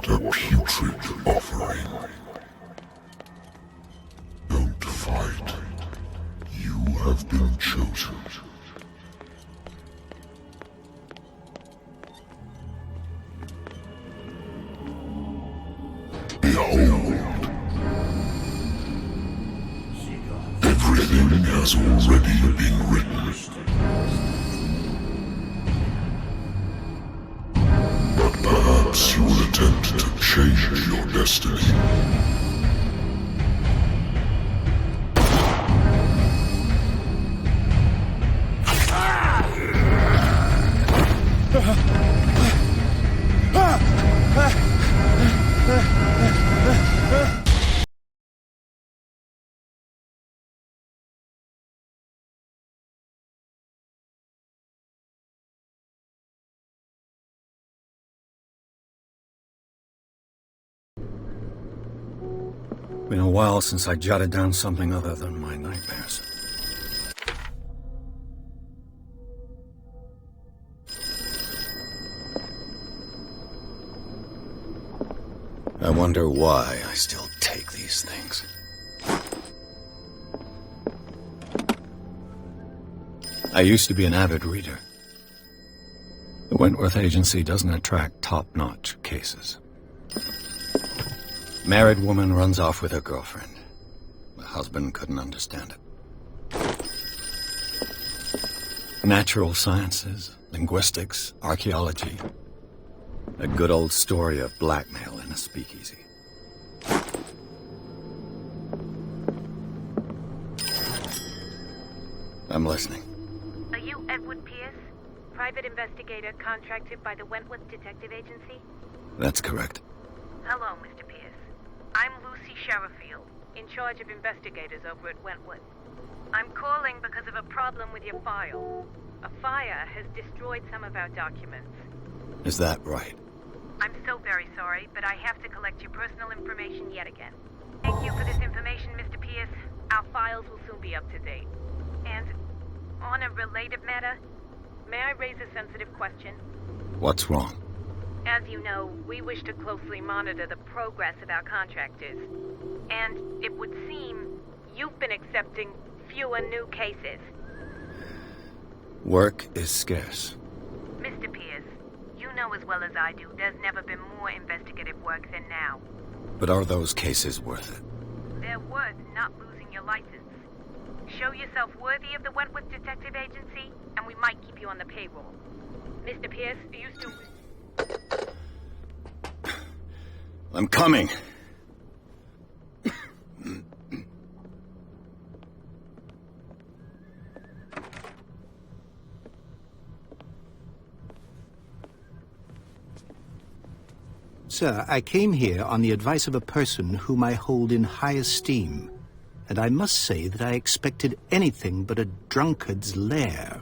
What a putrid offering. Don't fight. You have been chosen. Behold. Everything has already been written. But perhaps you will attempt to change your destiny. Been a while since I jotted down something other than my nightmares. I wonder why I still take these things. I used to be an avid reader. The Wentworth Agency doesn't attract top-notch cases. Married woman runs off with her girlfriend. The husband couldn't understand it. Natural sciences, linguistics, archaeology. A good old story of blackmail in a speakeasy. I'm listening. Are you Edward Pierce, private investigator contracted by the Wentworth Detective Agency? That's correct. Hello, Mr. Pierce. I'm Lucy Sherifield, in charge of investigators over at Wentworth. I'm calling because of a problem with your file. A fire has destroyed some of our documents. Is that right? I'm so very sorry, but I have to collect your personal information yet again. Thank you for this information, Mr. Pierce. Our files will soon be up to date. And on a related matter, may I raise a sensitive question? What's wrong? As you know, we wish to closely monitor the progress of our contractors. And it would seem you've been accepting fewer new cases. Work is scarce. Mr. Pierce, you know as well as I do, there's never been more investigative work than now. But are those cases worth it? They're worth not losing your license. Show yourself worthy of the Wentworth Detective Agency, and we might keep you on the payroll. Mr. Pierce, are you still... I'm coming. Sir, I came here on the advice of a person whom I hold in high esteem, and I must say that I expected anything but a drunkard's lair.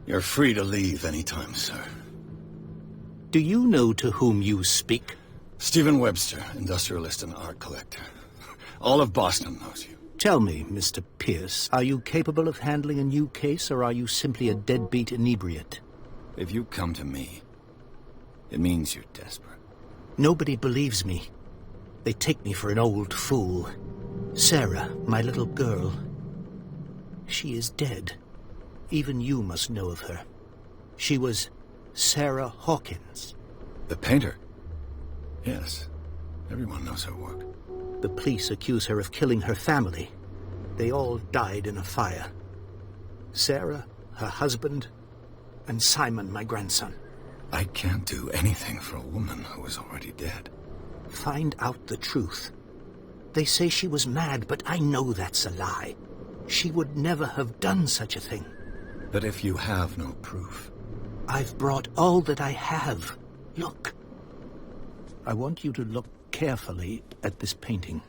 You're free to leave anytime, sir. Do you know to whom you speak? Stephen Webster, industrialist and art collector. All of Boston knows you. Tell me, Mr. Pierce, are you capable of handling a new case, or are you simply a deadbeat inebriate? If you come to me, it means you're desperate. Nobody believes me. They take me for an old fool. Sarah, my little girl, she is dead. Even you must know of her. She was Sarah Hawkins. The painter? Yes. Everyone knows her work. The police accuse her of killing her family. They all died in a fire. Sarah, her husband, and Simon, my grandson. I can't do anything for a woman who is already dead. Find out the truth. They say she was mad, but I know that's a lie. She would never have done such a thing. But if you have no proof... I've brought all that I have. Look. I want you to look carefully at this painting.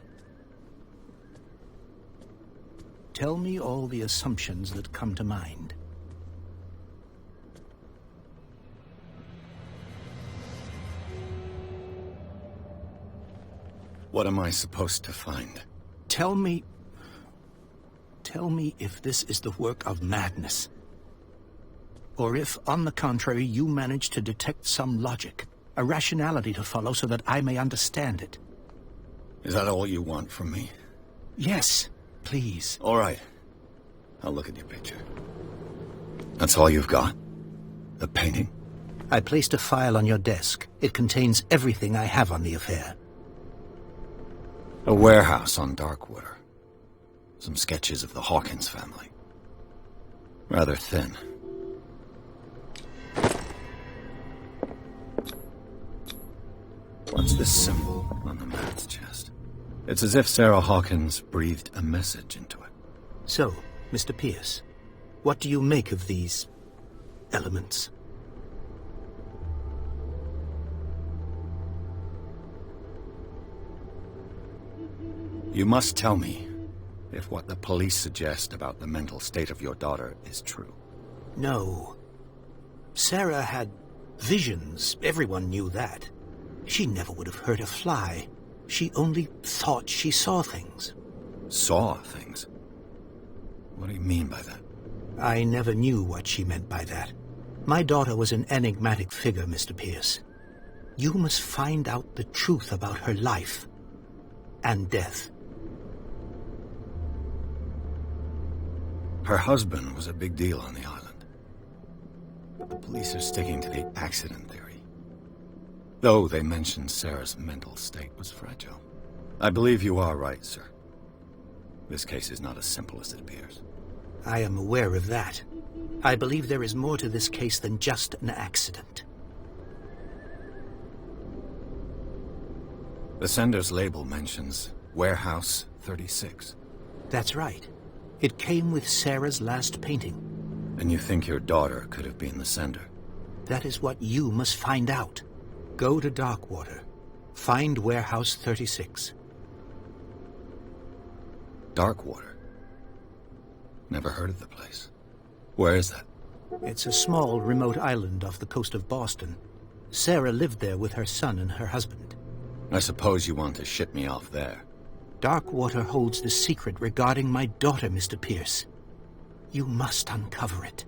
Tell me all the assumptions that come to mind. What am I supposed to find? Tell me if this is the work of madness. or if, on the contrary, you manage to detect some logic, a rationality to follow so that I may understand it. Is that all you want from me? Yes, please. All right. I'll look at your picture. That's all you've got? The painting? I placed a file on your desk. It contains everything I have on the affair. A warehouse on Darkwater. Some sketches of the Hawkins family. Rather thin. What's this symbol on the man's chest? It's as if Sarah Hawkins breathed a message into it. So, Mr. Pierce, what do you make of these elements? You must tell me if what the police suggest about the mental state of your daughter is true. No. Sarah had visions. Everyone knew that. She never would have hurt a fly. She only thought she saw things. Saw things? What do you mean by that? I never knew what she meant by that. My daughter was an enigmatic figure, Mr. Pierce. You must find out the truth about her life and death. Her husband was a big deal on the island. But the police are sticking to the accident theory. Though they mentioned Sarah's mental state was fragile. I believe you are right, sir. This case is not as simple as it appears. I am aware of that. I believe there is more to this case than just an accident. The sender's label mentions Warehouse 36. That's right. It came with Sarah's last painting. And you think your daughter could have been the sender? That is what you must find out. Go to Darkwater. Find Warehouse 36. Darkwater? Never heard of the place. Where is that? It's a small, remote island off the coast of Boston. Sarah lived there with her son and her husband. I suppose you want to ship me off there. Darkwater holds the secret regarding my daughter, Mr. Pierce. You must uncover it.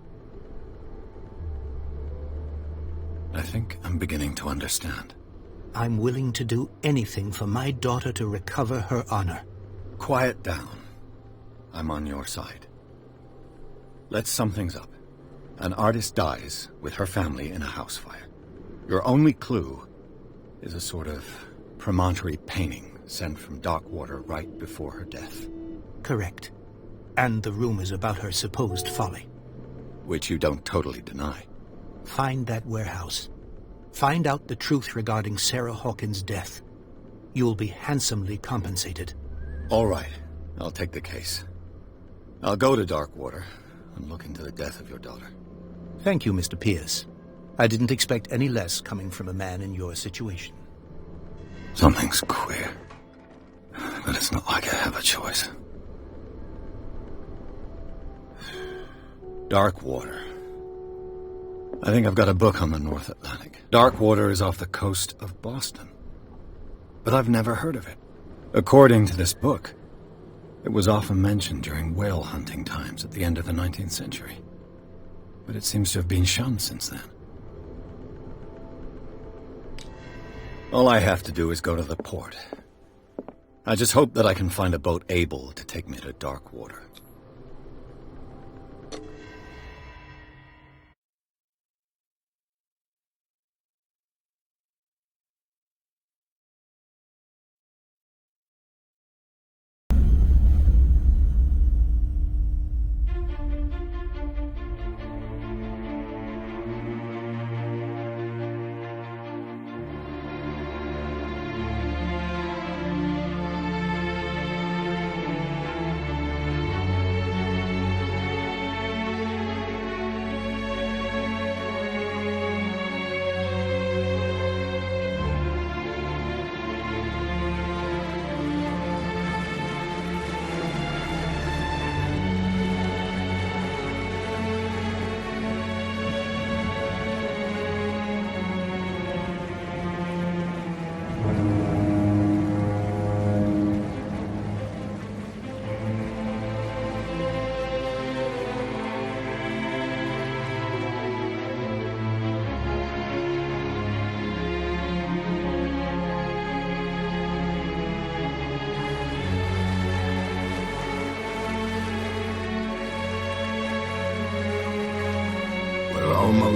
I think I'm beginning to understand. I'm willing to do anything for my daughter to recover her honor. Quiet down. I'm on your side. Let's sum things up. An artist dies with her family in a house fire. Your only clue is a sort of promontory painting sent from Darkwater right before her death. Correct. And the rumors about her supposed folly. Which you don't totally deny. Find that warehouse. Find out the truth regarding Sarah Hawkins' death. You'll be handsomely compensated. All right. I'll take the case. I'll go to Darkwater and look into the death of your daughter. Thank you, Mr. Pierce. I didn't expect any less coming from a man in your situation. Something's queer. But it's not like I have a choice. Darkwater. I think I've got a book on the North Atlantic. Darkwater is off the coast of Boston. But I've never heard of it. According to this book, it was often mentioned during whale hunting times at the end of the 19th century. But it seems to have been shunned since then. All I have to do is go to the port. I just hope that I can find a boat able to take me to Darkwater.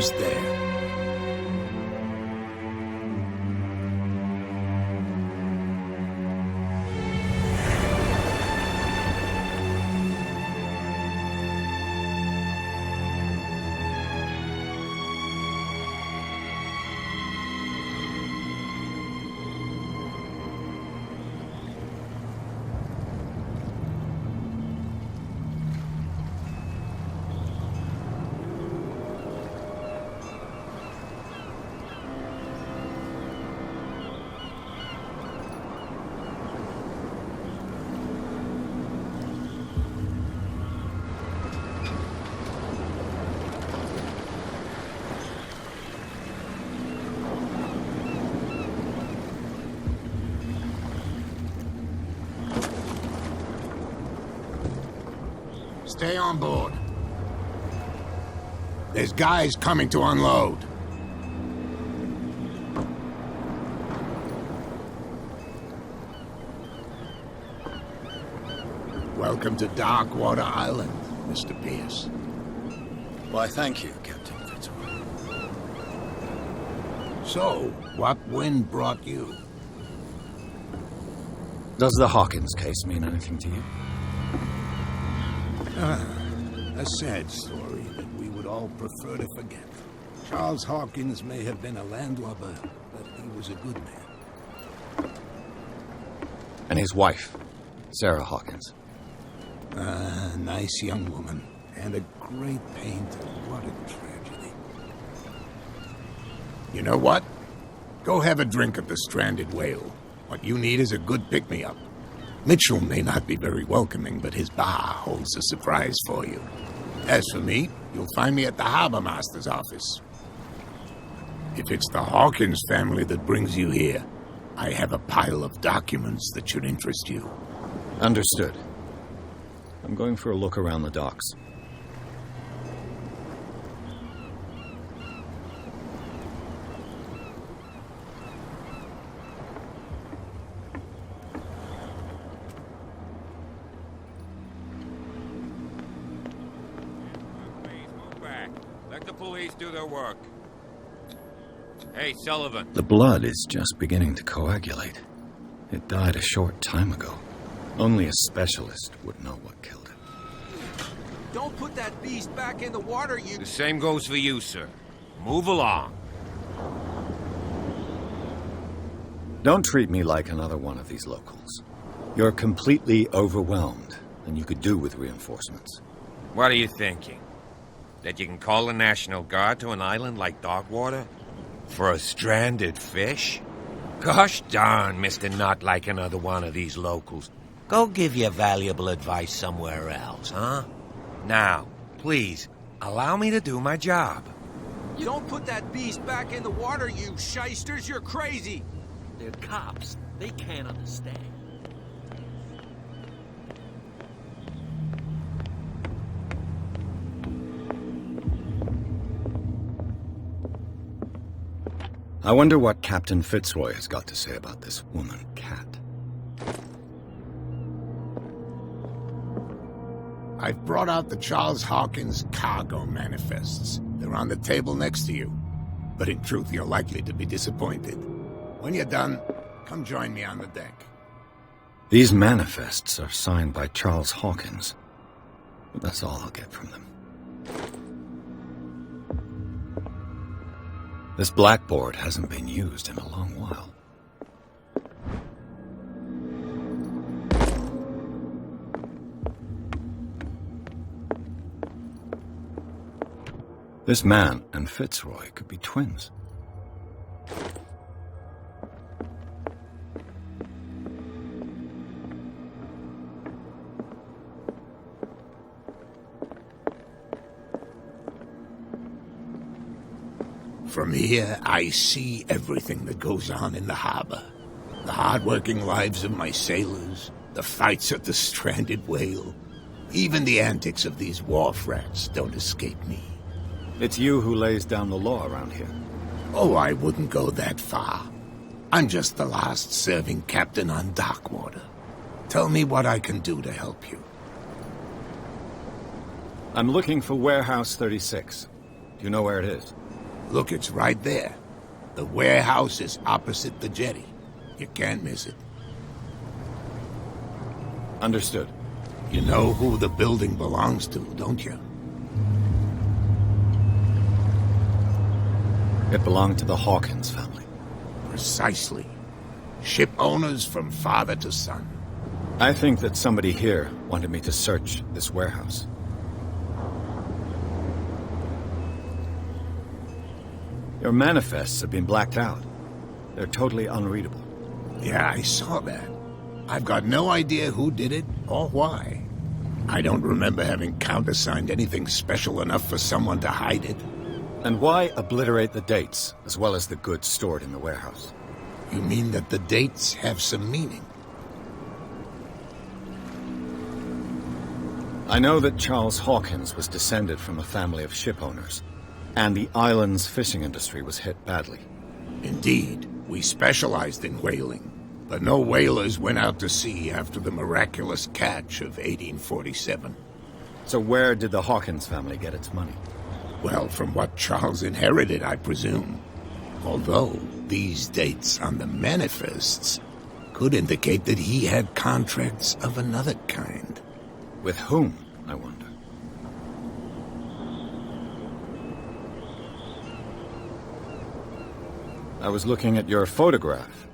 almost there. Stay on board. There's guys coming to unload. Welcome to Darkwater Island, Mr. Pierce. Why, thank you, Captain Fitzroy. So, what wind brought you? Does the Hawkins case mean anything to you? A sad story that we would all prefer to forget. Charles Hawkins may have been a landlubber, but he was a good man. And his wife, Sarah Hawkins. Nice young woman, and a great painter. What a tragedy. You know what? Go have a drink at the Stranded Whale. What you need is a good pick-me-up. Mitchell may not be very welcoming, but his bar holds a surprise for you. As for me, you'll find me at the Harbor Master's office. If it's the Hawkins family that brings you here, I have a pile of documents that should interest you. Understood. I'm going for a look around the docks. Let the police do their work. Hey, Sullivan. The blood is just beginning to coagulate. It died a short time ago. Only a specialist would know what killed it. Don't put that beast back in the water, you... The same goes for you, sir. Move along. Don't treat me like another one of these locals. You're completely overwhelmed, and you could do with reinforcements. What are you thinking? That you can call the National Guard to an island like Darkwater? For a stranded fish? Gosh darn, Mr. Not like another one of these locals. Go give your valuable advice somewhere else, huh? Now, please, allow me to do my job. Don't put that beast back in the water, you shysters! You're crazy! They're cops. They can't understand. I wonder what Captain Fitzroy has got to say about this woman cat. I've brought out the Charles Hawkins cargo manifests. They're on the table next to you. But in truth, you're likely to be disappointed. When you're done, come join me on the deck. These manifests are signed by Charles Hawkins. But that's all I'll get from them. This blackboard hasn't been used in a long while. This man and Fitzroy could be twins. From here, I see everything that goes on in the harbor. The hard-working lives of my sailors, the fights at the Stranded Whale. Even the antics of these wharf rats don't escape me. It's you who lays down the law around here. Oh, I wouldn't go that far. I'm just the last serving captain on Darkwater. Tell me what I can do to help you. I'm looking for Warehouse 36. Do you know where it is? Look, it's right there. The warehouse is opposite the jetty. You can't miss it. Understood. You know who the building belongs to, don't you? It belonged to the Hawkins family. Precisely. Ship owners from father to son. I think that somebody here wanted me to search this warehouse. Your manifests have been blacked out. They're totally unreadable. Yeah, I saw that. I've got no idea who did it or why. I don't remember having countersigned anything special enough for someone to hide it. And why obliterate the dates, as well as the goods stored in the warehouse? You mean that the dates have some meaning? I know that Charles Hawkins was descended from a family of ship owners, and the island's fishing industry was hit badly. Indeed, we specialized in whaling, but no whalers went out to sea after the miraculous catch of 1847. So where did the Hawkins family get its money? Well, from what Charles inherited, I presume. Although these dates on the manifests could indicate that he had contracts of another kind. With whom, I wonder? I was looking at your photograph.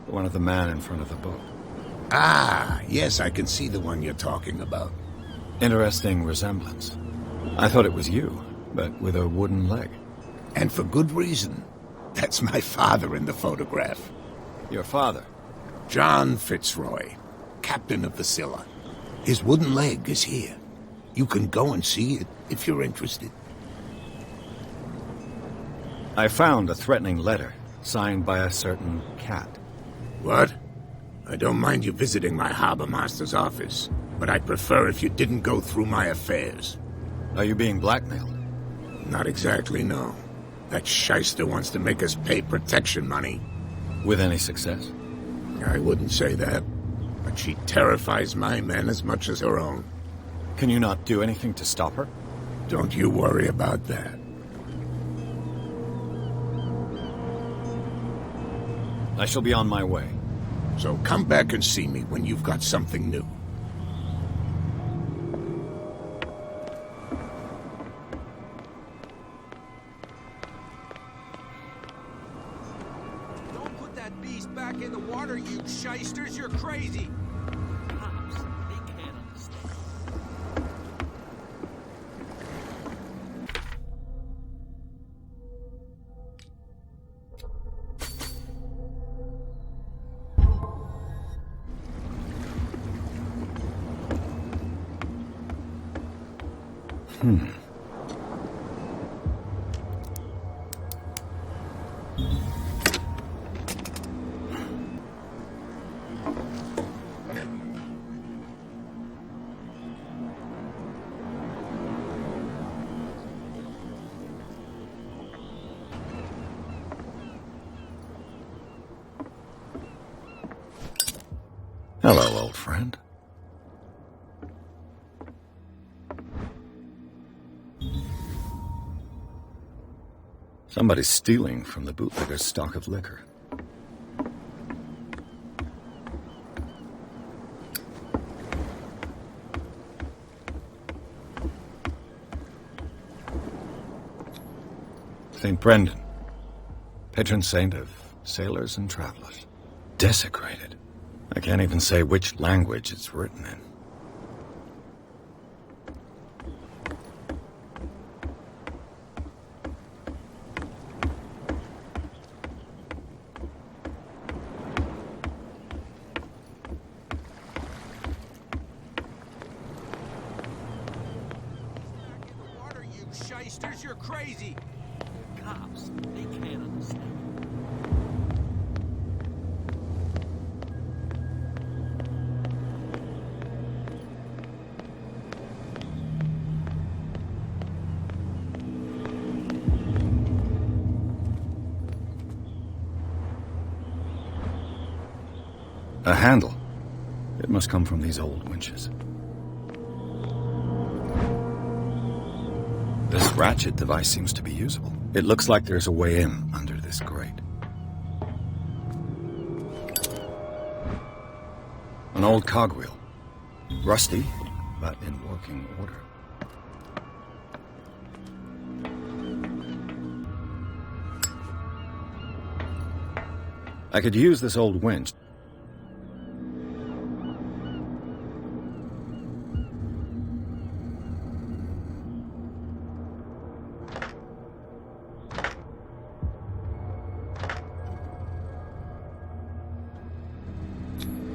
The one of the man in front of the boat. Ah, yes, I can see the one you're talking about. Interesting resemblance. I thought it was you, but with a wooden leg. And for good reason. That's my father in the photograph. Your father? John Fitzroy, captain of the Scylla. His wooden leg is here. You can go and see it if you're interested. I found a threatening letter, signed by a certain cat. What? I don't mind you visiting my harbor master's office, but I'd prefer if you didn't go through my affairs. Are you being blackmailed? Not exactly, no. That shyster wants to make us pay protection money. With any success? I wouldn't say that, but she terrifies my men as much as her own. Can you not do anything to stop her? Don't you worry about that. I shall be on my way. So come back and see me when you've got something new. Don't put that beast back in the water, you shysters! You're crazy! Cops, they can't understand. Hello, old friend. Somebody's stealing from the bootlegger's stock of liquor. St. Brendan, patron saint of sailors and travelers. Desecrated. I can't even say which language it's written in. Shysters, you're crazy! Cops, they can't understand. A handle. It must come from these old winches. This ratchet device seems to be usable. It looks like there's a way in under this grate. An old cogwheel. Rusty, but in working order. I could use this old winch.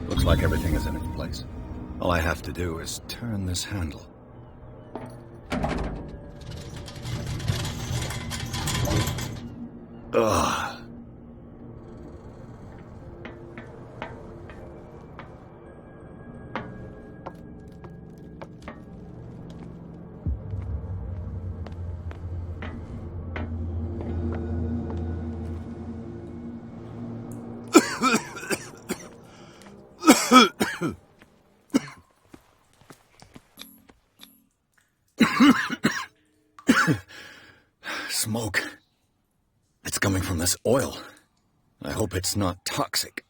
Looks like everything is in its place. All I have to do is turn this handle. Ugh. Smoke. It's coming from this oil. I hope it's not toxic.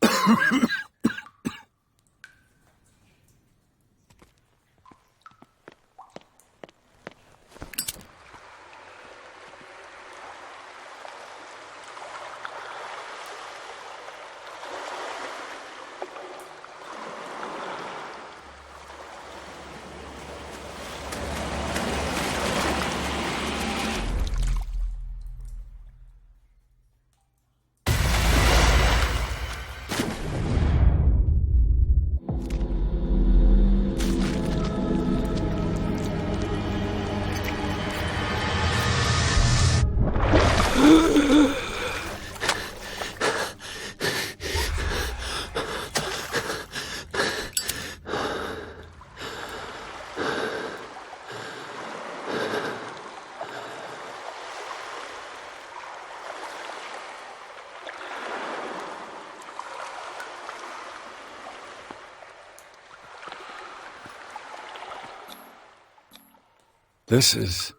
This is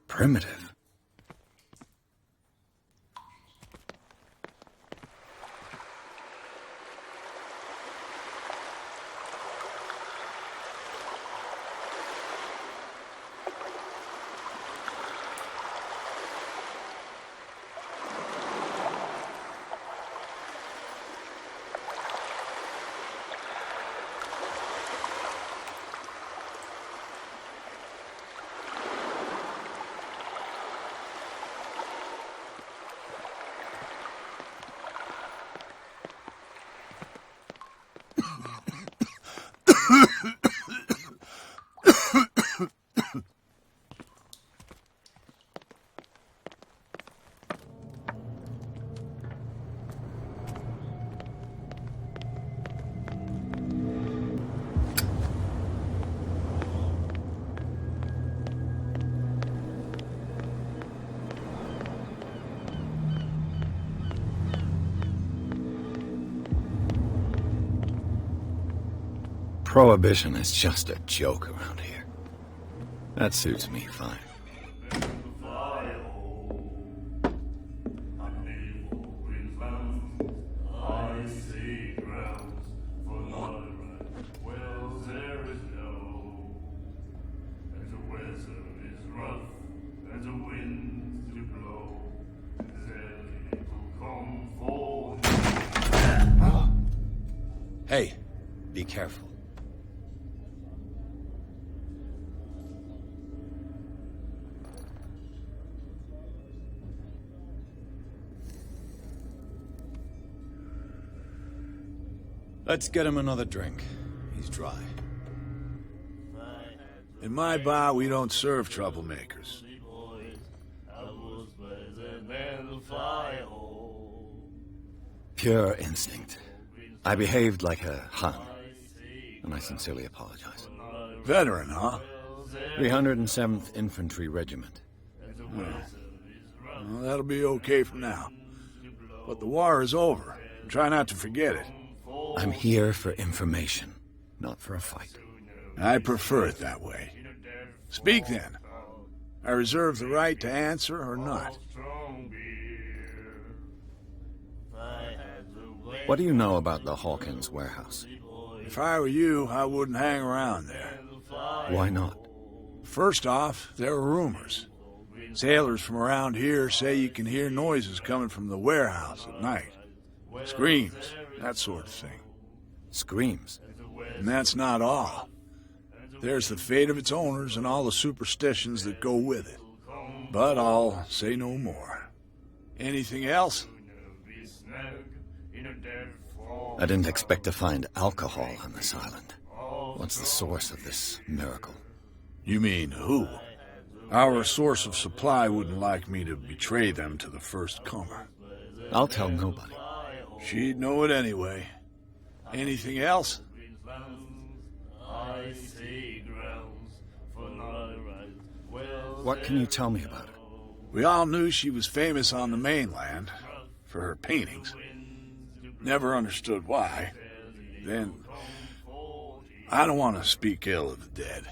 primitive. Prohibition is just a joke around here. That suits me fine. Hey, be careful. Let's get him another drink. He's dry. In my bar, we don't serve troublemakers. Pure instinct. I behaved like a Hun, and I sincerely apologize. Veteran, huh? 307th Infantry Regiment. Well, that'll be okay for now. But the war is over. Try not to forget it. I'm here for information, not for a fight. I prefer it that way. Speak then. I reserve the right to answer or not. What do you know about the Hawkins warehouse? If I were you, I wouldn't hang around there. Why not? First off, there are rumors. Sailors from around here say you can hear noises coming from the warehouse at night. Screams, that sort of thing. Screams? And that's not all. There's the fate of its owners and all the superstitions that go with it. But I'll say no more. Anything else? I didn't expect to find alcohol on this island. What's the source of this miracle? You mean who? Our source of supply wouldn't like me to betray them to the first comer. I'll tell nobody. She'd know it anyway. Anything else? What can you tell me about her? We all knew she was famous on the mainland for her paintings. Never understood why. Then, I don't want to speak ill of the dead.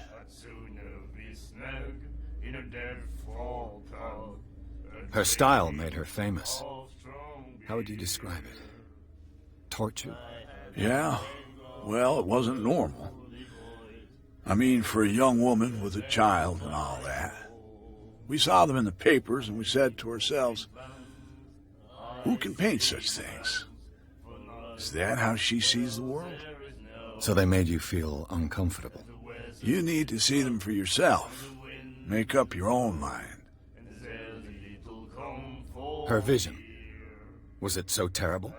Her style made her famous. How would you describe it? Torture? Yeah, well, it wasn't normal. I mean, for a young woman with a child and all that. We saw them in the papers and we said to ourselves, who can paint such things? Is that how she sees the world? So they made you feel uncomfortable? You need to see them for yourself. Make up your own mind. Her vision. Was it so terrible?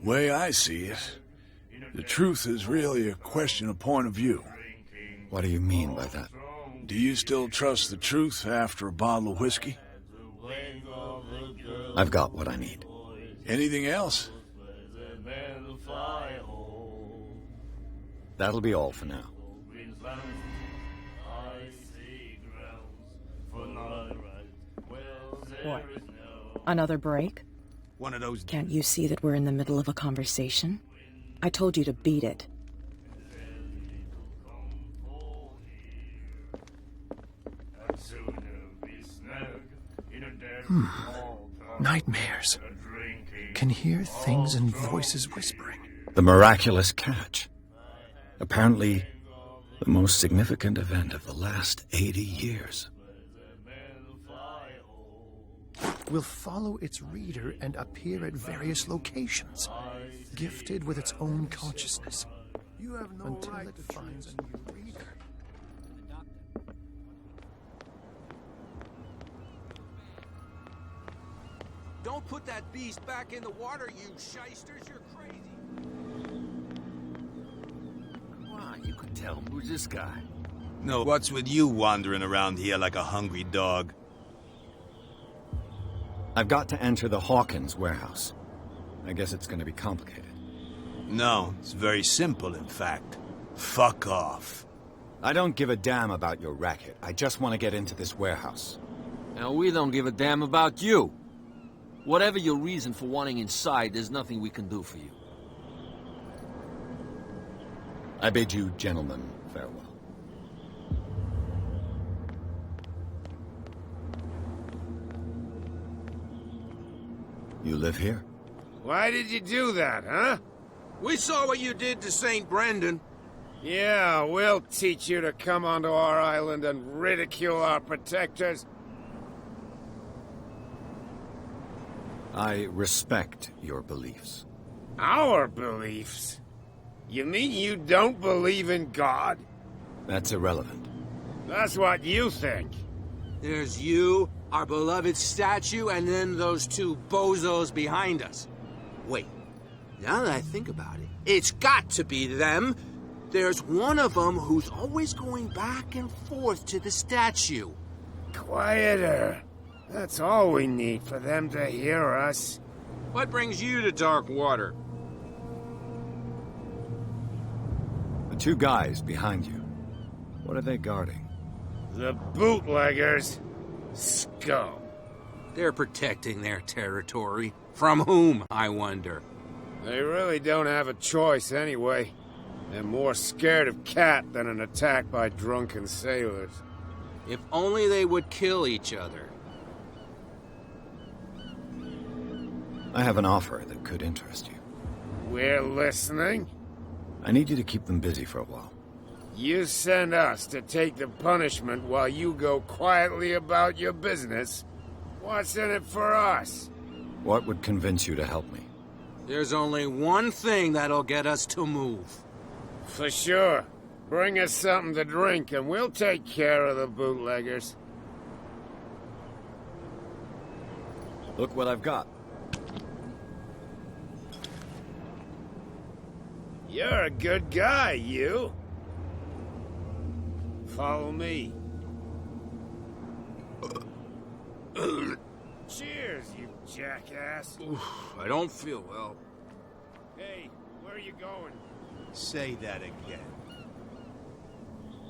Way I see it, the truth is really a question of point of view. What do you mean by that? Do you still trust the truth after a bottle of whiskey? I've got what I need. Anything else? That'll be all for now. What? Another break? One of those... Can't you see that we're in the middle of a conversation? I told you to beat it. Nightmares. Can hear things and voices whispering. The miraculous catch. Apparently, the most significant event of the last 80 years. Will follow its reader and appear at various locations, gifted with its own consciousness, until it finds a new reader. Don't put that beast back in the water, you shysters! You're crazy! Come on, you could tell him. Who's this guy? No, what's with you wandering around here like a hungry dog? I've got to enter the Hawkins warehouse. I guess it's going to be complicated. No, it's very simple, in fact. Fuck off. I don't give a damn about your racket. I just want to get into this warehouse. Now, we don't give a damn about you. Whatever your reason for wanting inside, there's nothing we can do for you. I bid you gentlemen farewell. You live here? Why did you do that, huh? We saw what you did to St. Brendan. Yeah, we'll teach you to come onto our island and ridicule our protectors. I respect your beliefs. Our beliefs? You mean you don't believe in God? That's irrelevant. That's what you think. There's you, our beloved statue, and then those two bozos behind us. Wait, now that I think about it, it's got to be them. There's one of them who's always going back and forth to the statue. Quieter. That's all we need for them to hear us. What brings you to Darkwater? The two guys behind you. What are they guarding? The bootleggers. Scum. They're protecting their territory. From whom, I wonder? They really don't have a choice anyway. They're more scared of Cat than an attack by drunken sailors. If only they would kill each other. I have an offer that could interest you. We're listening. I need you to keep them busy for a while. You send us to take the punishment while you go quietly about your business. What's in it for us? What would convince you to help me? There's only one thing that'll get us to move. For sure. Bring us something to drink and we'll take care of the bootleggers. Look what I've got. You're a good guy, you. Follow me. Cheers, you jackass. I don't feel well. Hey, where are you going? Say that again.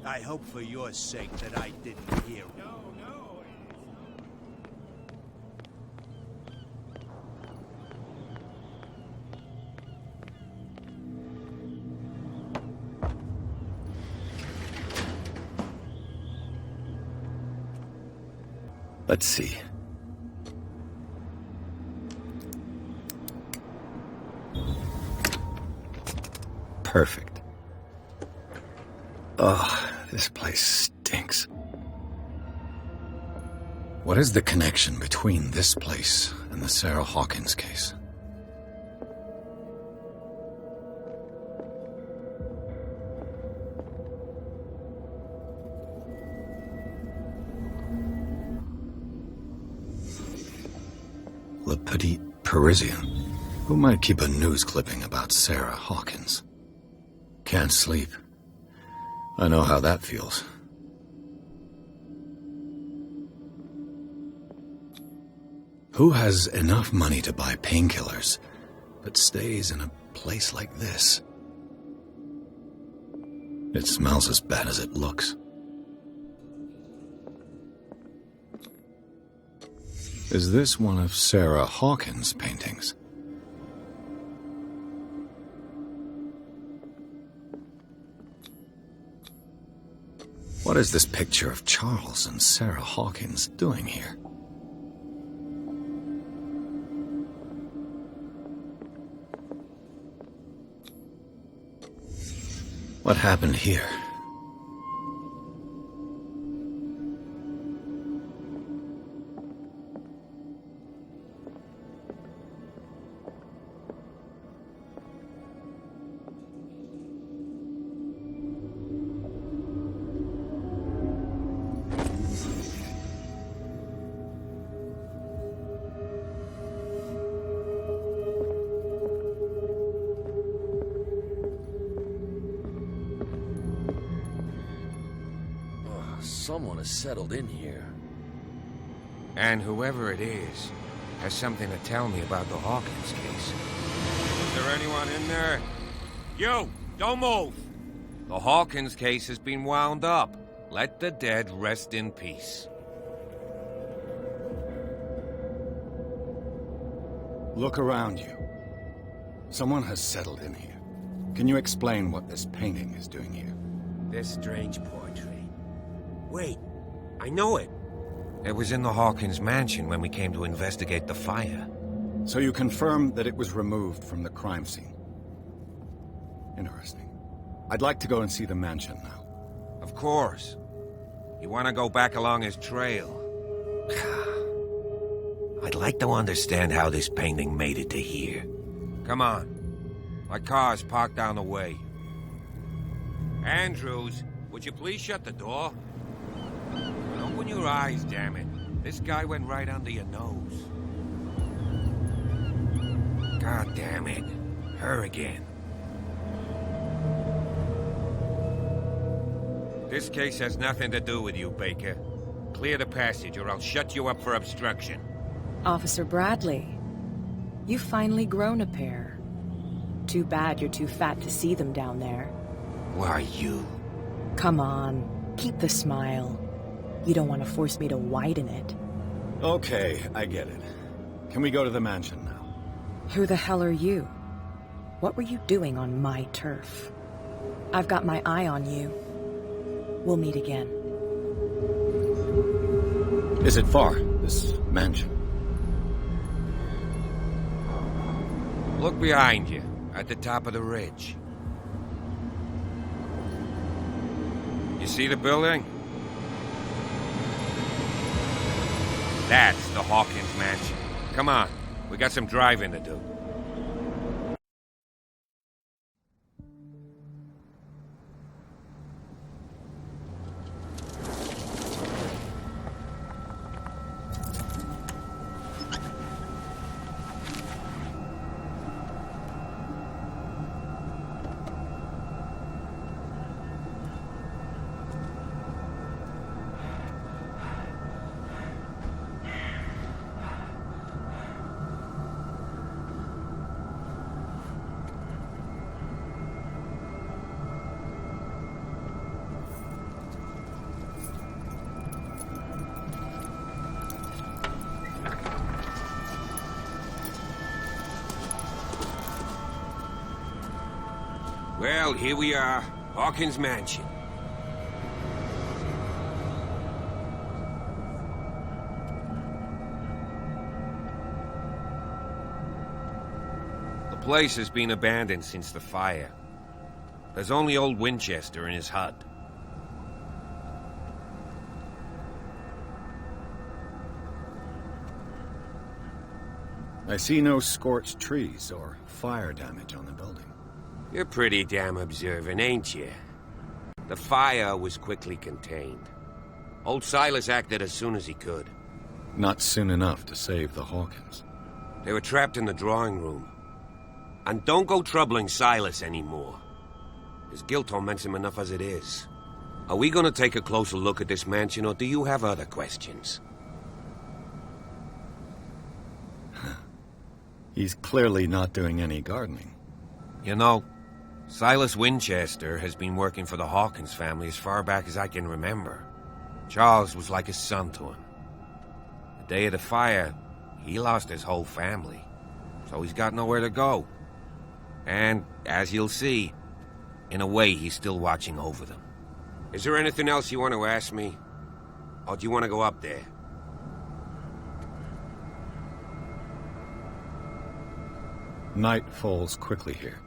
I hope for your sake that I didn't hear it. No. Let's see. Perfect. Oh, this place stinks. What is the connection between this place and the Sarah Hawkins case? Le Petit Parisien. Who might keep a news clipping about Sarah Hawkins? Can't sleep. I know how that feels. Who has enough money to buy painkillers, but stays in a place like this? It smells as bad as it looks. Is this one of Sarah Hawkins' paintings? What is this picture of Charles and Sarah Hawkins doing here? What happened here? Someone has settled in here. And whoever it is has something to tell me about the Hawkins case. Is there anyone in there? You! Don't move! The Hawkins case has been wound up. Let the dead rest in peace. Look around you. Someone has settled in here. Can you explain what this painting is doing here? This strange portrait. Wait, I know it. It was in the Hawkins mansion when we came to investigate the fire. So you confirm that it was removed from the crime scene? Interesting. I'd like to go and see the mansion now. Of course. You want to go back along his trail? I'd like to understand how this painting made it to here. Come on. My car's parked down the way. Andrews, would you please shut the door? Open your eyes, damn it. This guy went right under your nose. God damn it. Her again. This case has nothing to do with you, Baker. Clear the passage or I'll shut you up for obstruction. Officer Bradley, you've finally grown a pair. Too bad you're too fat to see them down there. Why, you? Come on, keep the smile. You don't want to force me to widen it. Okay, I get it. Can we go to the mansion now? Who the hell are you? What were you doing on my turf? I've got my eye on you. We'll meet again. Is it far, this mansion? Look behind you, at the top of the ridge. You see the building? That's the Hawkins mansion. Come on, we got some driving to do. Well, here we are, Hawkins Mansion. The place has been abandoned since the fire. There's only old Winchester in his hut. I see no scorched trees or fire damage on the building. You're pretty damn observant, ain't you? The fire was quickly contained. Old Silas acted as soon as he could. Not soon enough to save the Hawkins. They were trapped in the drawing room. And don't go troubling Silas anymore. His guilt torments him enough as it is. Are we gonna take a closer look at this mansion, or do you have other questions? He's clearly not doing any gardening. You know, Silas Winchester has been working for the Hawkins family as far back as I can remember. Charles was like a son to him. The day of the fire, he lost his whole family, so he's got nowhere to go. And, as you'll see, in a way, he's still watching over them. Is there anything else you want to ask me? Or do you want to go up there? Night falls quickly here,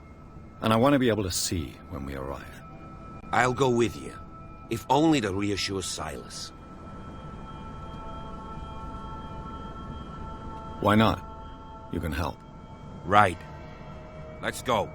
and I want to be able to see when we arrive. I'll go with you, if only to reassure Silas. Why not? You can help. Right. Let's go.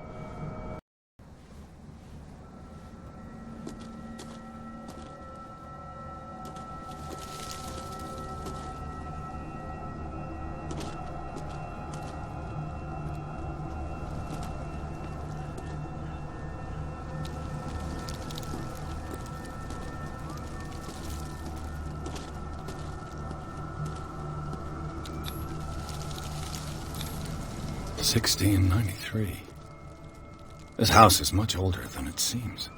$1693. This house is much older than it seems.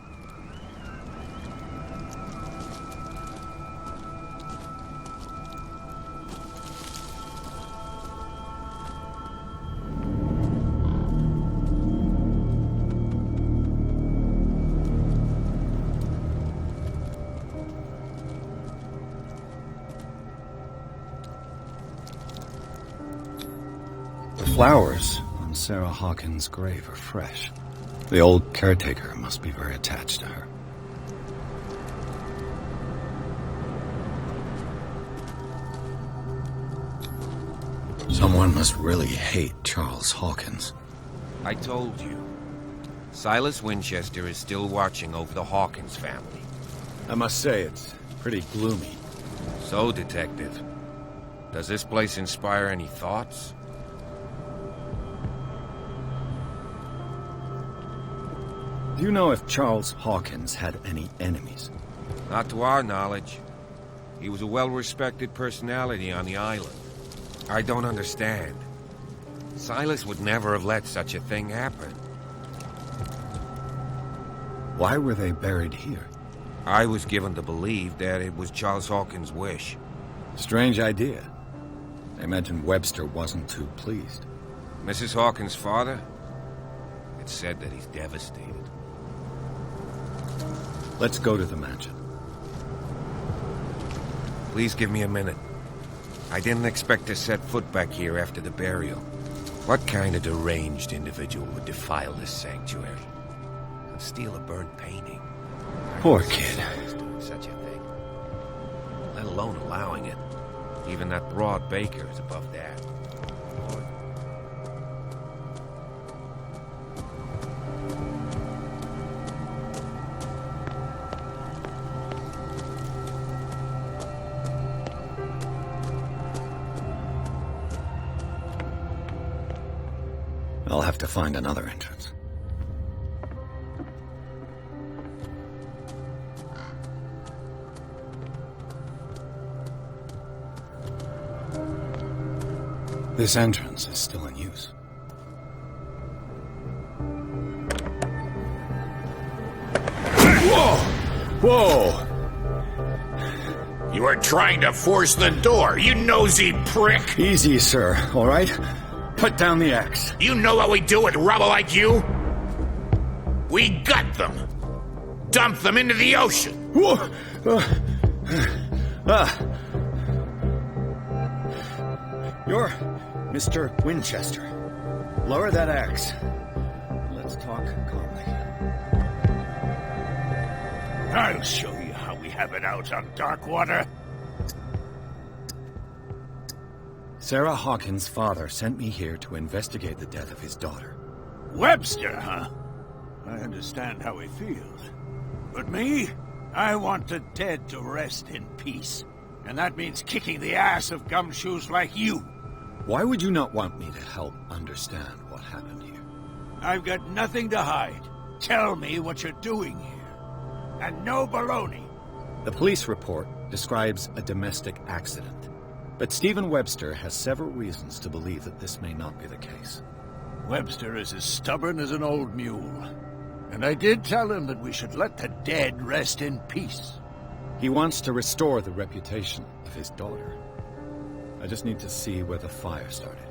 The flowers on Sarah Hawkins' grave are fresh. The old caretaker must be very attached to her. Someone must really hate Charles Hawkins. I told you. Silas Winchester is still watching over the Hawkins family. I must say, it's pretty gloomy. So, Detective, does this place inspire any thoughts? Do you know if Charles Hawkins had any enemies? Not to our knowledge. He was a well-respected personality on the island. I don't understand. Silas would never have let such a thing happen. Why were they buried here? I was given to believe that it was Charles Hawkins' wish. Strange idea. I imagine Webster wasn't too pleased. Mrs. Hawkins' father? It's said that he's devastated. Let's go to the mansion. Please give me a minute. I didn't expect to set foot back here after the burial. What kind of deranged individual would defile this sanctuary and steal a burnt painting? Poor kid. Doing such a thing, let alone allowing it. Even that broad baker is above that. I'll have to find another entrance. This entrance is still in use. Whoa! Whoa! You are trying to force the door, you nosy prick! Easy, sir, all right? Put down the axe. You know what we do with rubble like you? We gut them. Dump them into the ocean. Whoa! You're Mr. Winchester. Lower that axe. Let's talk calmly. I'll show you how we have it out on Darkwater. Sarah Hawkins' father sent me here to investigate the death of his daughter. Webster, huh? I understand how he feels. But me? I want the dead to rest in peace. And that means kicking the ass of gumshoes like you. Why would you not want me to help understand what happened here? I've got nothing to hide. Tell me what you're doing here. And no baloney. The police report describes a domestic accident. But Stephen Webster has several reasons to believe that this may not be the case. Webster is as stubborn as an old mule. And I did tell him that we should let the dead rest in peace. He wants to restore the reputation of his daughter. I just need to see where the fire started.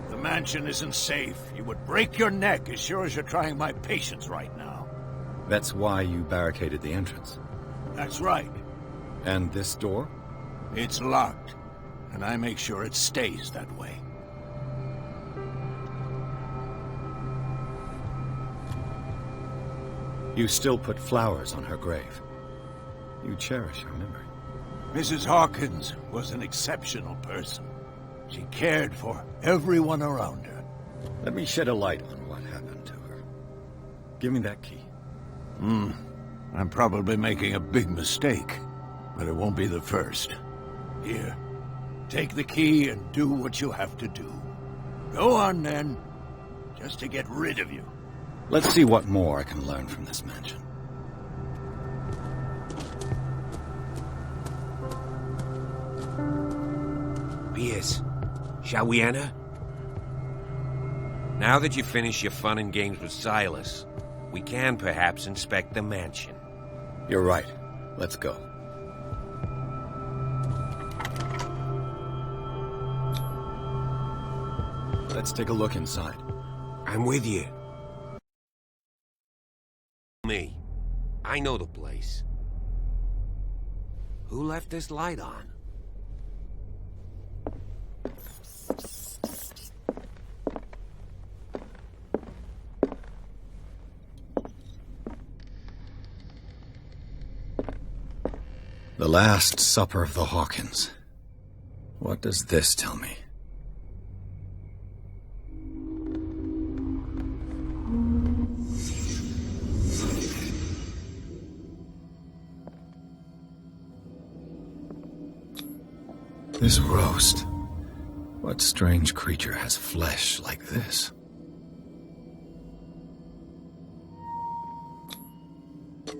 The mansion isn't safe. You would break your neck as sure as you're trying my patience right now. That's why you barricaded the entrance. That's right. And this door? It's locked. And I make sure it stays that way. You still put flowers on her grave. You cherish her memory. Mrs. Hawkins was an exceptional person. She cared for everyone around her. Let me shed a light on what happened to her. Give me that key. I'm probably making a big mistake, but it won't be the first. Here. Take the key and do what you have to do. Go on, then. Just to get rid of you. Let's see what more I can learn from this mansion. Pierce, shall we enter? Now that you've finished your fun and games with Silas, we can perhaps inspect the mansion. You're right. Let's go. Let's take a look inside. I'm with you. Me. I know the place. Who left this light on? The Last Supper of the Hawkins. What does this tell me? This roast. What strange creature has flesh like this?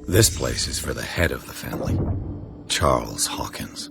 This place is for the head of the family, Charles Hawkins.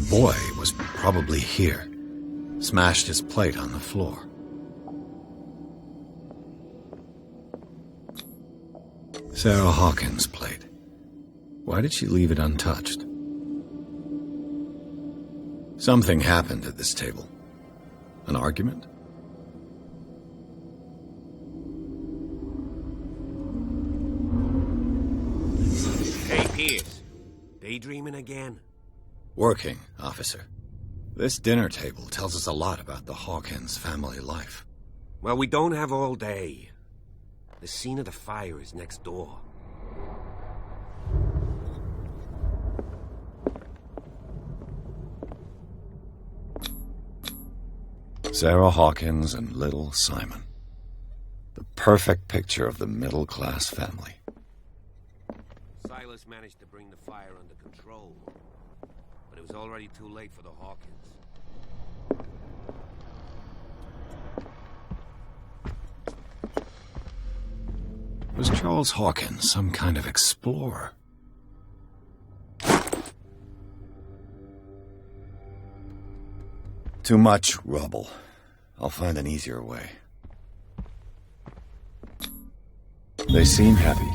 The boy was probably here. Smashed his plate on the floor. Sarah Hawkins' plate. Why did she leave it untouched? Something happened at this table. An argument? Hey, Pierce. Daydreaming again? Working, officer. This dinner table tells us a lot about the Hawkins family life. Well, we don't have all day. The scene of the fire is next door. Sarah Hawkins and little Simon. The perfect picture of the middle-class family. Silas managed to bring the fire under control, but it was already too late for the Hawkins. Was Charles Hawkins some kind of explorer? Too much rubble. I'll find an easier way. They seem heavy,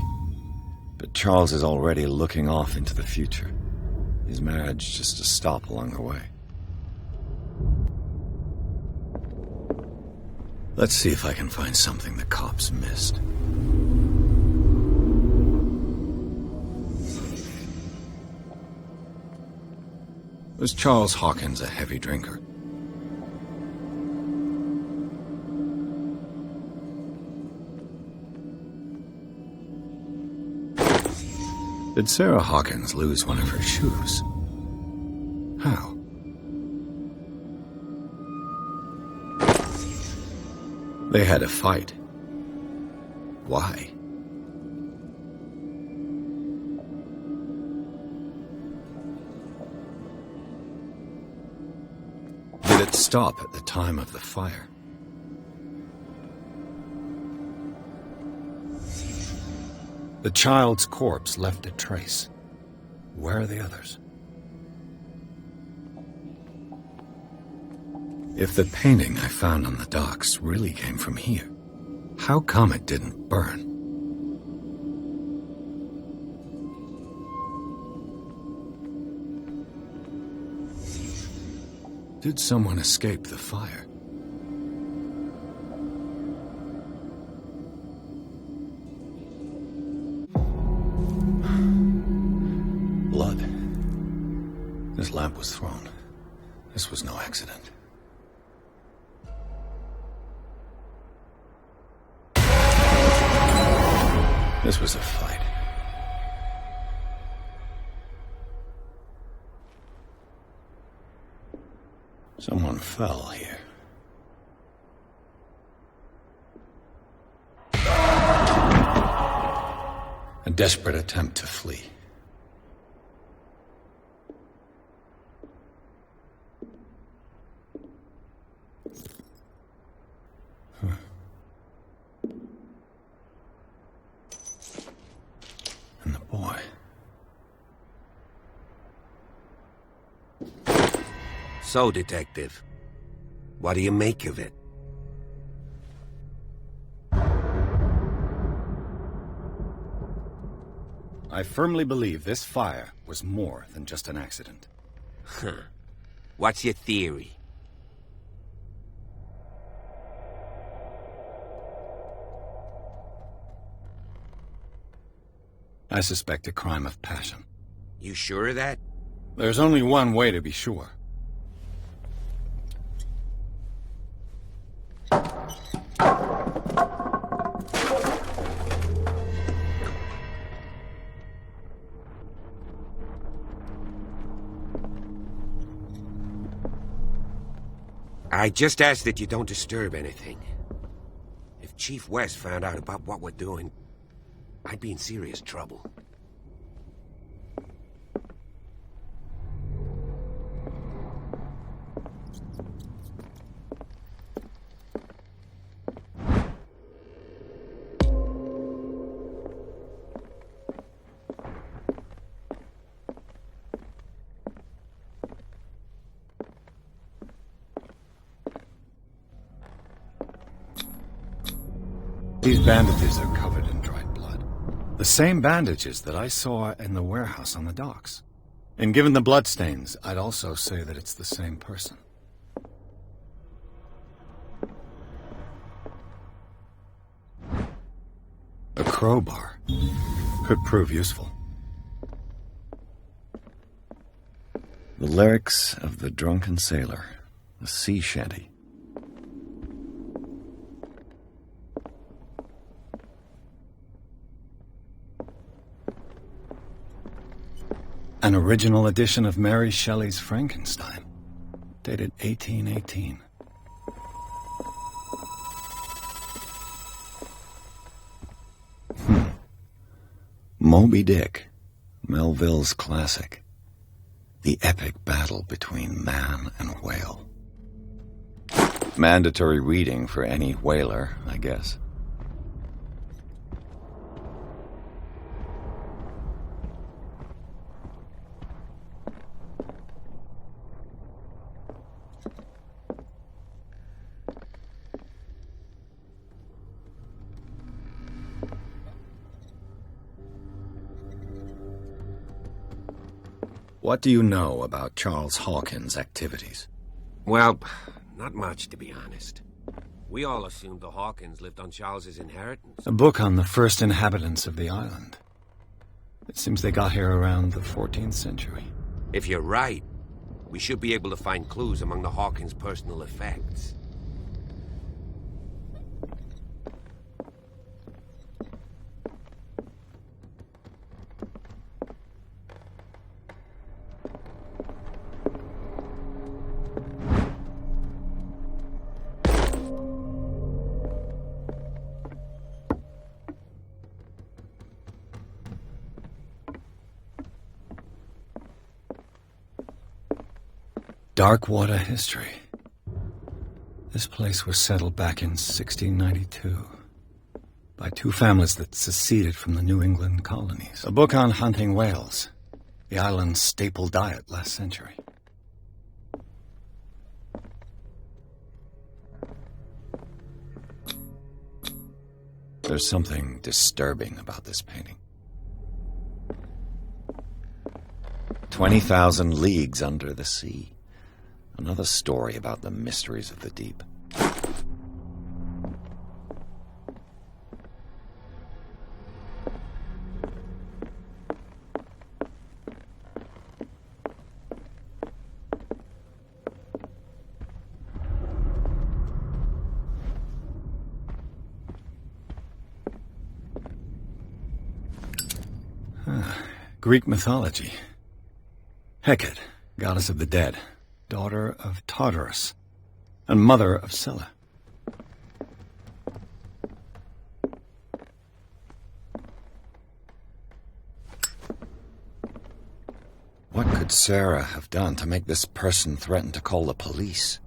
but Charles is already looking off into the future. His marriage just a stop along the way. Let's see if I can find something the cops missed. Was Charles Hawkins a heavy drinker? Did Sarah Hawkins lose one of her shoes? How? They had a fight. Why? Did it stop at the time of the fire? The child's corpse left a trace. Where are the others? If the painting I found on the docks really came from here, how come it didn't burn? Did someone escape the fire? Blood. This lamp was thrown. This was no accident. This was a fight. Someone fell here. A desperate attempt to flee. And the boy. So, Detective, what do you make of it? I firmly believe this fire was more than just an accident. Huh. What's your theory? I suspect a crime of passion. You sure of that? There's only one way to be sure. I just ask that you don't disturb anything. If Chief West found out about what we're doing, I'd be in serious trouble. These bandages are covered in dried blood. The same bandages that I saw in the warehouse on the docks. And given the bloodstains, I'd also say that it's the same person. A crowbar could prove useful. The lyrics of the drunken sailor, a sea shanty. An original edition of Mary Shelley's Frankenstein, dated 1818. Moby Dick, Melville's classic. The epic battle between man and whale. Mandatory reading for any whaler, I guess. What do you know about Charles Hawkins' activities? Well, not much, to be honest. We all assumed the Hawkins lived on Charles's inheritance. A book on the first inhabitants of the island. It seems they got here around the 14th century. If you're right, we should be able to find clues among the Hawkins' personal effects. Darkwater history. This place was settled back in 1692 by two families that seceded from the New England colonies. A book on hunting whales, the island's staple diet last century. There's something disturbing about this painting. 20,000 leagues under the sea. Another story about the mysteries of the deep. Greek mythology. Hecate, goddess of the dead, daughter of Tartarus, and mother of Scylla. What could Sarah have done to make this person threaten to call the police?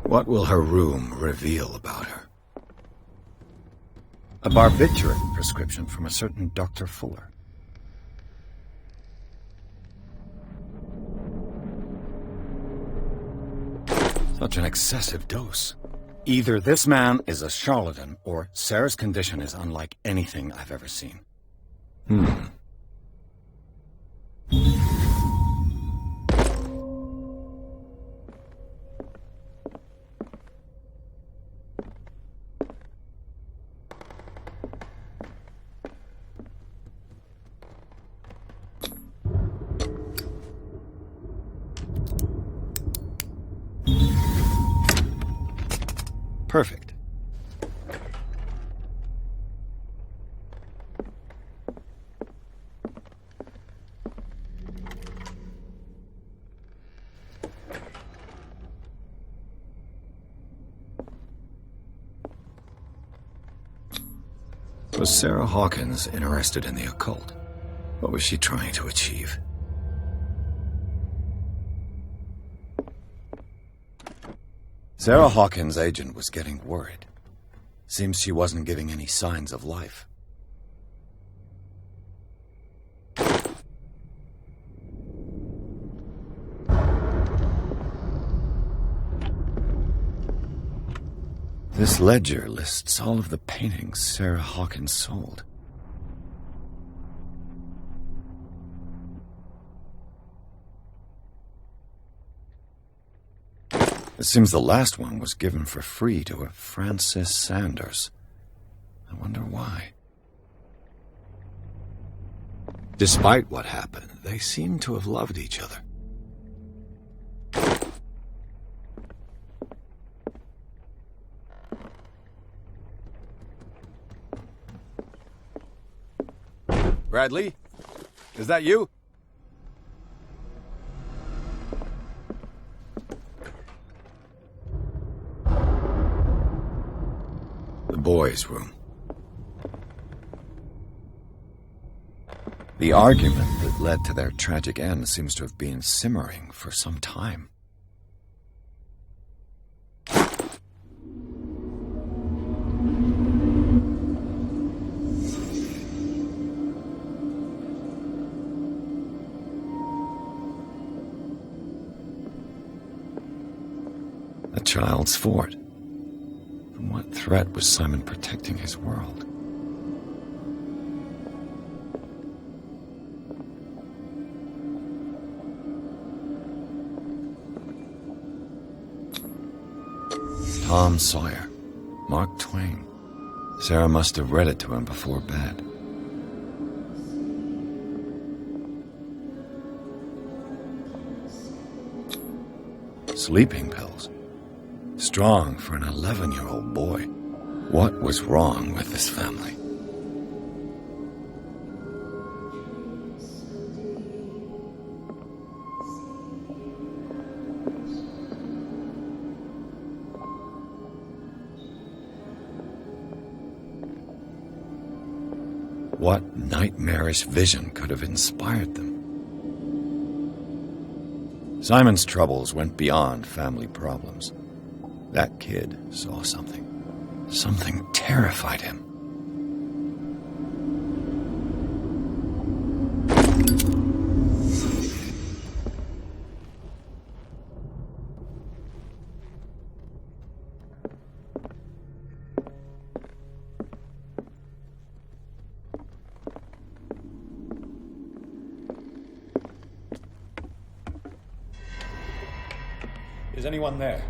What will her room reveal about her? A barbiturate prescription from a certain Dr. Fuller. Such an excessive dose. Either this man is a charlatan, or Sarah's condition is unlike anything I've ever seen. Perfect. Was Sarah Hawkins interested in the occult? What was she trying to achieve? Sarah Hawkins' agent was getting worried. Seems she wasn't giving any signs of life. This ledger lists all of the paintings Sarah Hawkins sold. It seems the last one was given for free to a Frances Sanders. I wonder why. Despite what happened, they seem to have loved each other. Bradley? Is that you? The boys' room. The argument that led to their tragic end seems to have been simmering for some time. A child's fort. From what threat was Simon protecting his world? Tom Sawyer, Mark Twain. Sarah must have read it to him before bed. Sleeping pills. Strong for an 11-year-old boy. What was wrong with this family? What nightmarish vision could have inspired them? Simon's troubles went beyond family problems. That kid saw something. Something terrified him. Is anyone there?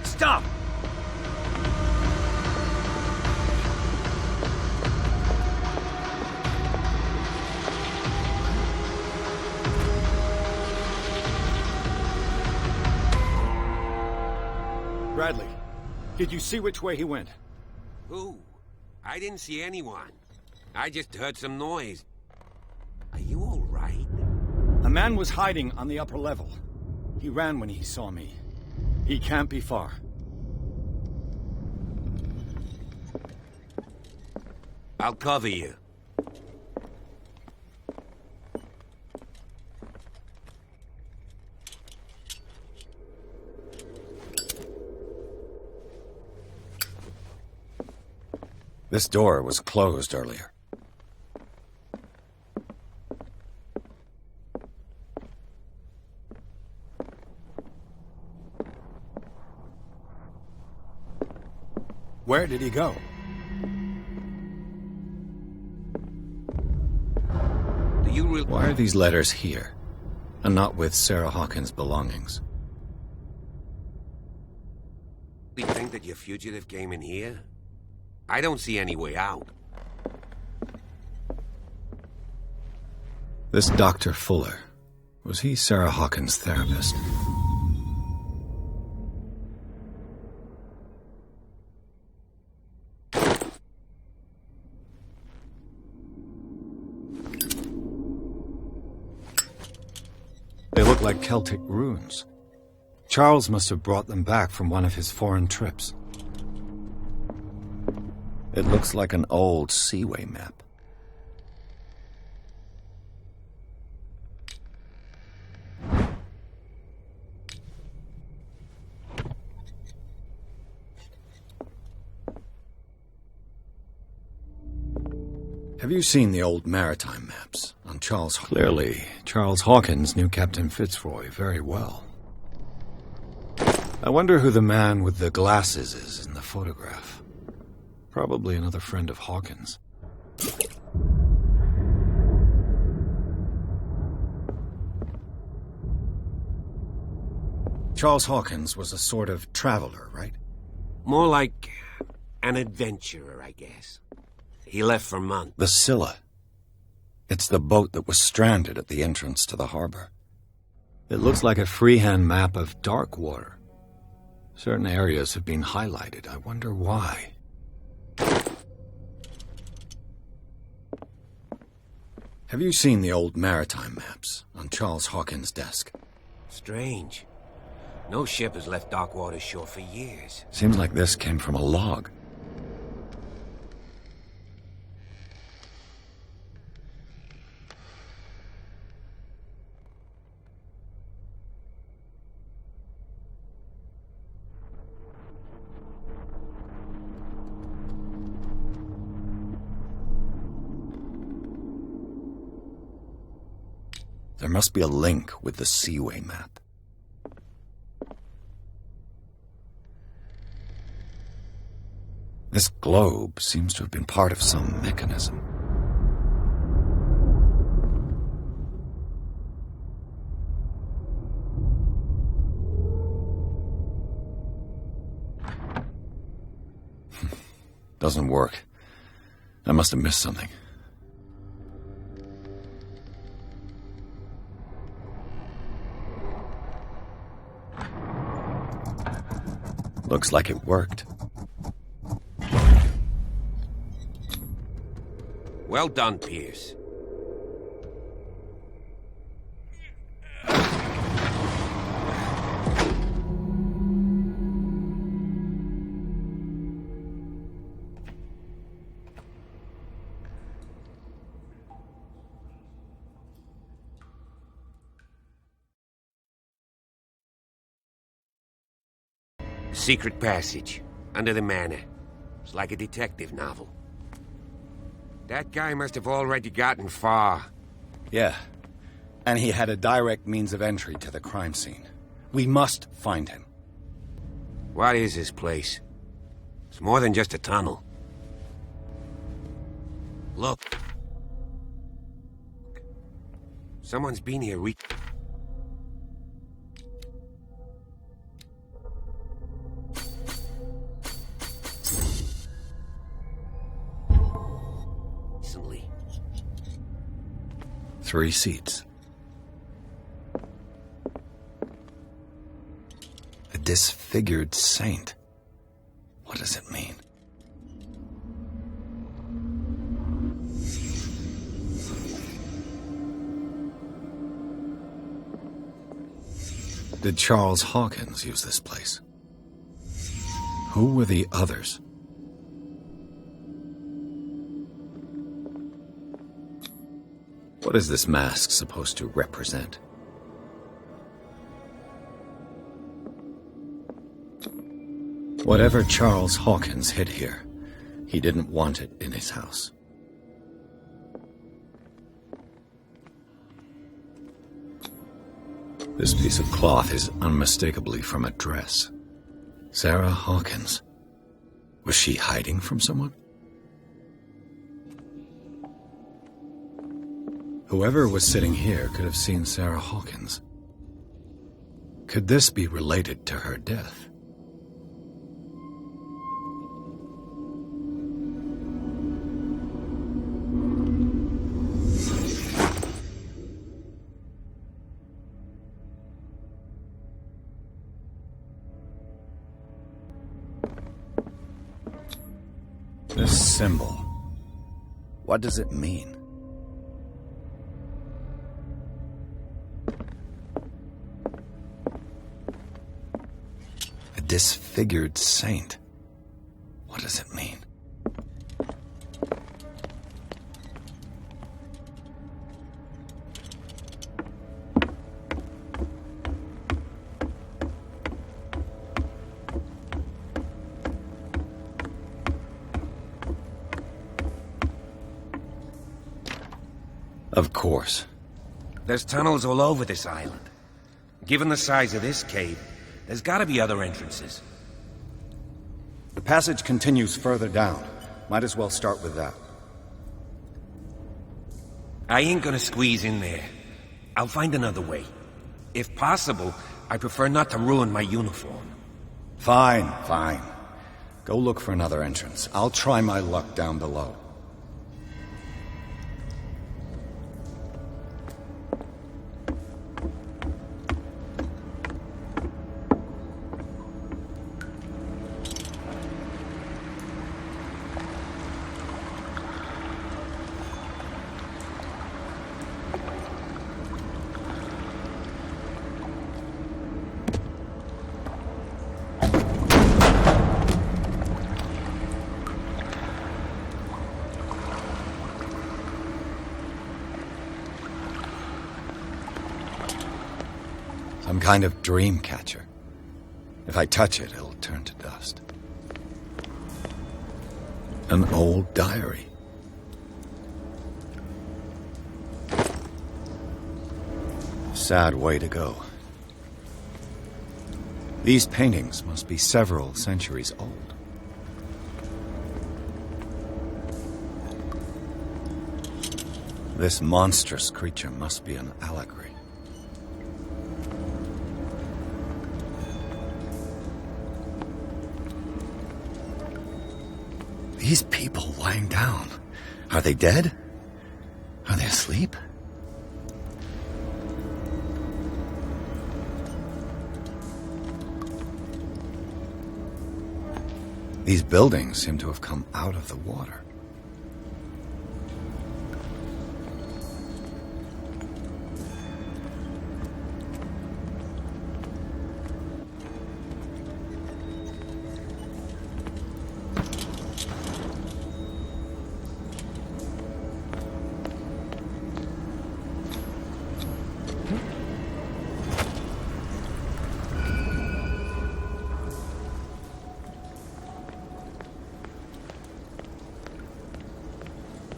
Stop! Bradley, did you see which way he went? Who? I didn't see anyone. I just heard some noise. Are you all right? A man was hiding on the upper level. He ran when he saw me. He can't be far. I'll cover you. This door was closed earlier. Where did he go? Do you really... Why are these letters here, and not with Sarah Hawkins' belongings? You think that your fugitive came in here? I don't see any way out. This Dr. Fuller, was he Sarah Hawkins' therapist? They look like Celtic runes. Charles must have brought them back from one of his foreign trips. It looks like an old seaway map. Have you seen the old maritime maps on Charles? Clearly, Charles Hawkins knew Captain Fitzroy very well. I wonder who the man with the glasses is in the photograph. Probably another friend of Hawkins. Charles Hawkins was a sort of traveler, right? More like an adventurer, I guess. He left for months. The Scylla. It's the boat that was stranded at the entrance to the harbor. It looks like a freehand map of Darkwater. Certain areas have been highlighted. I wonder why. Have you seen the old maritime maps on Charles Hawkins' desk? Strange. No ship has left Darkwater shore for years. Seems like this came from a log. There must be a link with the Seaway map. This globe seems to have been part of some mechanism. Doesn't work. I must have missed something. Looks like it worked. Well done, Pierce. Secret passage, under the manor. It's like a detective novel. That guy must have already gotten far. Yeah, and he had a direct means of entry to the crime scene. We must find him. What is this place? It's more than just a tunnel. Look. Someone's been here recently. 3 seats. A disfigured saint. What does it mean? Did Charles Hawkins use this place? Who were the others? What is this mask supposed to represent? Whatever Charles Hawkins hid here, he didn't want it in his house. This piece of cloth is unmistakably from a dress. Sarah Hawkins. Was she hiding from someone? Whoever was sitting here could have seen Sarah Hawkins. Could this be related to her death? This symbol, what does it mean? A disfigured saint. What does it mean? Of course. There's tunnels all over this island. Given the size of this cave, there's gotta be other entrances. The passage continues further down. Might as well start with that. I ain't gonna squeeze in there. I'll find another way. If possible, I prefer not to ruin my uniform. Fine, fine. Go look for another entrance. I'll try my luck down below. Some kind of dream catcher. If I touch it, it'll turn to dust. An old diary. Sad way to go. These paintings must be several centuries old. This monstrous creature must be an allegory. These people lying down, are they dead? Are they asleep? These buildings seem to have come out of the water.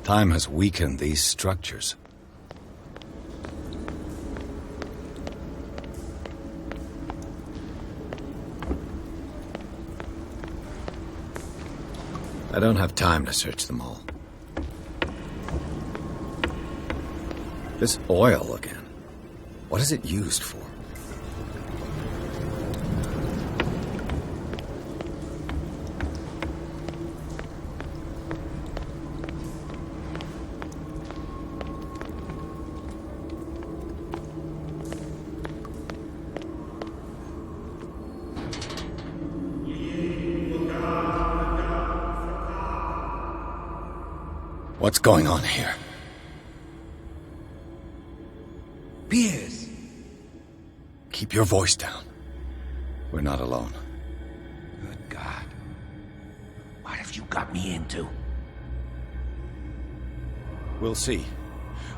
Time has weakened these structures. I don't have time to search them all. This oil again. What is it used for? What's going on here? Pierce! Keep your voice down. We're not alone. Good God. What have you got me into? We'll see.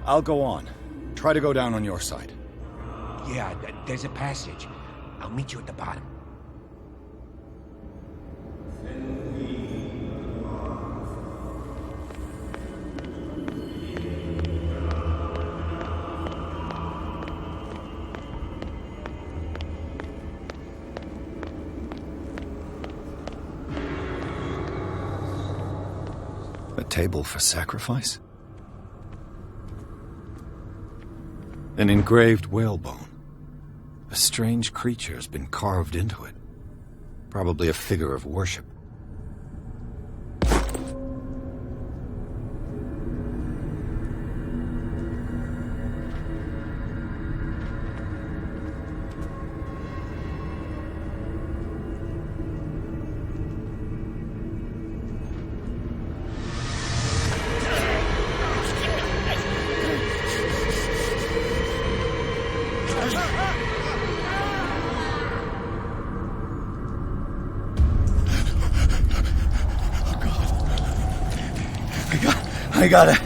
I'll go on. Try to go down on your side. Yeah, there's a passage. I'll meet you at the bottom. A table for sacrifice? An engraved whalebone. A strange creature has been carved into it. Probably a figure of worship. I got it.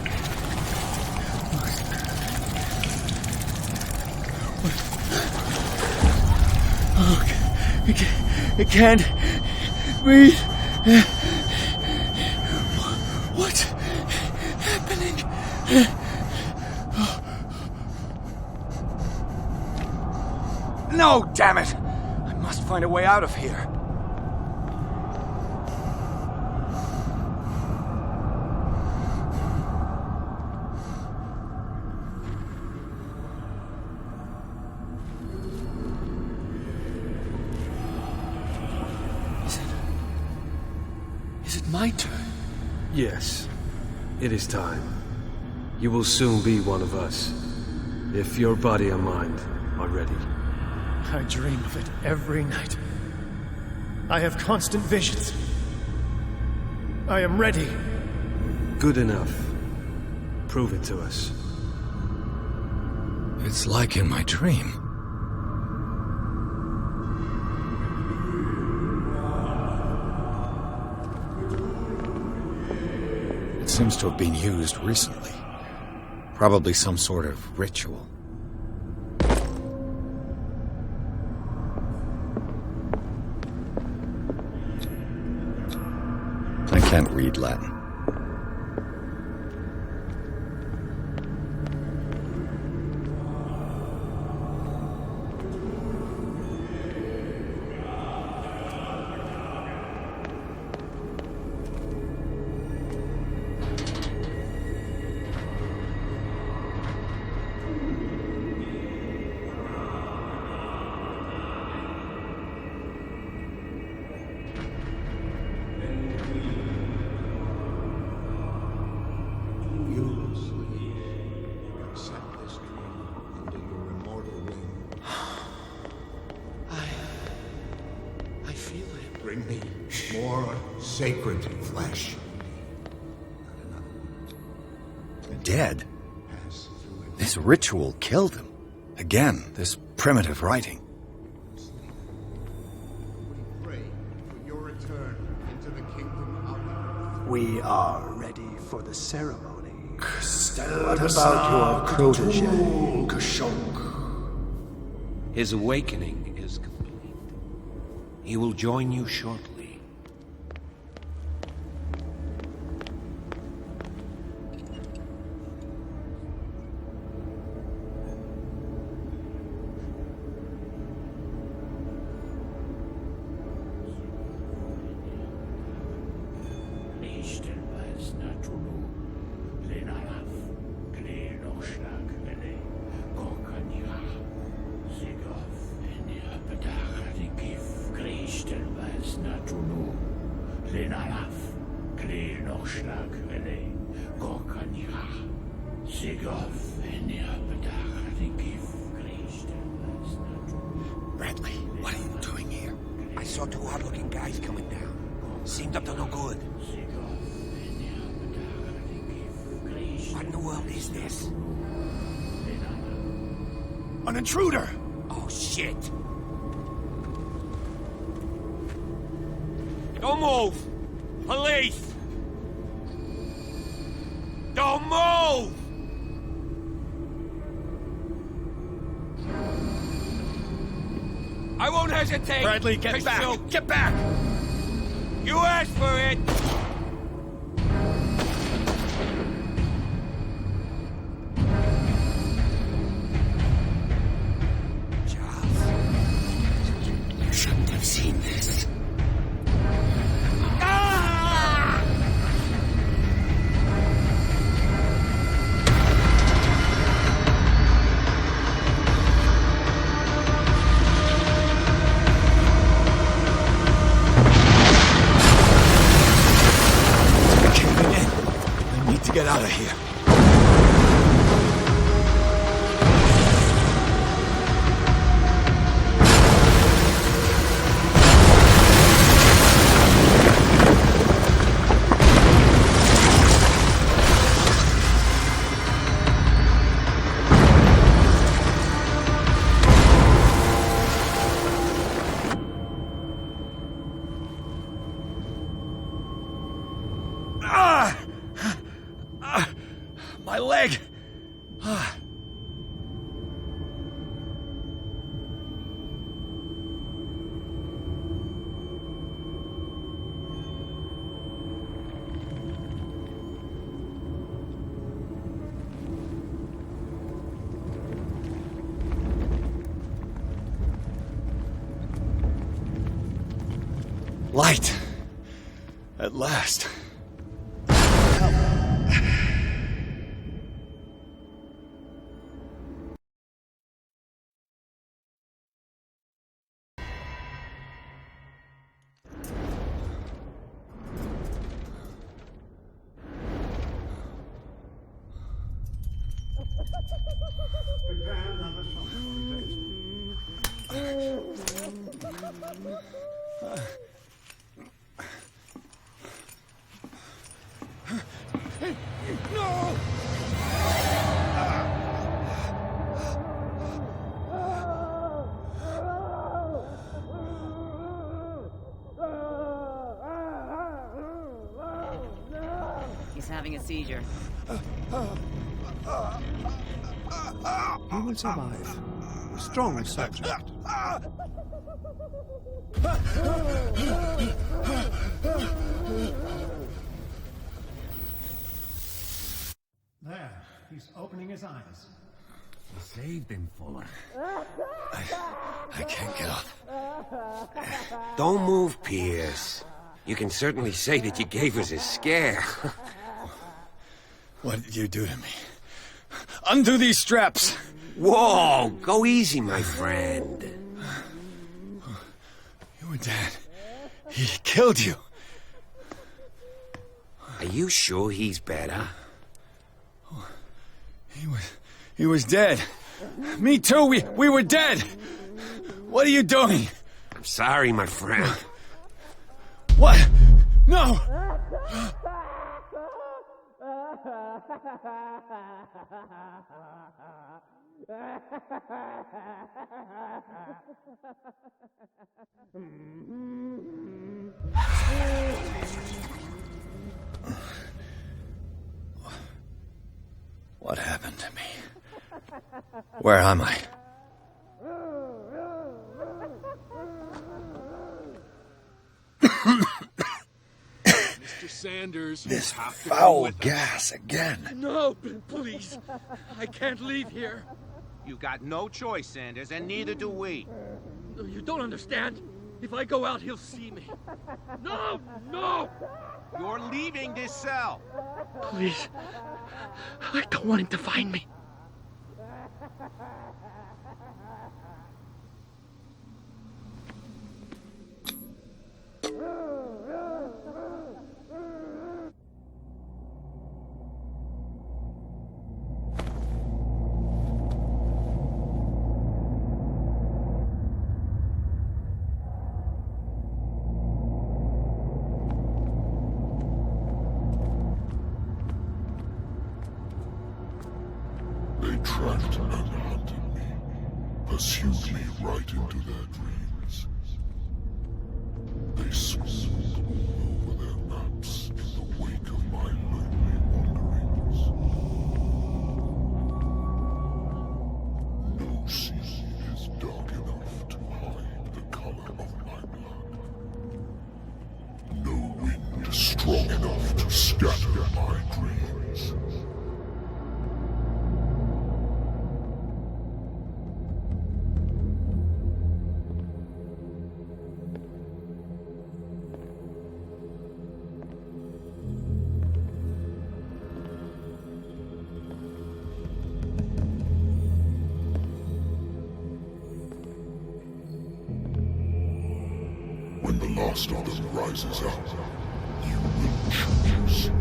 Oh, I can't breathe. What's happening? No, damn it! I must find a way out of here. My turn? Yes. It is time. You will soon be one of us. If your body and mind are ready. I dream of it every night. I have constant visions. I am ready. Good enough. Prove it to us. It's like in my dream. Seems to have been used recently. Probably some sort of ritual. I can't read Latin. Sacred flesh. Dead? This ritual killed him. Again, this primitive writing. We are ready for the ceremony. What about your protege? His awakening is complete. He will join you shortly. Bradley, what are you doing here? I saw two odd-looking guys coming down. Seemed up to no good. What in the world is this? An intruder! Oh, shit! Don't move! Police! Don't move! I won't hesitate! Bradley, get back! Shoot. Get back! You asked for it! You shouldn't have seen this. get out of here. My leg! Light! At last. He's having a seizure. He will survive. Strong subject. There, he's opening his eyes. You saved him, Fuller. I can't get up. Don't move, Pierce. You can certainly say that you gave us a scare. What did you do to me? Undo these straps! Whoa! Go easy, my friend. You were dead. He killed you. Are you sure he's better? He was dead. Me too, we were dead. What are you doing? I'm sorry, my friend. What? No! What happened to me? Where am I? Mr. Sanders, This you have to foul go with gas us. again. No, please. I can't leave here. You've got no choice, Sanders, and neither do we. No, you don't understand. If I go out, he'll see me. No! No! You're leaving this cell. Please. I don't want him to find me. They tracked and hunted me, pursued me right into their dreams. They swooped over their maps in the wake of my lonely wanderings. No sea is dark enough to hide the color of my blood. No wind strong enough to scatter my dreams. When the last of them rises up, you will choose.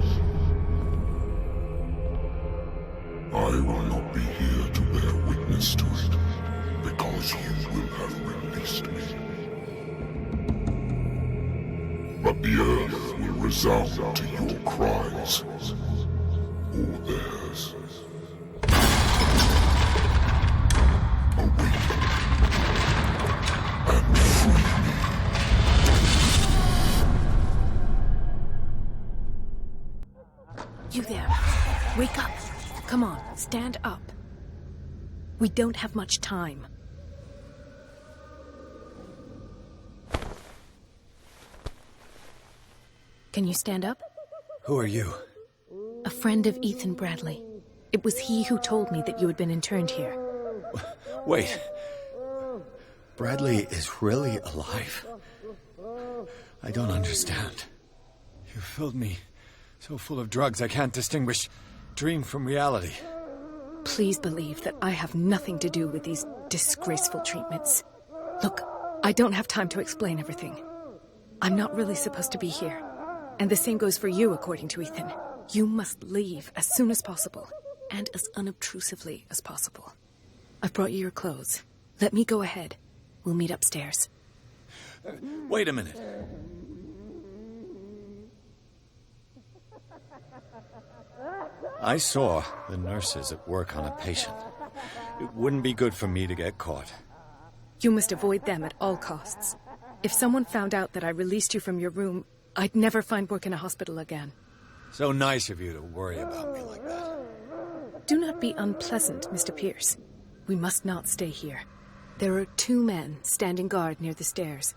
I will not be here to bear witness to it, because you will have released me. But the earth will resound to your cries, or theirs. Awaken and free me. You there. Wake up. Come on, stand up. We don't have much time. Can you stand up? Who are you? A friend of Ethan Bradley. It was he who told me that you had been interned here. Wait. Bradley is really alive? I don't understand. You filled me so full of drugs I can't distinguish dream from reality. Please believe that I have nothing to do with these disgraceful treatments. Look, I don't have time to explain everything. I'm not really supposed to be here. And the same goes for you, according to Ethan. You must leave as soon as possible, and as unobtrusively as possible. I've brought you your clothes. Let me go ahead. We'll meet upstairs. Wait a minute. I saw the nurses at work on a patient. It wouldn't be good for me to get caught. You must avoid them at all costs. If someone found out that I released you from your room, I'd never find work in a hospital again. So nice of you to worry about me like that. Do not be unpleasant, Mr. Pierce. We must not stay here. There are 2 men standing guard near the stairs.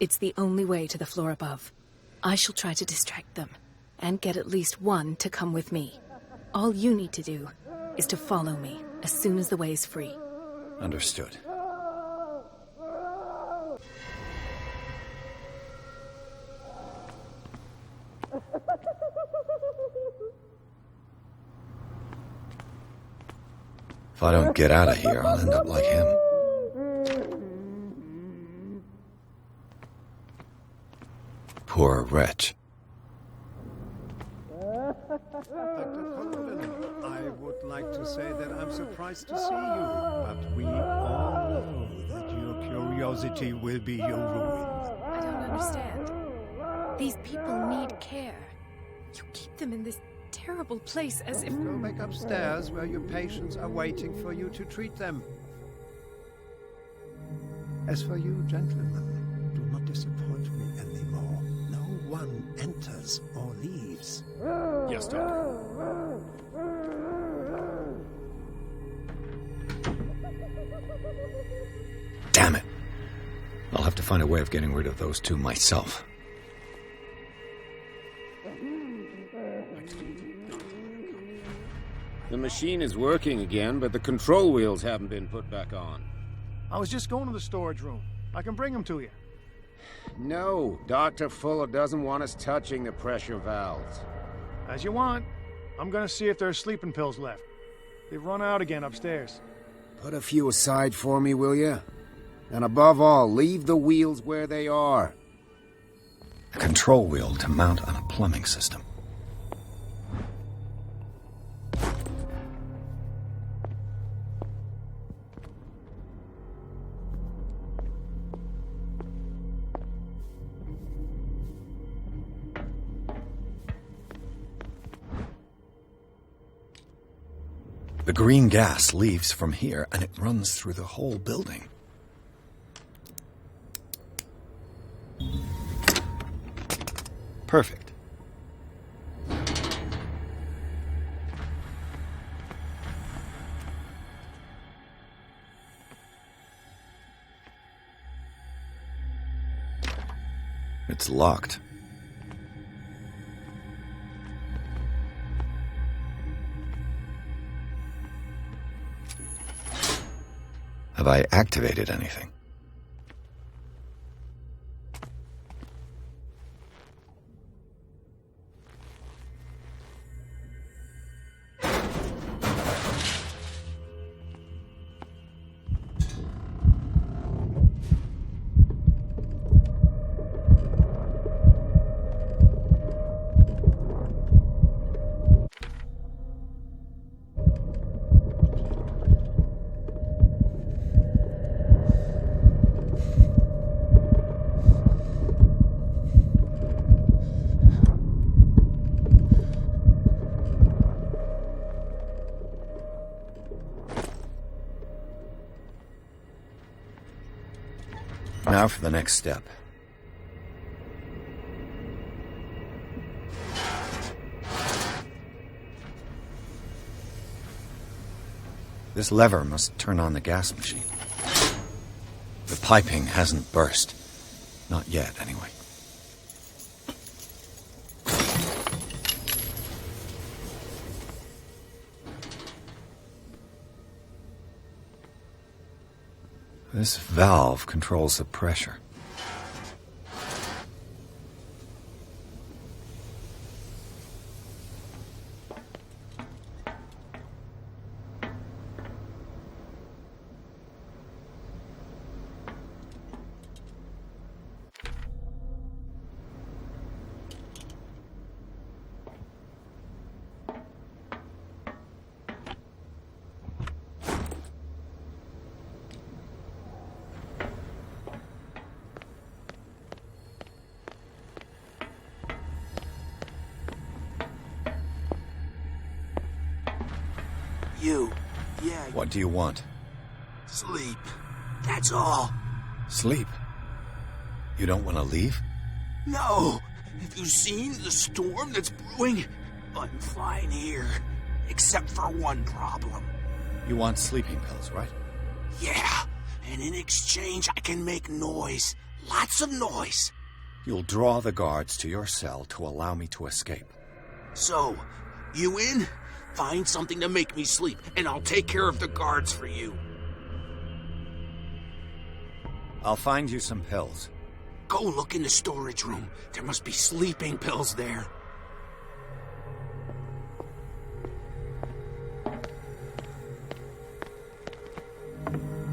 It's the only way to the floor above. I shall try to distract them, and get at least one to come with me. All you need to do is to follow me as soon as the way is free. Understood. If I don't get out of here, I'll end up like him. Poor wretch. I would like to say that I'm surprised to see you, but we all know that your curiosity will be your ruin. I don't understand. These people need care. You keep them in this terrible place as if... Go back upstairs where your patients are waiting for you to treat them. As for you, gentlemen, do not disappoint me anymore. No one enters or leaves. Yes, Doctor. Damn it. I'll have to find a way of getting rid of those 2 myself. The machine is working again, but the control wheels haven't been put back on. I was just going to the storage room. I can bring them to you. No, Dr. Fuller doesn't want us touching the pressure valves. As you want. I'm gonna see if there's sleeping pills left. They've run out again upstairs. Put a few aside for me, will you? And above all, leave the wheels where they are. A control wheel to mount on a plumbing system. The green gas leaves from here, and it runs through the whole building. Perfect. It's locked. Have I activated anything? Now for the next step. This lever must turn on the gas machine. The piping hasn't burst. Not yet, anyway. This valve controls the pressure. Yeah. What do you want? Sleep. That's all. Sleep? You don't want to leave? No. Have you seen the storm that's brewing? I'm fine here. Except for one problem. You want sleeping pills, right? Yeah. And in exchange, I can make noise. Lots of noise. You'll draw the guards to your cell to allow me to escape. So, you in? Find something to make me sleep, and I'll take care of the guards for you. I'll find you some pills. Go look in the storage room. There must be sleeping pills there.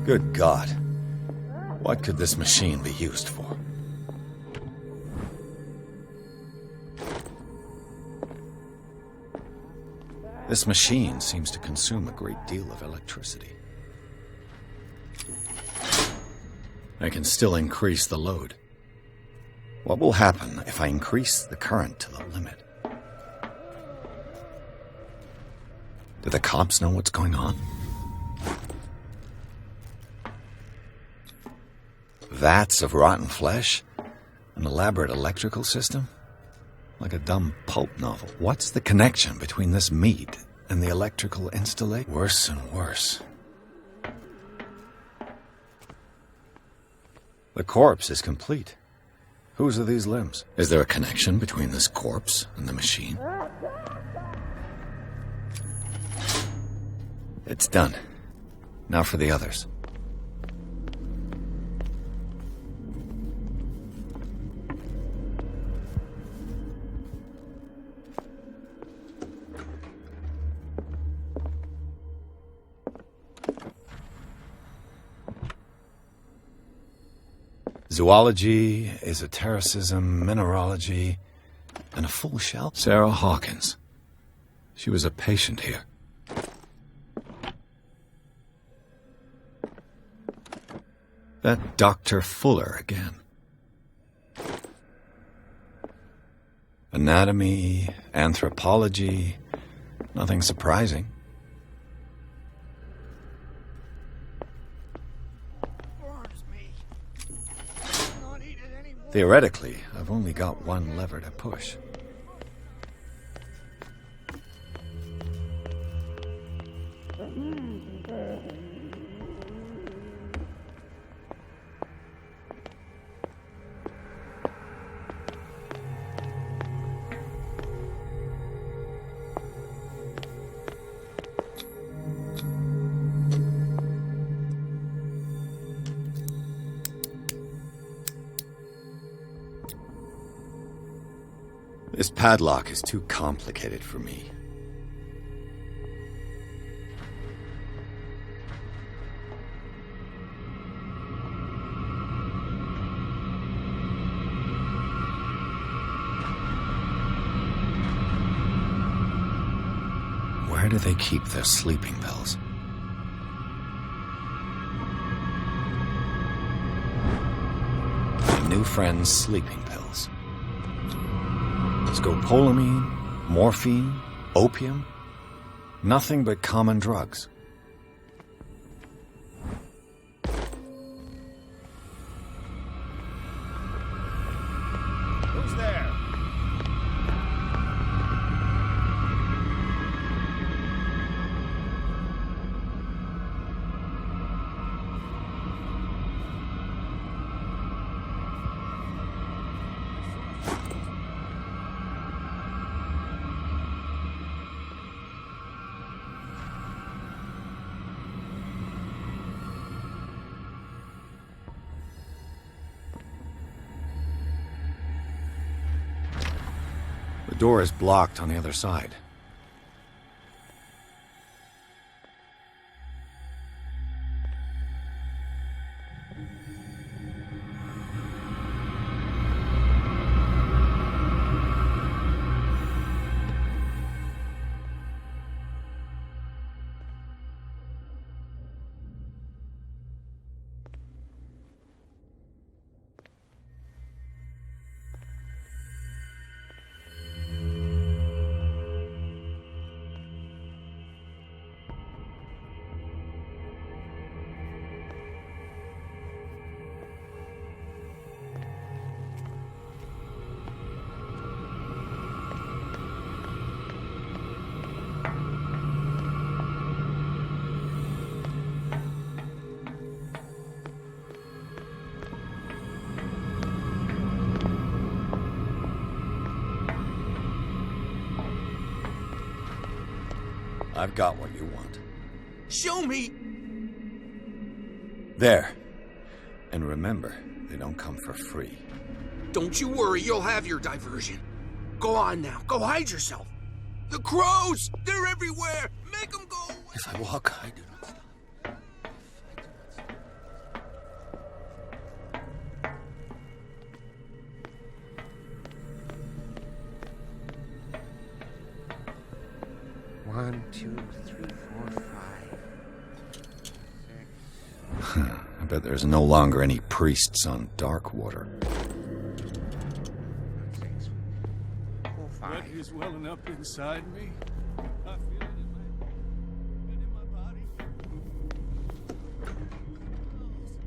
Good God. What could this machine be used for? This machine seems to consume a great deal of electricity. I can still increase the load. What will happen if I increase the current to the limit? Do the cops know what's going on? Vats of rotten flesh? An elaborate electrical system? Like a dumb pulp novel. What's the connection between this meat and the electrical installation? Worse and worse. The corpse is complete. Whose are these limbs? Is there a connection between this corpse and the machine? It's done. Now for the others. Zoology, esotericism, mineralogy, and a full shell. Sarah Hawkins. She was a patient here. That Dr. Fuller again. Anatomy, anthropology, nothing surprising. Theoretically, I've only got one lever to push. This padlock is too complicated for me. Where do they keep their sleeping pills? My new friend's sleeping pills. Scopolamine, morphine, opium. Nothing but common drugs. The door is blocked on the other side. I've got what you want. Show me! There. And remember, they don't come for free. Don't you worry, you'll have your diversion. Go on now, go hide yourself. The crows! They're everywhere! Make them go away! If I walk, I do not stop. 1, 2, 3, 4, 5. I bet there's no longer any priests on Darkwater. What is welling up inside me? I feel it in my body.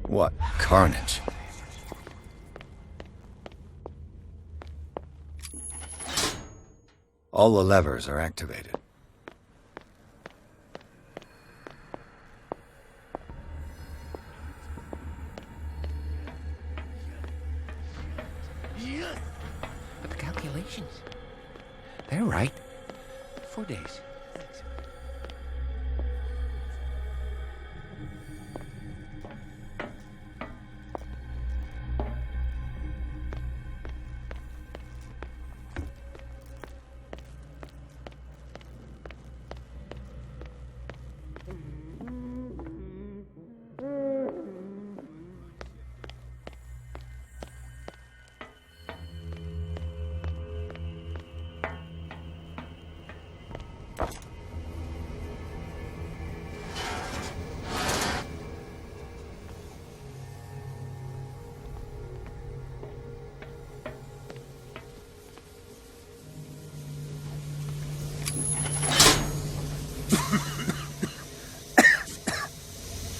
What carnage? All the levers are activated. But the calculations, they're right. 4 days.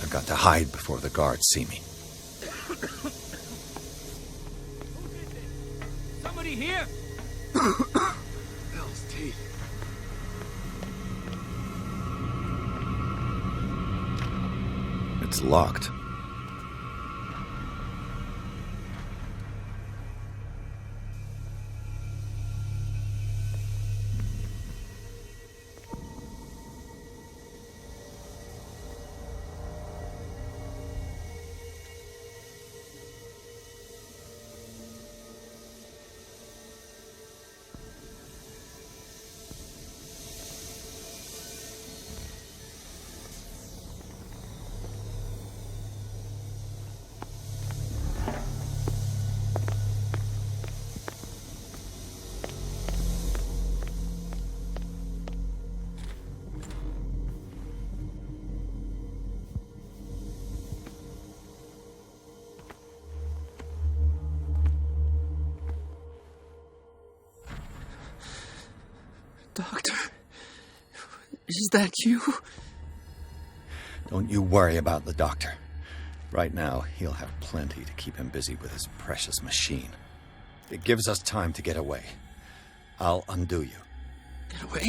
I've got to hide before the guards see me. Somebody here? Hell's teeth. It's locked. Doctor, is that you? Don't you worry about the doctor. Right now, he'll have plenty to keep him busy with his precious machine. It gives us time to get away. I'll undo you. Get away?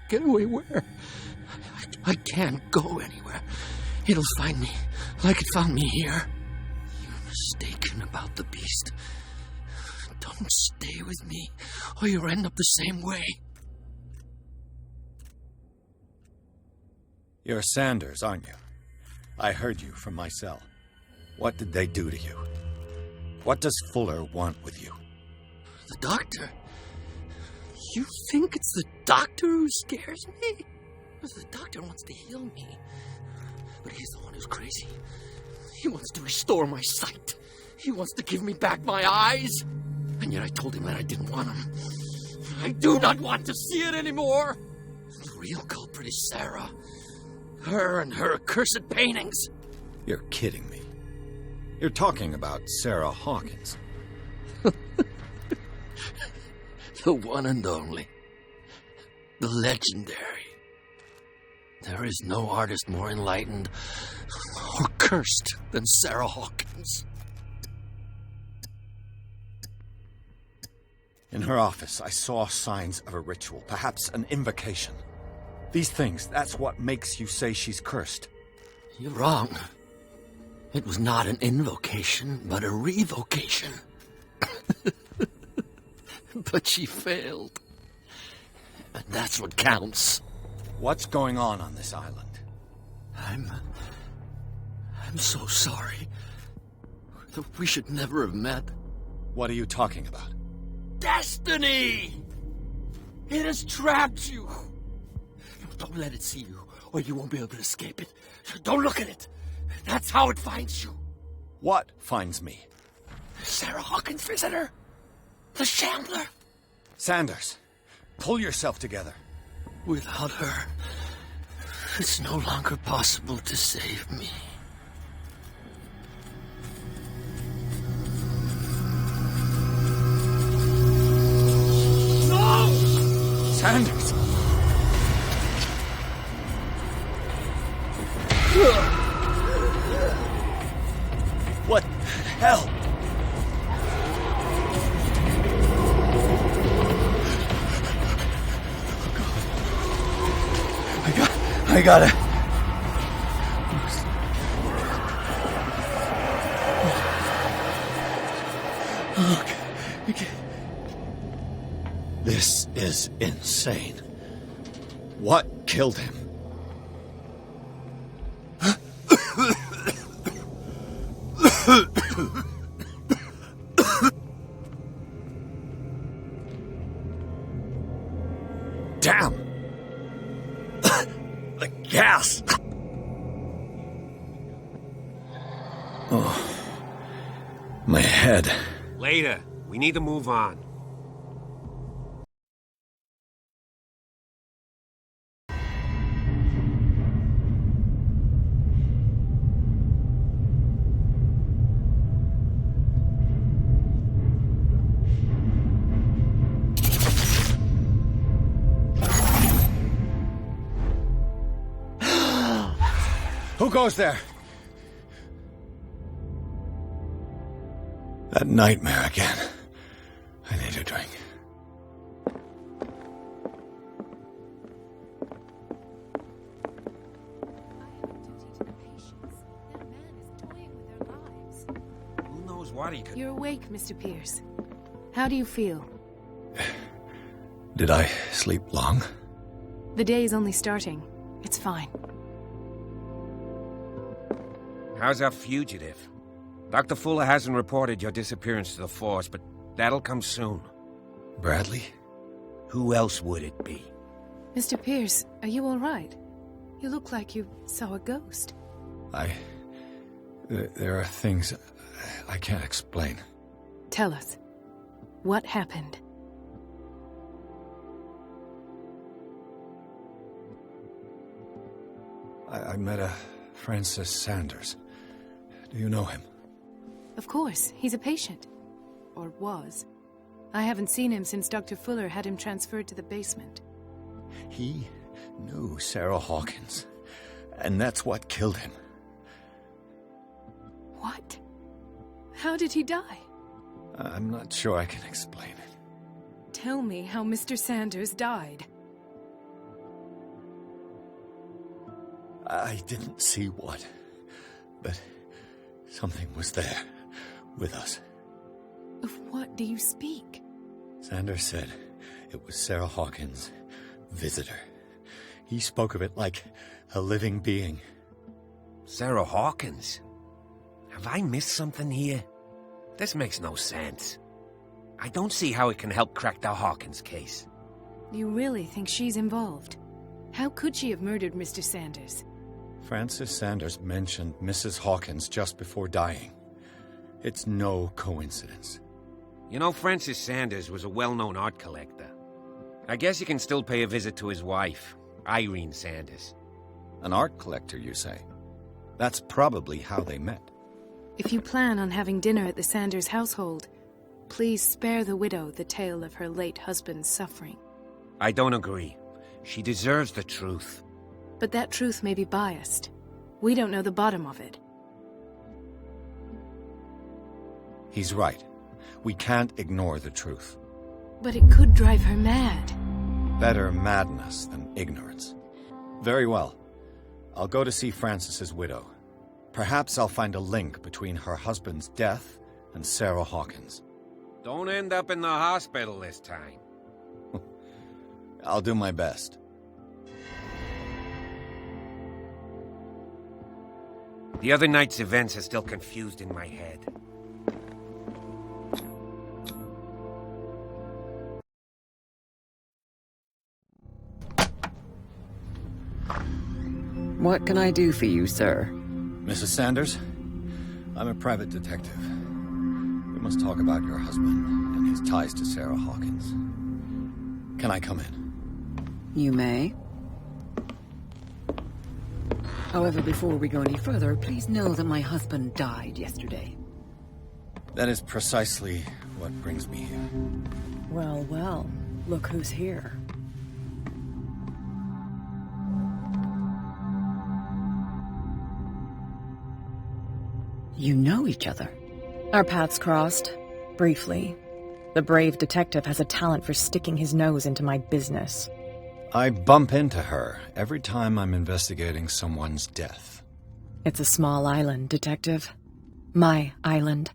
Get away where? I can't go anywhere. It'll find me, like it found me here. You're mistaken about the beast. Don't stay with me, or you'll end up the same way. You're Sanders, aren't you? I heard you from my cell. What did they do to you? What does Fuller want with you? The doctor? You think it's the doctor who scares me? The doctor wants to heal me. But he's the one who's crazy. He wants to restore my sight. He wants to give me back my eyes. And yet I told him that I didn't want them. I do not want to see it anymore. The real culprit is Sarah. Her and her accursed paintings. You're kidding me. You're talking about Sarah Hawkins. The one and only. The legendary. There is no artist more enlightened or cursed than Sarah Hawkins. In her office, I saw signs of a ritual, perhaps an invocation. These things, that's what makes you say she's cursed. You're wrong. It was not an invocation, but a revocation. But she failed. And that's what counts. What's going on this island? I'm so sorry. We should never have met. What are you talking about? Destiny! It has trapped you. Don't let it see you, or you won't be able to escape it. Don't look at it. That's how it finds you. What finds me? Sarah Hawkins' visitor. The Shambler. Sanders, pull yourself together. Without her, it's no longer possible to save me. No! Sanders! What the hell? I gotta... Okay. This is insane. What killed him? Damn! The gas! Oh. My head. Later. We need to move on. Who goes there? That nightmare again. I need a drink. Who knows what he could... You're awake, Mr. Pierce. How do you feel? Did I sleep long? The day is only starting. It's fine. How's our fugitive? Dr. Fuller hasn't reported your disappearance to the force, but that'll come soon. Bradley? Who else would it be? Mr. Pierce, are you all right? You look like you saw a ghost. There are things I can't explain. Tell us. What happened? I met a Francis Sanders. Do you know him? Of course. He's a patient. Or was. I haven't seen him since Dr. Fuller had him transferred to the basement. He knew Sarah Hawkins, and that's what killed him. What? How did he die? I'm not sure I can explain it. Tell me how Mr. Sanders died. I didn't see what, but something was there, with us. Of what do you speak? Sanders said it was Sarah Hawkins' visitor. He spoke of it like a living being. Sarah Hawkins? Have I missed something here? This makes no sense. I don't see how it can help crack the Hawkins case. You really think she's involved? How could she have murdered Mr. Sanders? Francis Sanders mentioned Mrs. Hawkins just before dying. It's no coincidence. You know, Francis Sanders was a well-known art collector. I guess you can still pay a visit to his wife, Irene Sanders. An art collector, you say? That's probably how they met. If you plan on having dinner at the Sanders household, please spare the widow the tale of her late husband's suffering. I don't agree. She deserves the truth. But that truth may be biased. We don't know the bottom of it. He's right. We can't ignore the truth. But it could drive her mad. Better madness than ignorance. Very well. I'll go to see Francis's widow. Perhaps I'll find a link between her husband's death and Sarah Hawkins. Don't end up in the hospital this time. I'll do my best. The other night's events are still confused in my head. What can I do for you, sir? Mrs. Sanders, I'm a private detective. We must talk about your husband and his ties to Sarah Hawkins. Can I come in? You may. However, before we go any further, please know that my husband died yesterday. That is precisely what brings me here. Well, well, look who's here. You know each other. Our paths crossed, briefly. The brave detective has a talent for sticking his nose into my business. I bump into her every time I'm investigating someone's death. It's a small island, Detective. My island.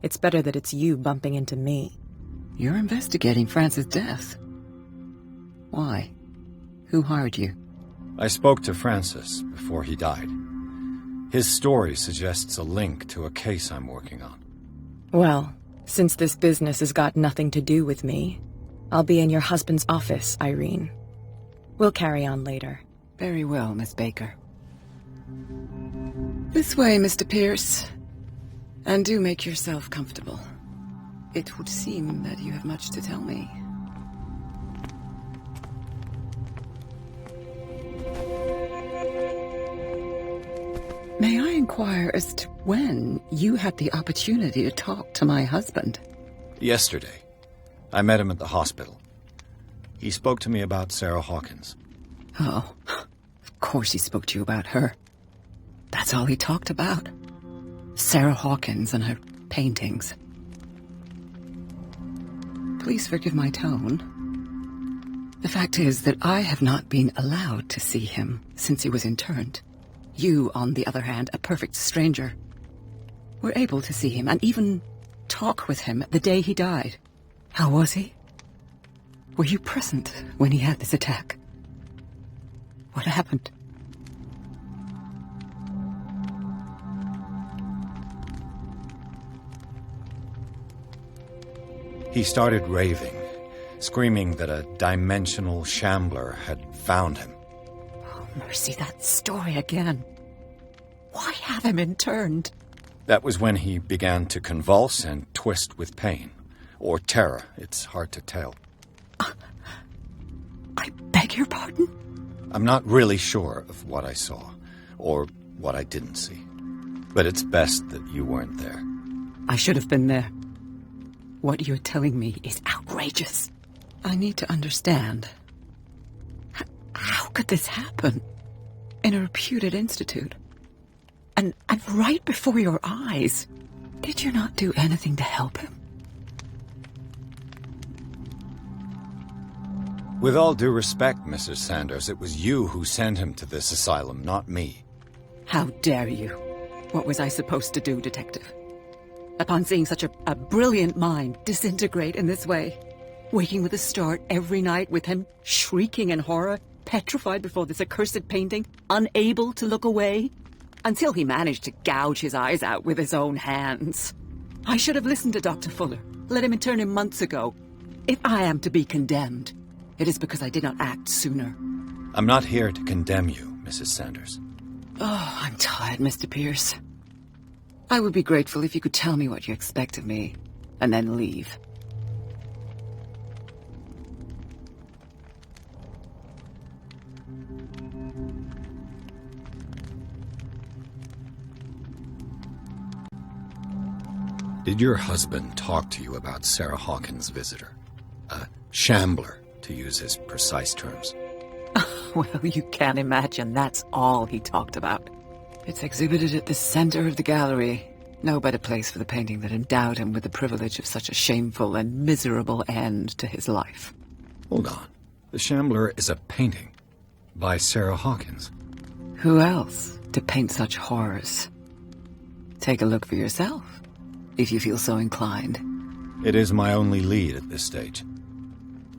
It's better that it's you bumping into me. You're investigating Francis' death. Why? Who hired you? I spoke to Francis before he died. His story suggests a link to a case I'm working on. Well, since this business has got nothing to do with me, I'll be in your husband's office, Irene. We'll carry on later. Very well, Miss Baker. This way, Mr. Pierce. And do make yourself comfortable. It would seem that you have much to tell me. May I inquire as to when you had the opportunity to talk to my husband? Yesterday. I met him at the hospital. He spoke to me about Sarah Hawkins. Oh, of course he spoke to you about her. That's all he talked about. Sarah Hawkins and her paintings. Please forgive my tone. The fact is that I have not been allowed to see him since he was interned. You, on the other hand, a perfect stranger, were able to see him and even talk with him the day he died. How was he? Were you present when he had this attack? What happened? He started raving, screaming that a dimensional shambler had found him. Oh, mercy, that story again. Why have him interned? That was when he began to convulse and twist with pain. Or terror, it's hard to tell. I beg your pardon? I'm not really sure of what I saw, or what I didn't see. But it's best that you weren't there. I should have been there. What you're telling me is outrageous. I need to understand. How could this happen? In a reputed institute? And right before your eyes? Did you not do anything to help him? With all due respect, Mrs. Sanders, it was you who sent him to this asylum, not me. How dare you? What was I supposed to do, Detective? Upon seeing such a brilliant mind disintegrate in this way, waking with a start every night with him shrieking in horror, petrified before this accursed painting, unable to look away, until he managed to gouge his eyes out with his own hands. I should have listened to Dr. Fuller, let him intern him months ago. If I am to be condemned, it is because I did not act sooner. I'm not here to condemn you, Mrs. Sanders. Oh, I'm tired, Mr. Pierce. I would be grateful if you could tell me what you expect of me, and then leave. Did your husband talk to you about Sarah Hawkins' visitor? A shambler, to use his precise terms. Well, you can't imagine that's all he talked about. It's exhibited at the center of the gallery. No better place for the painting that endowed him with the privilege of such a shameful and miserable end to his life. Hold on. The Shambler is a painting by Sarah Hawkins. Who else to paint such horrors? Take a look for yourself, if you feel so inclined. It is my only lead at this stage.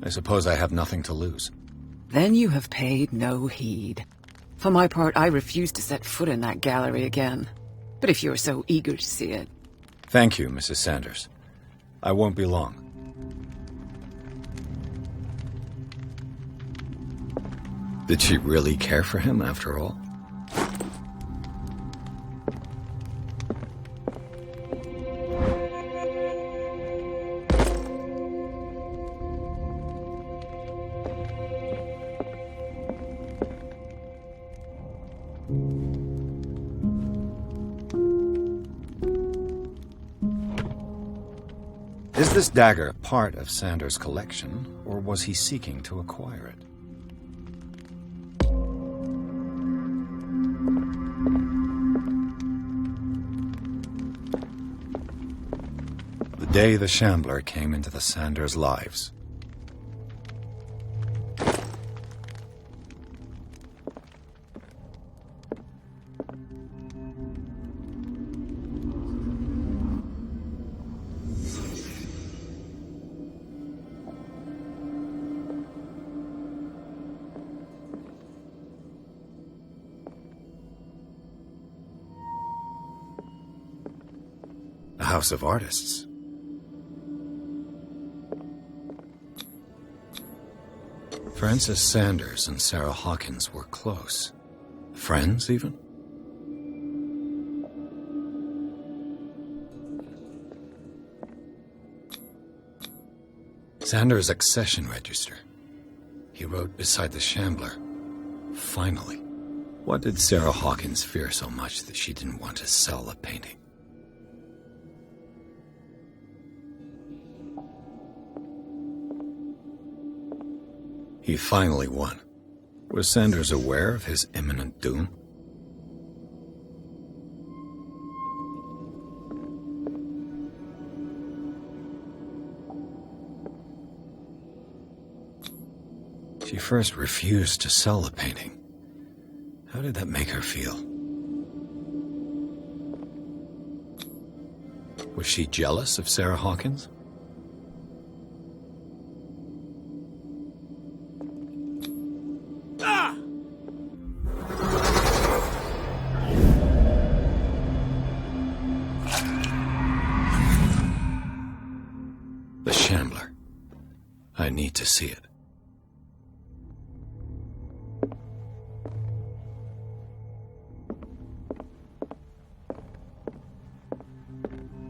I suppose I have nothing to lose. Then you have paid no heed. For my part, I refuse to set foot in that gallery again. But if you're so eager to see it... Thank you, Mrs. Sanders. I won't be long. Did she really care for him, after all? Is this dagger part of Sanders' collection, or was he seeking to acquire it? The day the Shambler came into the Sanders' lives. A house of artists. Frances Sanders and Sarah Hawkins were close. Friends, even? Sanders' accession register. He wrote beside the Shambler, "Finally." What did Sarah Hawkins fear so much that she didn't want to sell the painting? He finally won. Was Sanders aware of his imminent doom? She first refused to sell the painting. How did that make her feel? Was she jealous of Sarah Hawkins? The Shambler. I need to see it.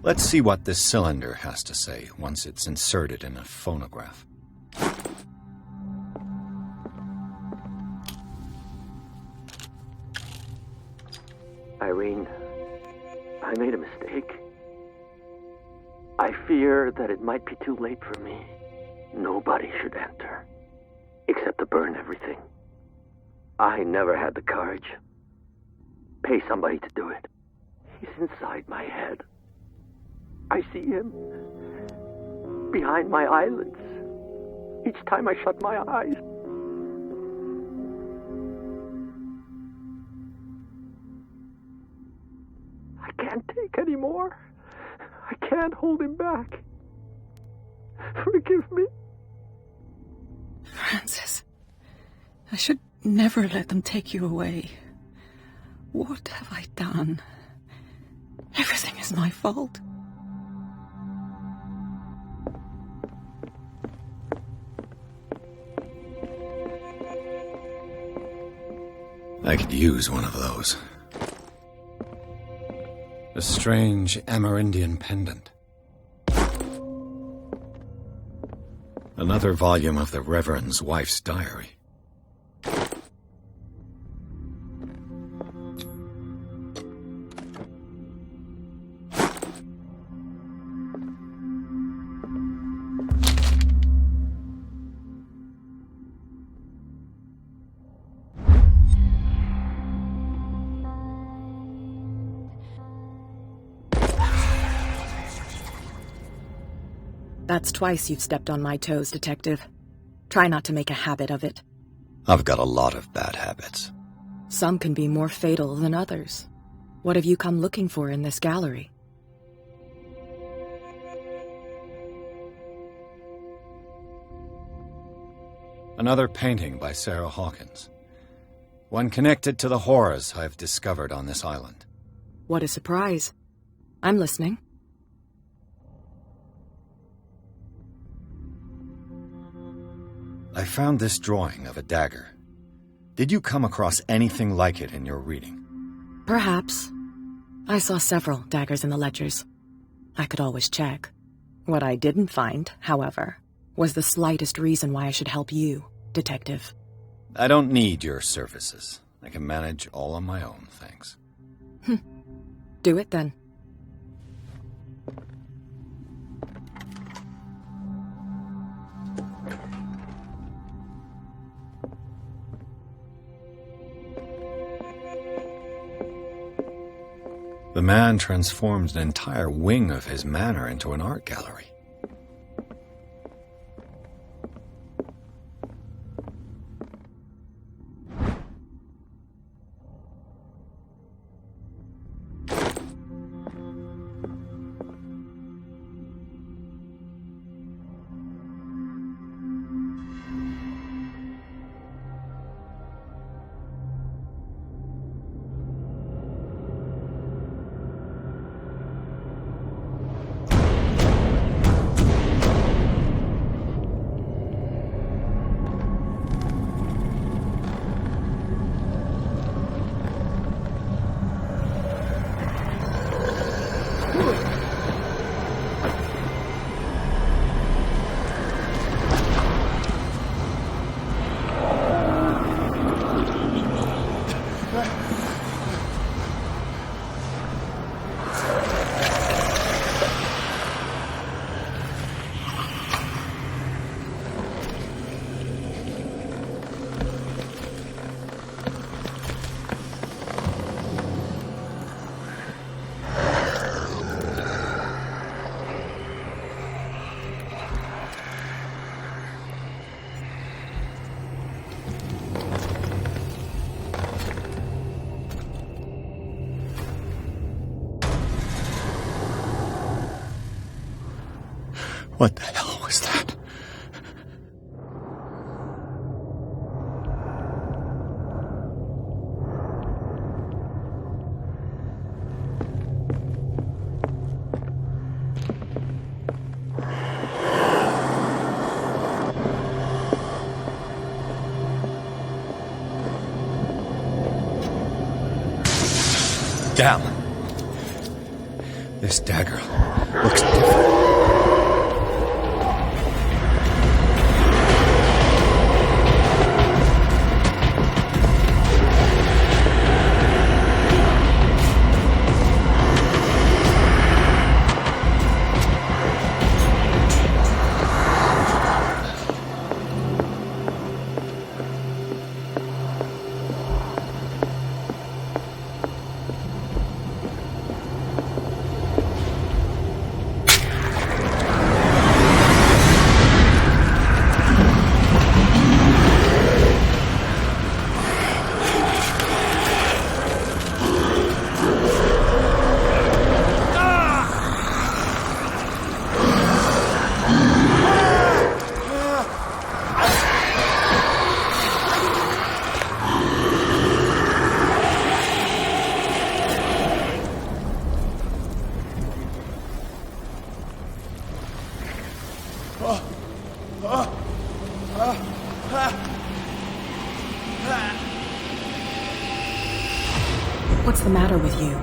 Let's see what this cylinder has to say once it's inserted in a phonograph. Irene, I made a mistake. I fear that it might be too late for me. Nobody should enter, except to burn everything. I never had the courage. Pay somebody to do it. He's inside my head. I see him behind my eyelids each time I shut my eyes. I can't take any more. I can't hold him back. Forgive me. Francis, I should never let them take you away. What have I done? Everything is my fault. I could use one of those. A strange Amerindian pendant. Another volume of the Reverend's wife's diary. That's twice you've stepped on my toes, Detective. Try not to make a habit of it. I've got a lot of bad habits. Some can be more fatal than others. What have you come looking for in this gallery? Another painting by Sarah Hawkins. One connected to the horrors I've discovered on this island. What a surprise. I'm listening. I found this drawing of a dagger. Did you come across anything like it in your reading? Perhaps. I saw several daggers in the ledgers. I could always check. What I didn't find, however, was the slightest reason why I should help you, Detective. I don't need your services. I can manage all on my own, thanks. Do it then. The man transformed an entire wing of his manor into an art gallery. What the hell was that? Damn. This dagger looks different. What's the matter with you?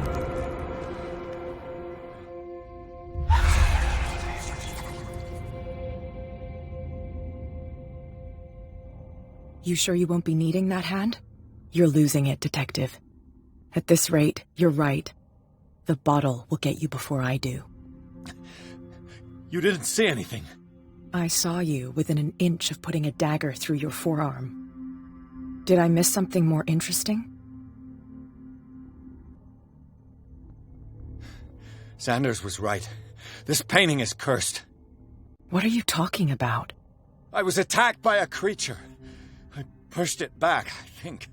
You sure you won't be needing that hand? You're losing it, Detective. At this rate, you're right. The bottle will get you before I do. You didn't see anything. I saw you within an inch of putting a dagger through your forearm. Did I miss something more interesting? Sanders was right. This painting is cursed. What are you talking about? I was attacked by a creature. I pushed it back, I think.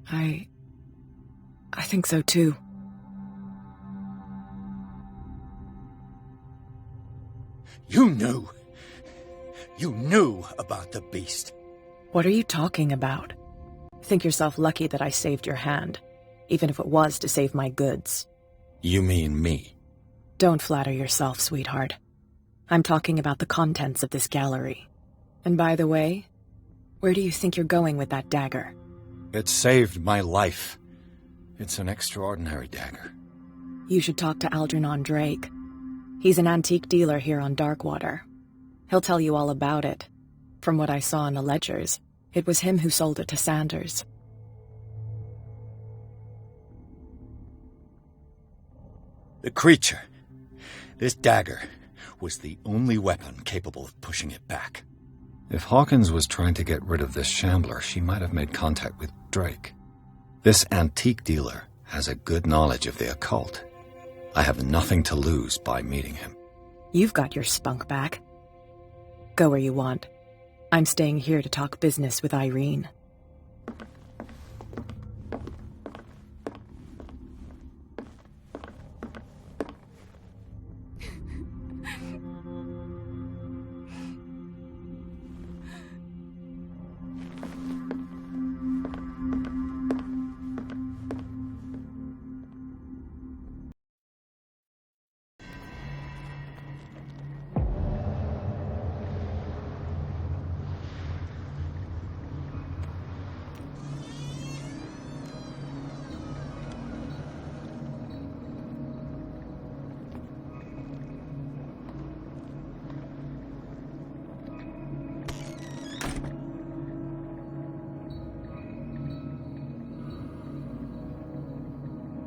I think so too. You knew. You knew about the beast. What are you talking about? Think yourself lucky that I saved your hand, even if it was to save my goods. You mean me? Don't flatter yourself, sweetheart. I'm talking about the contents of this gallery. And by the way, where do you think you're going with that dagger? It saved my life. It's an extraordinary dagger. You should talk to Algernon Drake. He's an antique dealer here on Darkwater. He'll tell you all about it. From what I saw in the ledgers, it was him who sold it to Sanders. The creature. This dagger was the only weapon capable of pushing it back. If Hawkins was trying to get rid of this shambler, she might have made contact with Drake. This antique dealer has a good knowledge of the occult. I have nothing to lose by meeting him. You've got your spunk back. Go where you want. I'm staying here to talk business with Irene.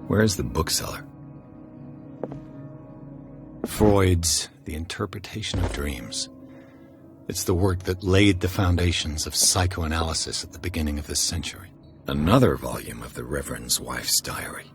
Where's the bookseller? Freud's The Interpretation of Dreams. It's the work that laid the foundations of psychoanalysis at the beginning of this century. Another volume of the Reverend's wife's diary.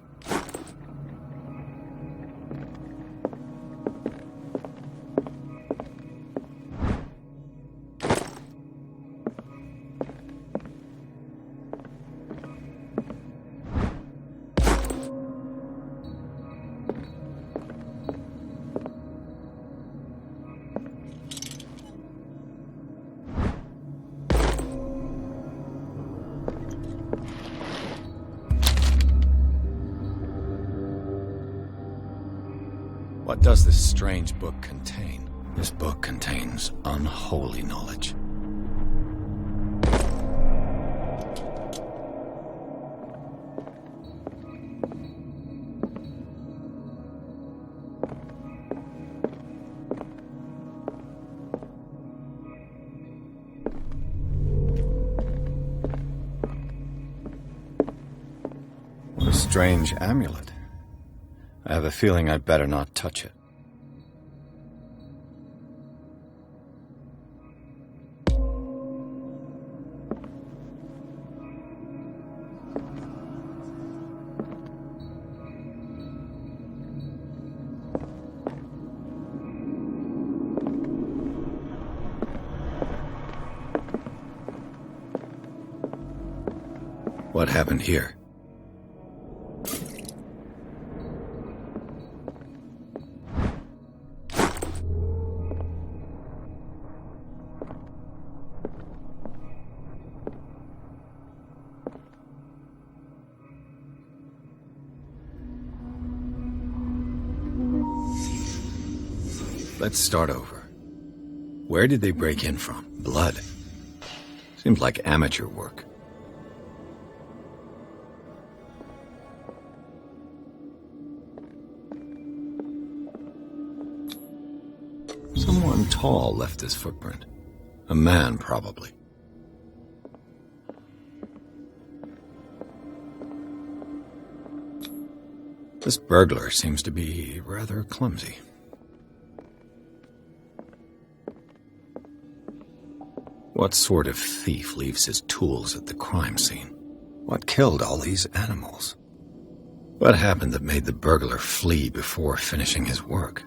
What does this strange book contain? This book contains unholy knowledge. What a strange amulet. I have a feeling I'd better not touch it. What happened here? Let's start over. Where did they break in from? Blood. Seems like amateur work. Someone tall left this footprint. A man, probably. This burglar seems to be rather clumsy. What sort of thief leaves his tools at the crime scene? What killed all these animals? What happened that made the burglar flee before finishing his work?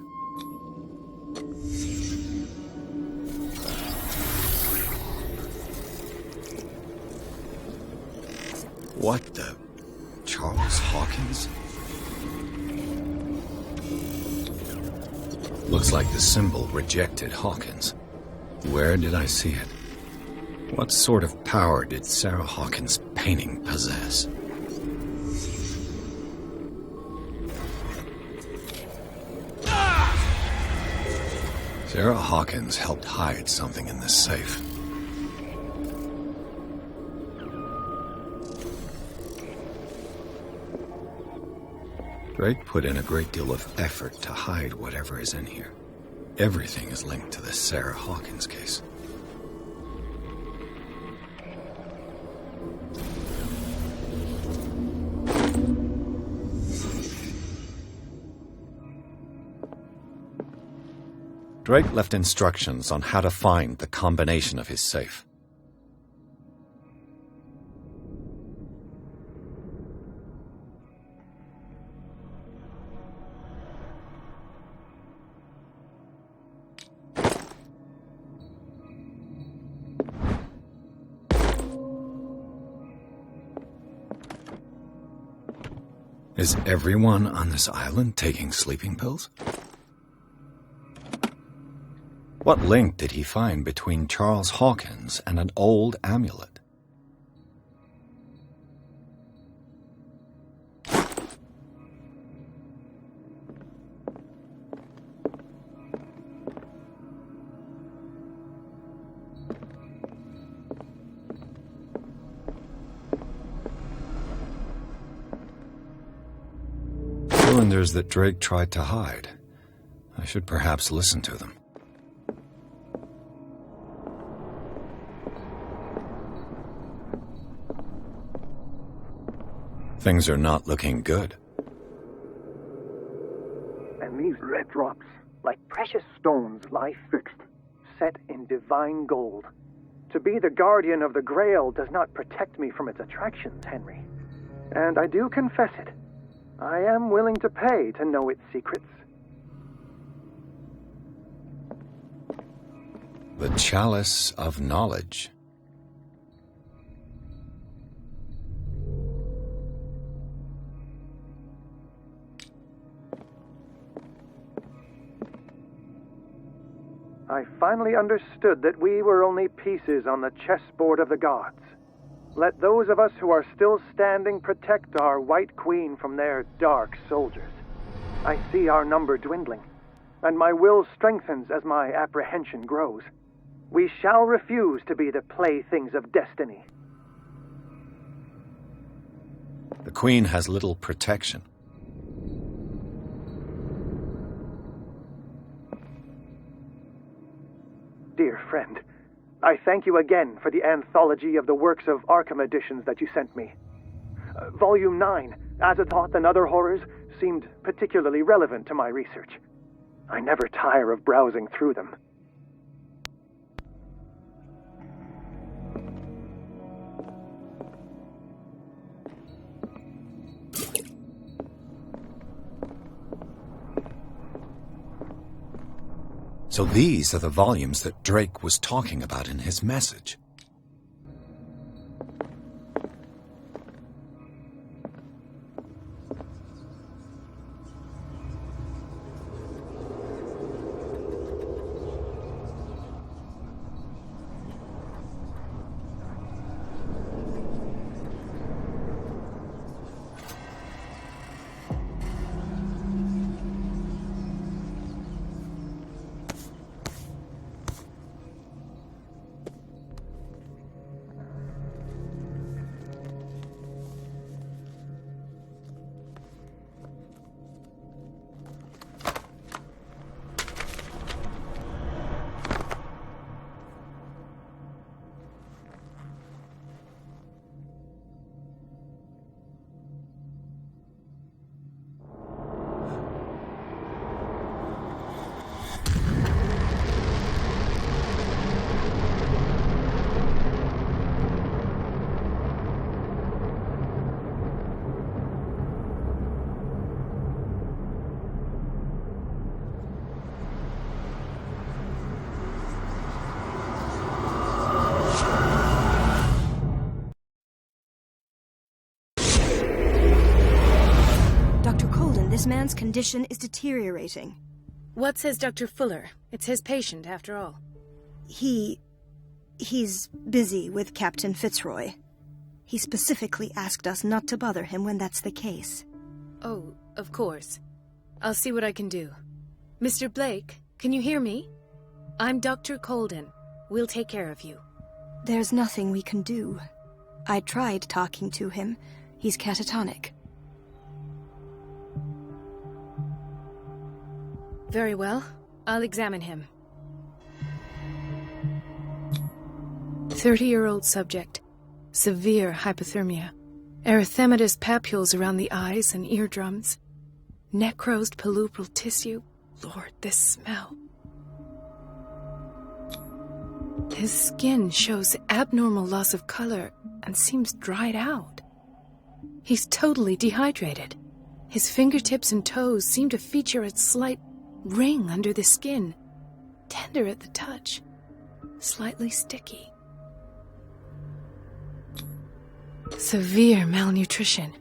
What the... Charles Hawkins? Looks like the symbol rejected Hawkins. Where did I see it? What sort of power did Sarah Hawkins' painting possess? Sarah Hawkins helped hide something in this safe. Drake put in a great deal of effort to hide whatever is in here. Everything is linked to the Sarah Hawkins case. Drake left instructions on how to find the combination of his safe. Is everyone on this island taking sleeping pills? What link did he find between Charles Hawkins and an old amulet? Cylinders that Drake tried to hide. I should perhaps listen to them. Things are not looking good. And these red drops, like precious stones, lie fixed, set in divine gold. To be the guardian of the Grail does not protect me from its attractions, Henry. And I do confess it. I am willing to pay to know its secrets. The Chalice of Knowledge. I finally understood that we were only pieces on the chessboard of the gods. Let those of us who are still standing protect our White Queen from their dark soldiers. I see our number dwindling, and my will strengthens as my apprehension grows. We shall refuse to be the playthings of destiny. The Queen has little protection. Dear friend, I thank you again for the anthology of the works of Arkham editions that you sent me. Volume 9, Azathoth and Other Horrors, seemed particularly relevant to my research. I never tire of browsing through them. So these are the volumes that Drake was talking about in his message. This man's condition is deteriorating. What says Dr. Fuller? It's his patient, after all. He's busy with Captain Fitzroy. He specifically asked us not to bother him when that's the case. Oh, of course. I'll see what I can do. Mr. Blake, can you hear me? I'm Dr. Colden. We'll take care of you. There's nothing we can do. I tried talking to him. He's catatonic. Very well. I'll examine him. 30-year-old subject. Severe hypothermia. Erythematous papules around the eyes and eardrums. Necrosed palpebral tissue. Lord, this smell. His skin shows abnormal loss of color and seems dried out. He's totally dehydrated. His fingertips and toes seem to feature a slight ring under the skin. Tender at the touch. Slightly sticky. Severe malnutrition.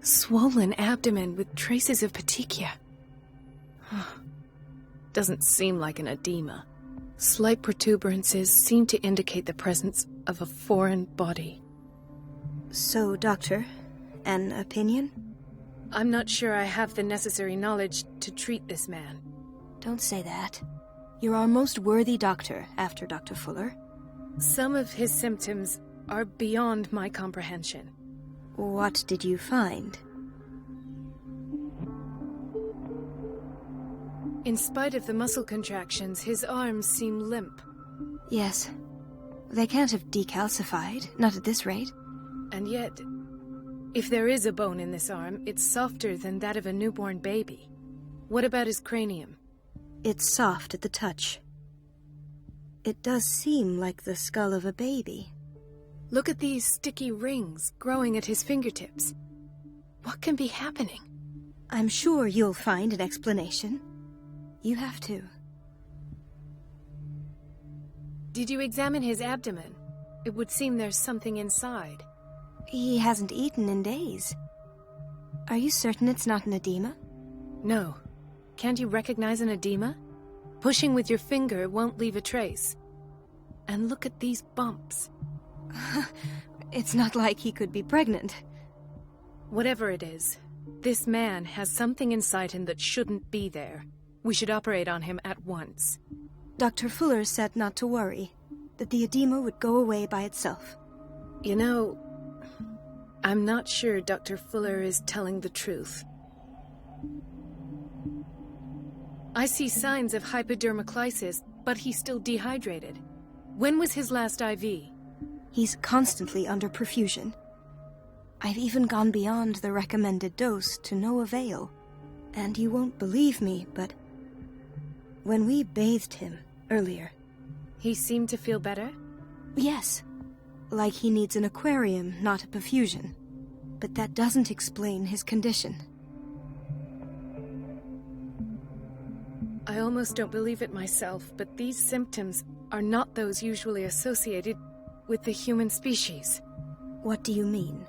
Swollen abdomen with traces of petechia. Doesn't seem like an edema. Slight protuberances seem to indicate the presence of a foreign body. So, Doctor, an opinion? I'm not sure I have the necessary knowledge to treat this man. Don't say that. You're our most worthy doctor after Dr. Fuller. Some of his symptoms are beyond my comprehension. What did you find? In spite of the muscle contractions, his arms seem limp. Yes. They can't have decalcified, not at this rate. And yet, if there is a bone in this arm, it's softer than that of a newborn baby. What about his cranium? It's soft at the touch. It does seem like the skull of a baby. Look at these sticky rings growing at his fingertips. What can be happening? I'm sure you'll find an explanation. You have to. Did you examine his abdomen? It would seem there's something inside. He hasn't eaten in days. Are you certain it's not an edema? No. Can't you recognize an edema? Pushing with your finger won't leave a trace. And look at these bumps. It's not like he could be pregnant. Whatever it is, this man has something inside him that shouldn't be there. We should operate on him at once. Dr. Fuller said not to worry, that the edema would go away by itself. You know, I'm not sure Dr. Fuller is telling the truth. I see signs of hypodermoclysis, but he's still dehydrated. When was his last IV? He's constantly under perfusion. I've even gone beyond the recommended dose to no avail. And you won't believe me, but when we bathed him earlier... He seemed to feel better? Yes. Like he needs an aquarium, not a perfusion. But that doesn't explain his condition. I almost don't believe it myself, but these symptoms are not those usually associated with the human species. What do you mean?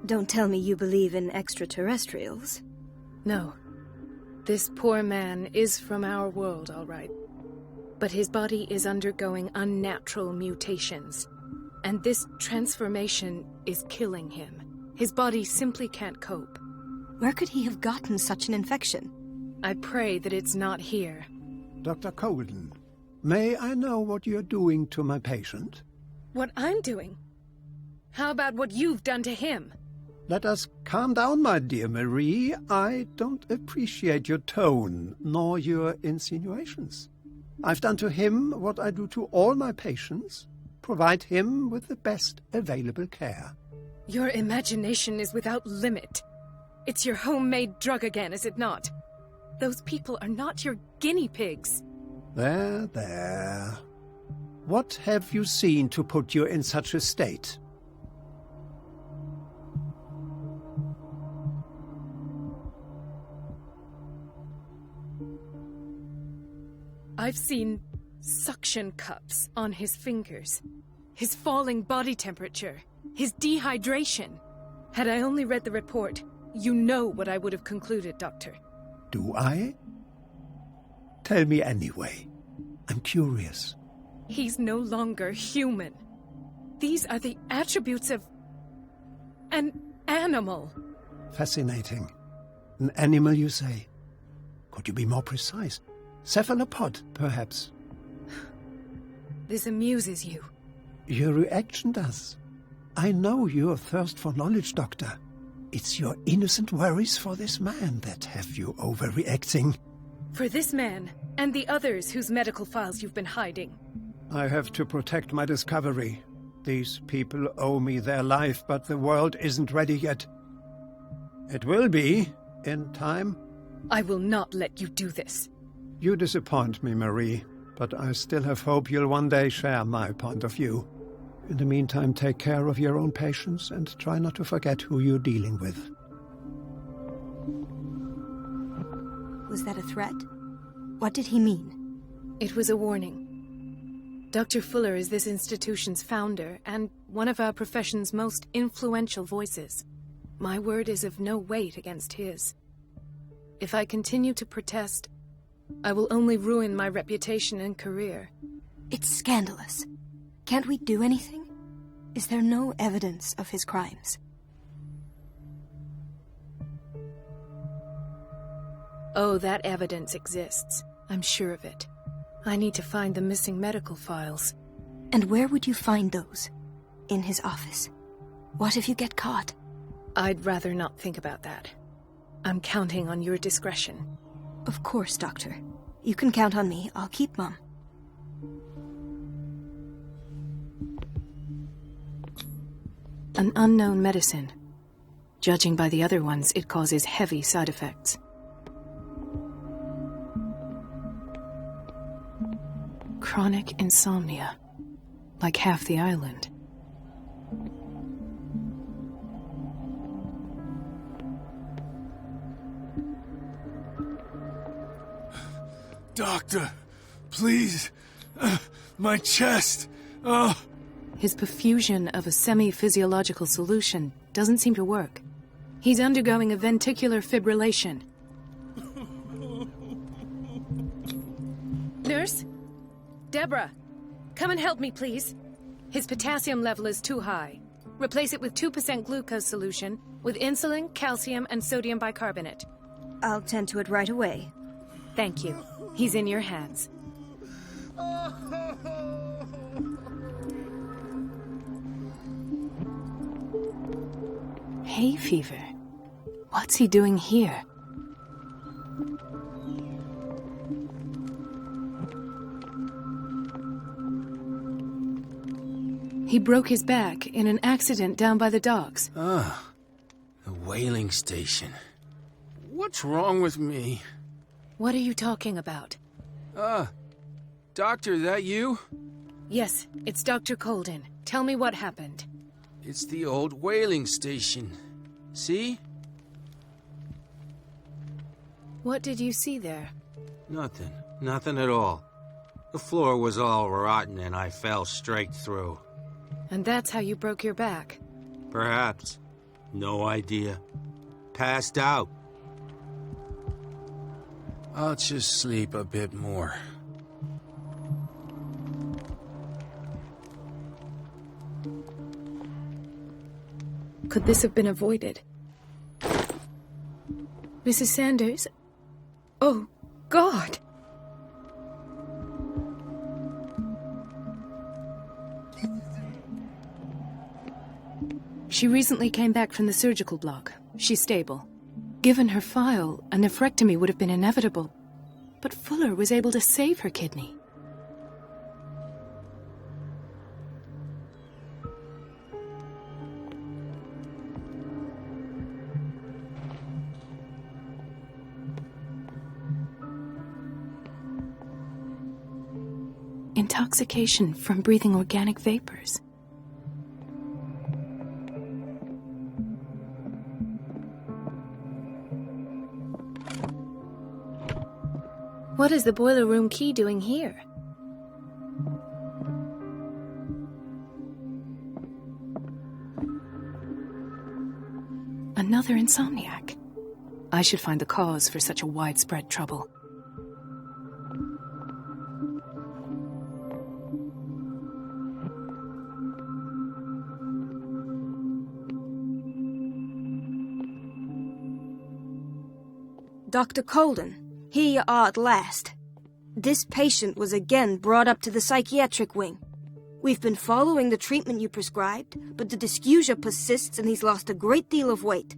Don't tell me you believe in extraterrestrials. No. This poor man is from our world, all right. But his body is undergoing unnatural mutations. And this transformation is killing him. His body simply can't cope. Where could he have gotten such an infection? I pray that it's not here. Dr. Colden, may I know what you're doing to my patient? What I'm doing? How about what you've done to him? Let us calm down, my dear Marie. I don't appreciate your tone, nor your insinuations. I've done to him what I do to all my patients. Provide him with the best available care. Your imagination is without limit. It's your homemade drug again, is it not? Those people are not your guinea pigs. There, there. What have you seen to put you in such a state? I've seen suction cups on his fingers, his falling body temperature, his dehydration. Had I only read the report, You know what I would have concluded, Doctor. Do I? Tell me anyway. I'm curious. He's no longer human. These are the attributes of an animal. Fascinating. An animal, you say? Could you be more precise? Cephalopod, perhaps? This amuses you. Your reaction does. I know your thirst for knowledge, Doctor. It's your innocent worries for this man that have you overreacting. For this man, and the others whose medical files you've been hiding. I have to protect my discovery. These people owe me their life, but the world isn't ready yet. It will be, in time. I will not let you do this. You disappoint me, Marie, but I still have hope you'll one day share my point of view. In the meantime, take care of your own patients and try not to forget who you're dealing with. Was that a threat? What did he mean? It was a warning. Dr. Fuller is this institution's founder and one of our profession's most influential voices. My word is of no weight against his. If I continue to protest, I will only ruin my reputation and career. It's scandalous. Can't we do anything? Is there no evidence of his crimes? Oh, that evidence exists. I'm sure of it. I need to find the missing medical files. And where would you find those? In his office? What if you get caught? I'd rather not think about that. I'm counting on your discretion. Of course, Doctor. You can count on me. I'll keep mum. An unknown medicine. Judging by the other ones, it causes heavy side effects. Chronic insomnia. Like half the island. Doctor, please. My chest. Oh. His perfusion of a semi-physiological solution doesn't seem to work. He's undergoing a ventricular fibrillation. Nurse? Deborah, come and help me, please. His potassium level is too high. Replace it with 2% glucose solution with insulin, calcium, and sodium bicarbonate. I'll tend to it right away. Thank you. He's in your hands. Hay fever. What's he doing here? He broke his back in an accident down by the docks. Ah, the whaling station. What's wrong with me? What are you talking about? Doctor, that you? Yes, it's Dr. Colden. Tell me what happened. It's the old whaling station. See? What did you see there? Nothing. Nothing at all. The floor was all rotten and I fell straight through. And that's how you broke your back? Perhaps. No idea. Passed out. I'll just sleep a bit more. Could this have been avoided? Mrs. Sanders? Oh, God! She recently came back from the surgical block. She's stable. Given her file, a nephrectomy would have been inevitable. But Fuller was able to save her kidney. Intoxication from breathing organic vapors. What is the boiler room key doing here? A Another insomniac. I should find the cause for such a widespread trouble. Dr. Colden, here you are at last. This patient was again brought up to the psychiatric wing. We've been following the treatment you prescribed, but the dysgeusia persists and he's lost a great deal of weight.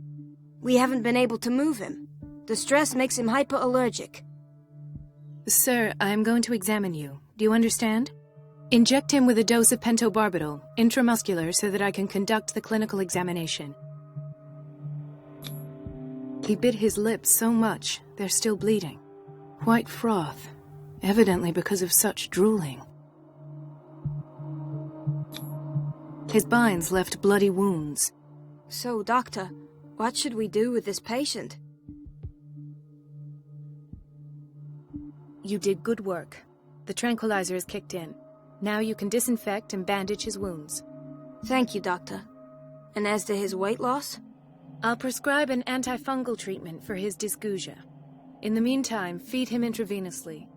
We haven't been able to move him. The stress makes him hyperallergic. Sir, I'm going to examine you. Do you understand? Inject him with a dose of pentobarbital, intramuscular, so that I can conduct the clinical examination. He bit his lips so much, they're still bleeding. White froth, evidently because of such drooling. His binds left bloody wounds. So, Doctor, what should we do with this patient? You did good work. The tranquilizer is kicked in. Now you can disinfect and bandage his wounds. Thank you, Doctor. And as to his weight loss? I'll prescribe an antifungal treatment for his dysgeusia. In the meantime, feed him intravenously.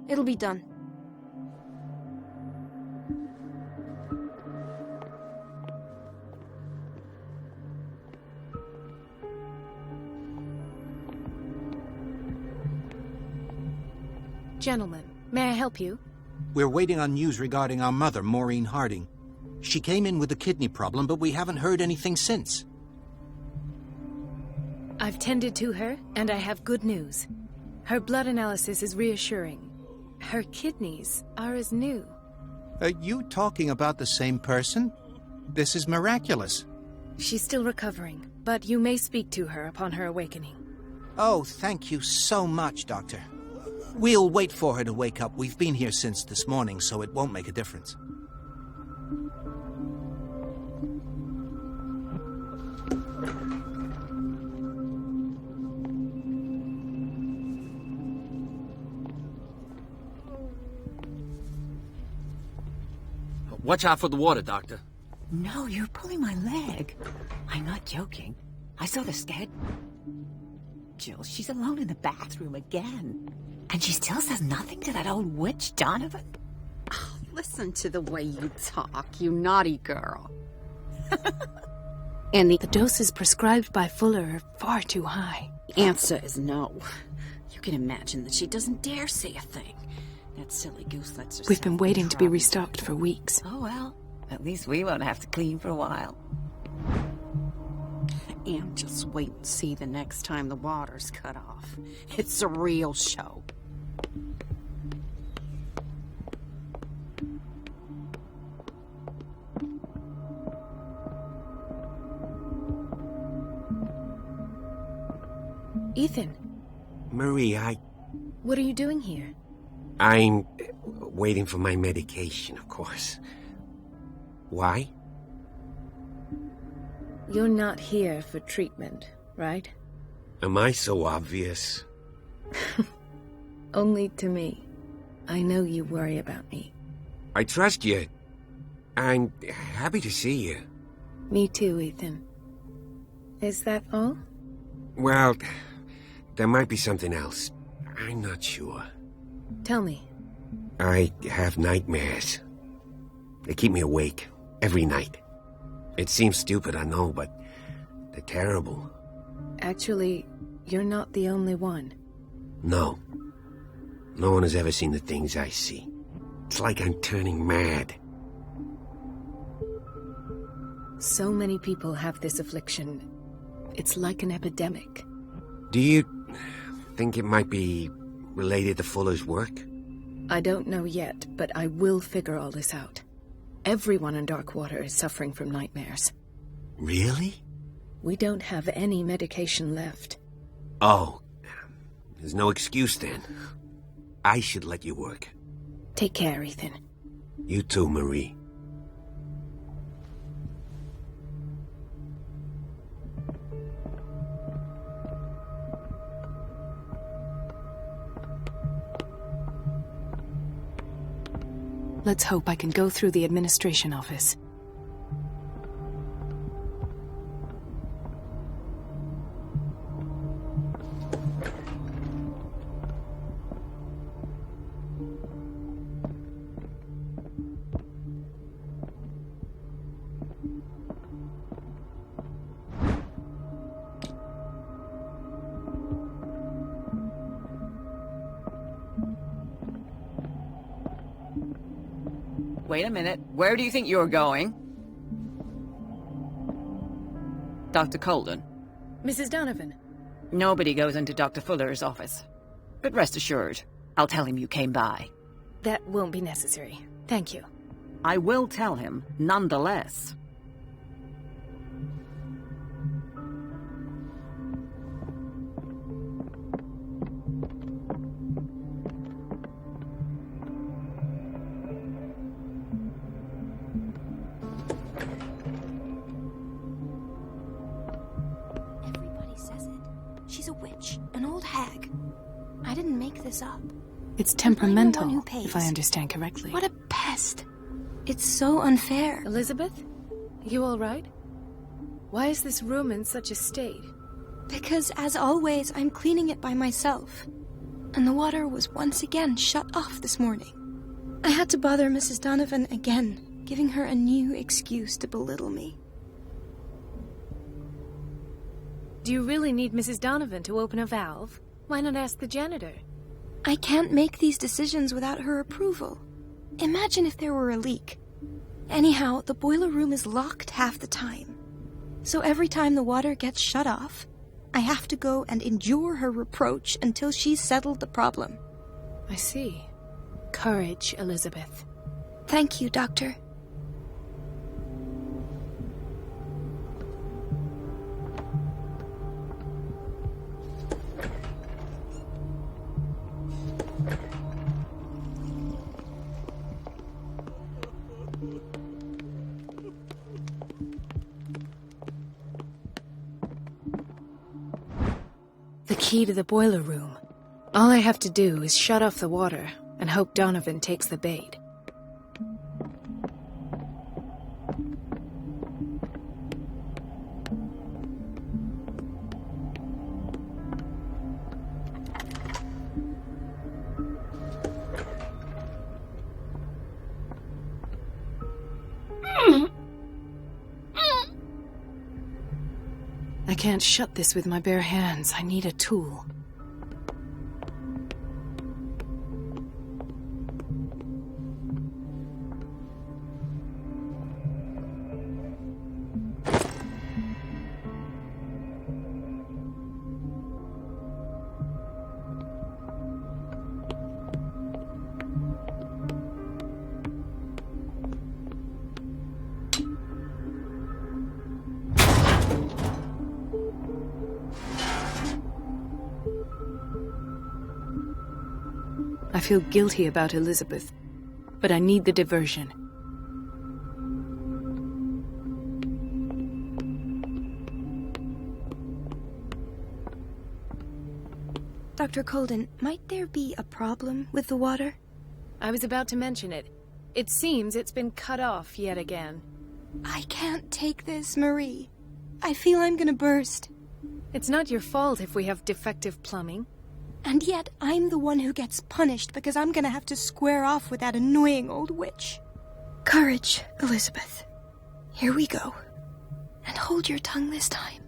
It'll be done. Gentlemen, may I help you? We're waiting on news regarding our mother, Maureen Harding. She came in with a kidney problem, but we haven't heard anything since. I've tended to her, and I have good news. Her blood analysis is reassuring. Her kidneys are as new. Are you talking about the same person? This is miraculous. She's still recovering, but you may speak to her upon her awakening. Oh, thank you so much, Doctor. We'll wait for her to wake up. We've been here since this morning, so it won't make a difference. Watch out for the water, Doctor. No, you're pulling my leg. I'm not joking. I saw the scared... Jill, she's alone in the bathroom again. And she still says nothing to that old witch, Donovan? Oh, listen to the way you talk, you naughty girl. And the doses prescribed by Fuller are far too high. The answer is no. You can imagine that she doesn't dare say a thing. That silly goose lets herself. We've been waiting to be restocked for weeks. Oh, well, at least we won't have to clean for a while. And just wait and see the next time the water's cut off. It's a real show. Ethan. Marie, What are you doing here? I'm waiting for my medication, of course. Why? You're not here for treatment, right? Am I so obvious? Only to me. I know you worry about me. I trust you. I'm happy to see you. Me too, Ethan. Is that all? Well, there might be something else. I'm not sure. Tell me. I have nightmares. They keep me awake every night. It seems stupid, I know, but they're terrible. Actually, you're not the only one. No. No one has ever seen the things I see. It's like I'm turning mad. So many people have this affliction. It's like an epidemic. Do you think it might be related to Fuller's work? I don't know yet, but I will figure all this out. Everyone in Darkwater is suffering from nightmares. Really? We don't have any medication left. Oh, there's no excuse then. I should let you work. Take care, Ethan. You too, Marie. Let's hope I can go through the administration office. Wait a minute. Where do you think you're going? Dr. Colden. Mrs. Donovan. Nobody goes into Dr. Fuller's office. But rest assured, I'll tell him you came by. That won't be necessary. Thank you. I will tell him, nonetheless. Everybody says it. She's a witch, an old hag. I didn't make this up. It's temperamental, if I understand correctly. What a pest. It's so unfair. Elizabeth? You all right? Why is this room in such a state? Because, as always, I'm cleaning it by myself. And the water was once again shut off this morning. I had to bother Mrs. Donovan again, giving her a new excuse to belittle me. Do you really need Mrs. Donovan to open a valve? Why not ask the janitor? I can't make these decisions without her approval. Imagine if there were a leak. Anyhow, the boiler room is locked half the time. So every time the water gets shut off, I have to go and endure her reproach until she's settled the problem. I see. Courage, Elizabeth. Thank you, Doctor. The key to the boiler room. All I have to do is shut off the water and hope Donovan takes the bait. I can't shut this with my bare hands. I need a tool. I feel guilty about Elizabeth, but I need the diversion. Dr. Colden, might there be a problem with the water? I was about to mention it. It seems it's been cut off yet again. I can't take this, Marie. I feel I'm gonna burst. It's not your fault if we have defective plumbing. And yet, I'm the one who gets punished because I'm gonna have to square off with that annoying old witch. Courage, Elizabeth. Here we go. And hold your tongue this time.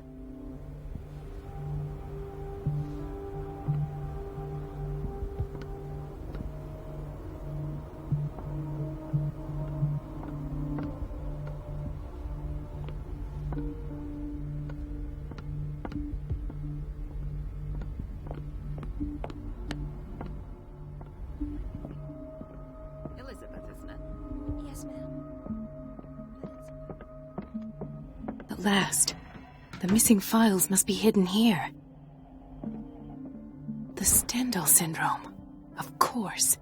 At last, the missing files must be hidden here. The Stendhal syndrome, of course.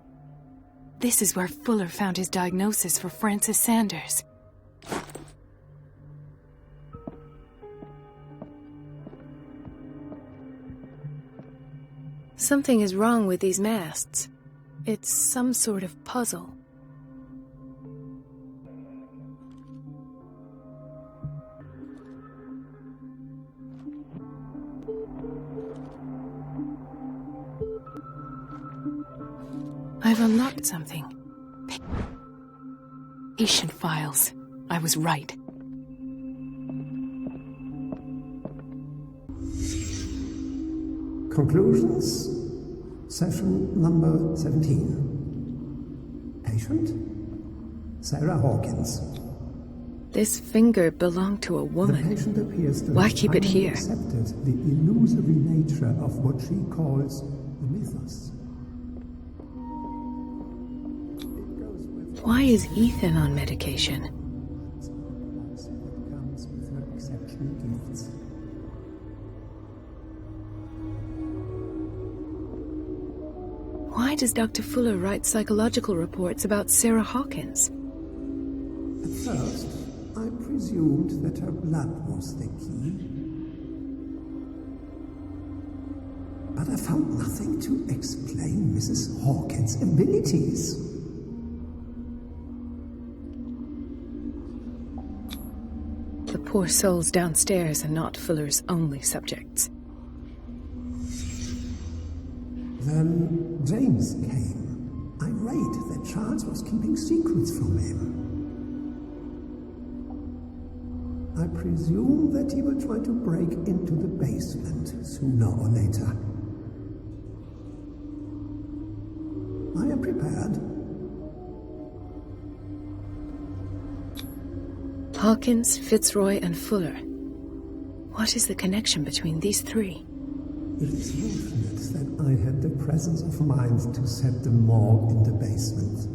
This is where Fuller found his diagnosis for Francis Sanders. Something is wrong with these masts. It's some sort of puzzle. I've unlocked something. Patient files. I was right. Conclusions. Session number 17. Patient. Sarah Hawkins. This finger belonged to a woman. The patient appears to Why have keep it finally here? accepted the illusory nature of what she calls the mythos. Why is Ethan on medication? Comes with her exceptional gifts. Why does Dr. Fuller write psychological reports about Sarah Hawkins? At first, I presumed that her blood was the key. But I found nothing to explain Mrs. Hawkins' abilities. The poor souls downstairs are not Fuller's only subjects. Then James came, irate that Charles was keeping secrets from him. I presume that he will try to break into the basement sooner or later. I am prepared. Hawkins, Fitzroy, and Fuller. What is the connection between these three? It is fortunate that I had the presence of mind to set the morgue in the basement.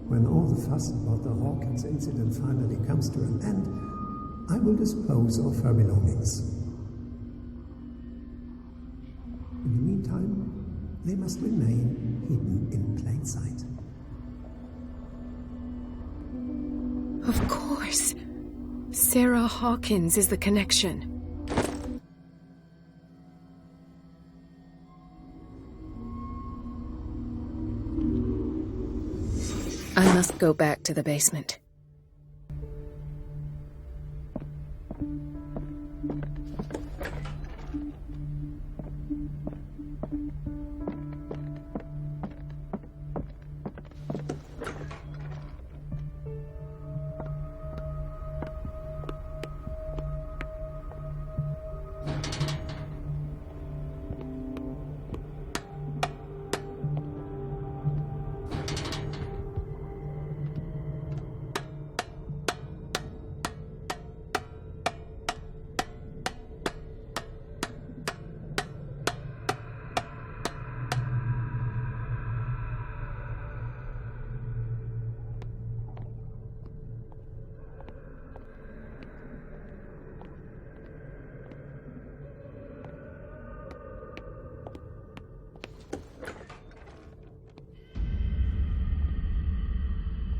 When all the fuss about the Hawkins incident finally comes to an end, I will dispose of her belongings. In the meantime, they must remain hidden in plain sight. Of course. Sarah Hawkins is the connection. I must go back to the basement.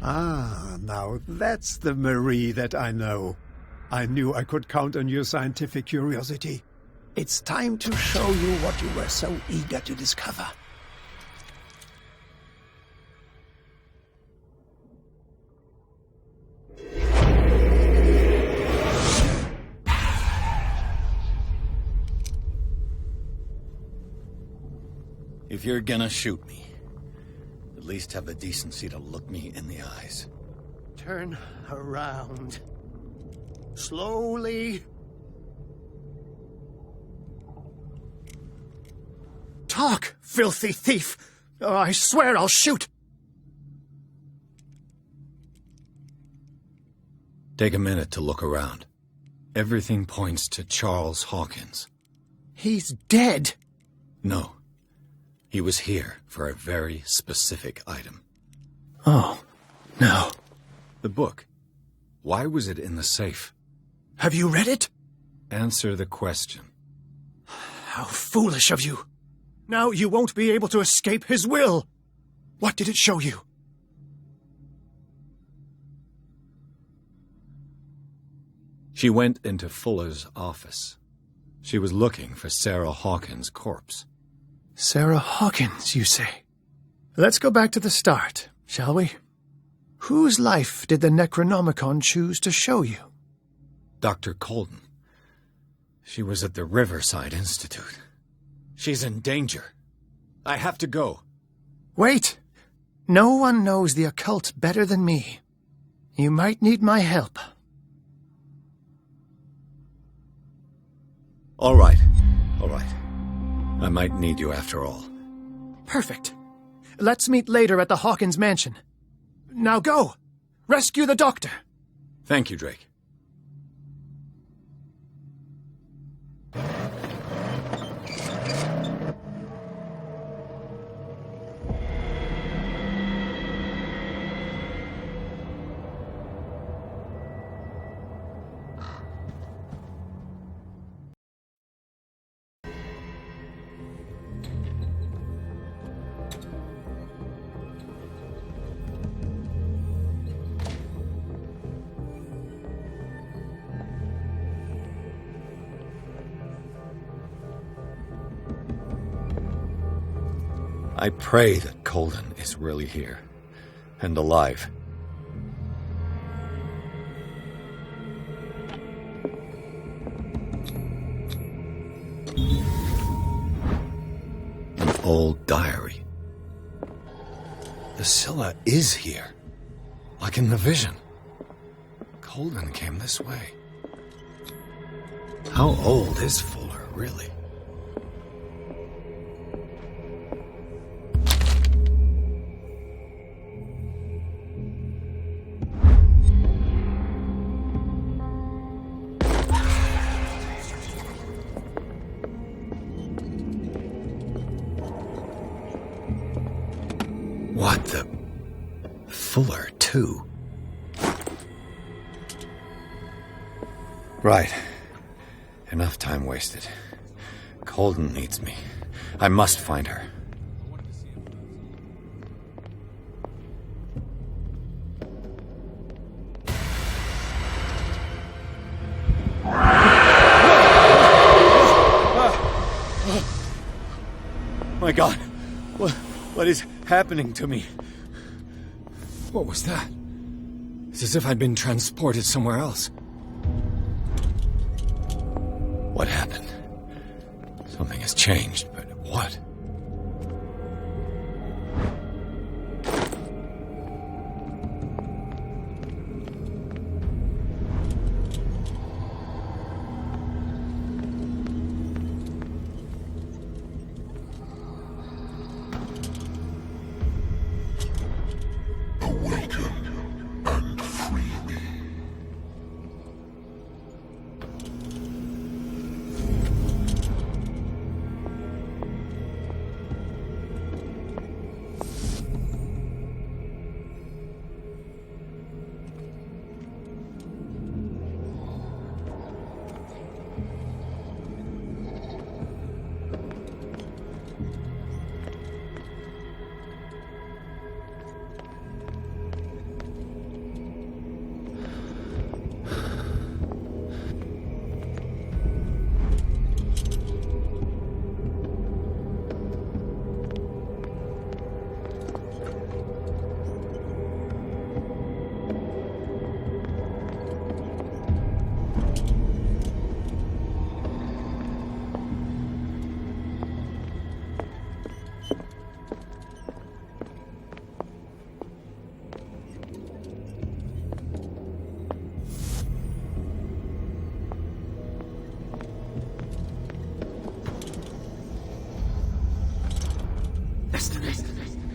Ah, now that's the Marie that I know. I knew I could count on your scientific curiosity. It's time to show you what you were so eager to discover. If you're gonna shoot me, at least have the decency to look me in the eyes. Turn around. Slowly. Talk, filthy thief! Oh, I swear I'll shoot! Take a minute to look around. Everything points to Charles Hawkins. He's dead! No. He was here for a very specific item. Oh, no. The book. Why was it in the safe? Have you read it? Answer the question. How foolish of you. Now you won't be able to escape his will. What did it show you? She went into Fuller's office. She was looking for Sarah Hawkins' corpse. Sarah Hawkins, you say? Let's go back to the start, shall we? Whose life did the Necronomicon choose to show you? Dr. Colden. She was at the Riverside Institute. She's in danger. I have to go. Wait! No one knows the occult better than me. You might need my help. All right. All right. I might need you after all. Perfect. Let's meet later at the Hawkins mansion. Now go! Rescue the doctor! Thank you, Drake. I pray that Colden is really here, and alive. An old diary. The Scylla is here, like in the vision. Colden came this way. How old is Fuller, really? What the... Fuller, too. Right. Enough time wasted. Colden needs me. I must find her. My God. What is happening to me? What was that? It's as if I'd been transported somewhere else. What happened? Something has changed, but what?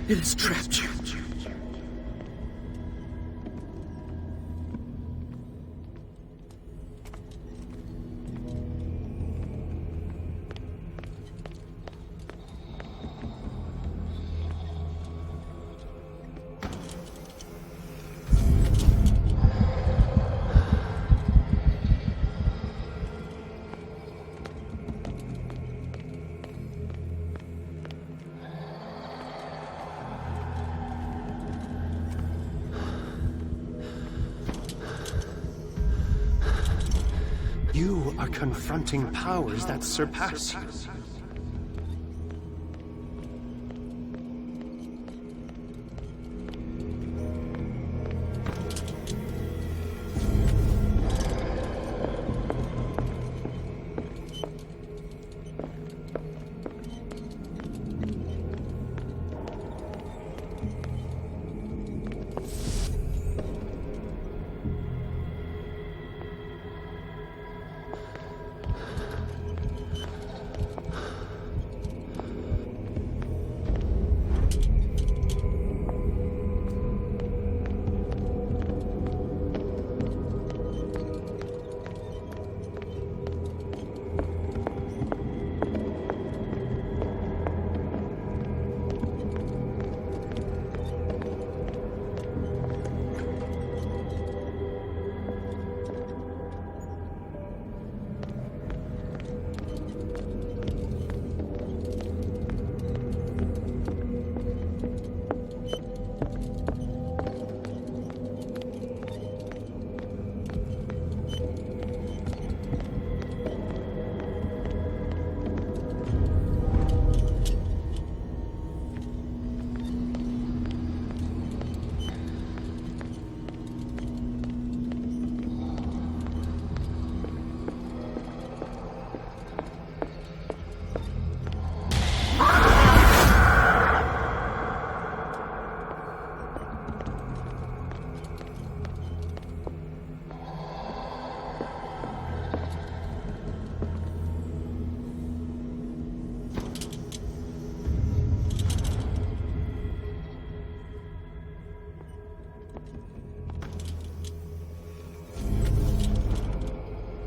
It has trapped you. You are confronting powers that surpass you.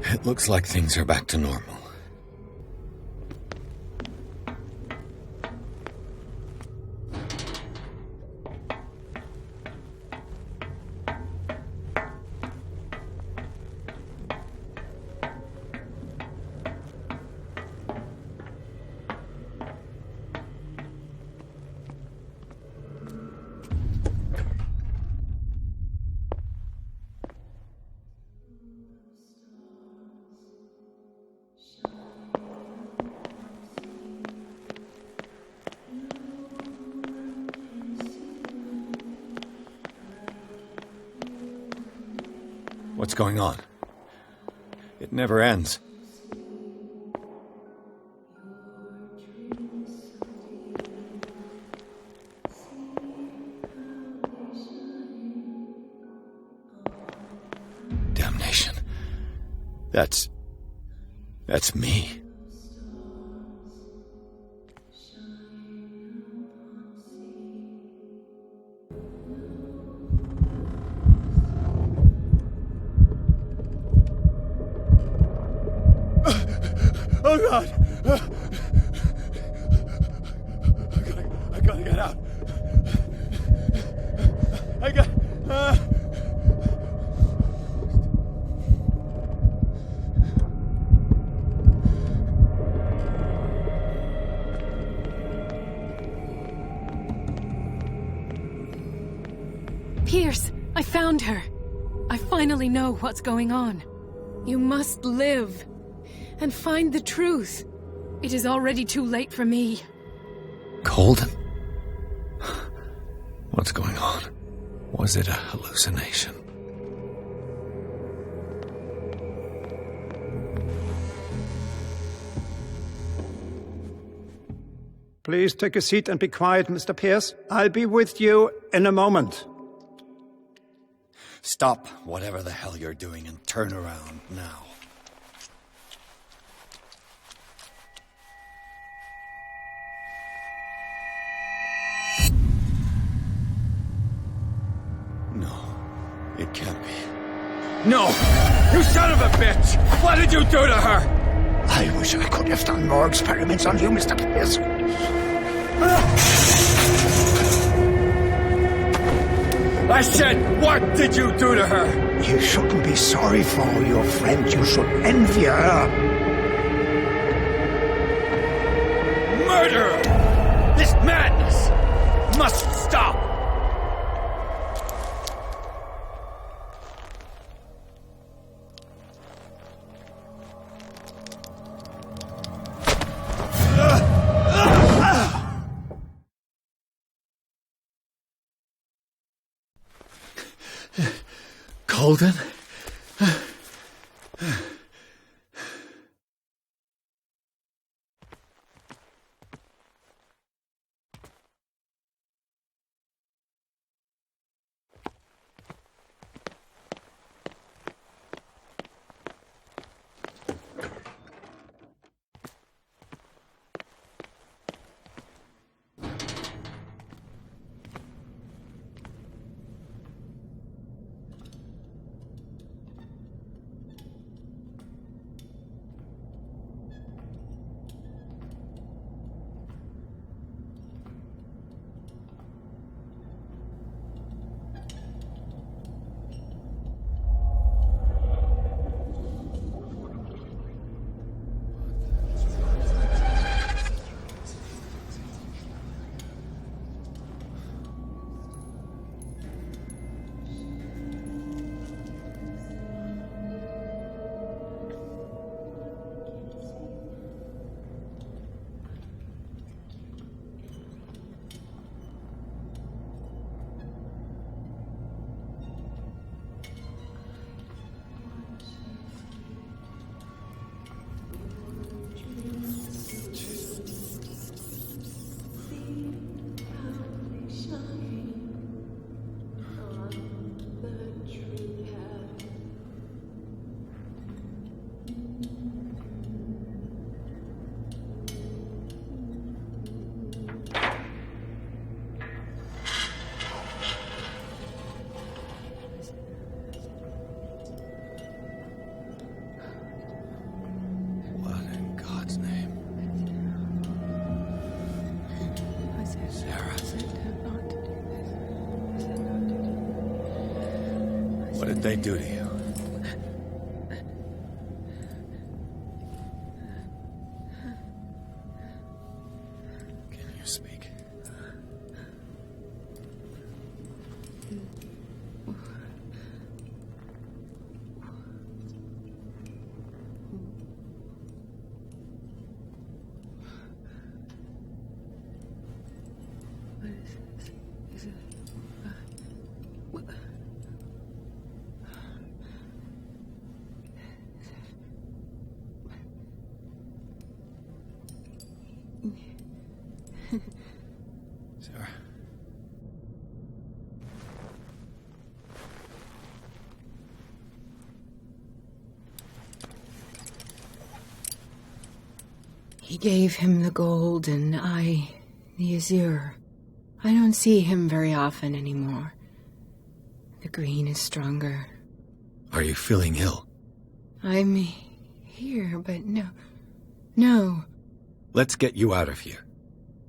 It looks like things are back to normal. What's going on? It never ends. Damnation. That's me. Oh, God! I gotta get out. I got... Pierce, I found her. I finally know what's going on. You must live and find the truth. It is already too late for me. Colden? What's going on? Was it a hallucination? Please take a seat and be quiet, Mr. Pierce. I'll be with you in a moment. Stop whatever the hell you're doing and turn around now. No, it can't be. No! You son of a bitch! What did you do to her? I wish I could have done more experiments on you, Mr. Pierce. I said, what did you do to her? You shouldn't be sorry for your friend. You should envy her. Murderer! This madness must stop! Colden? they do to you? Can you speak? Sarah. He gave him the gold and I the azure. I don't see him very often anymore. The green is stronger. Are you feeling ill? I'm here, but no. Let's get you out of here.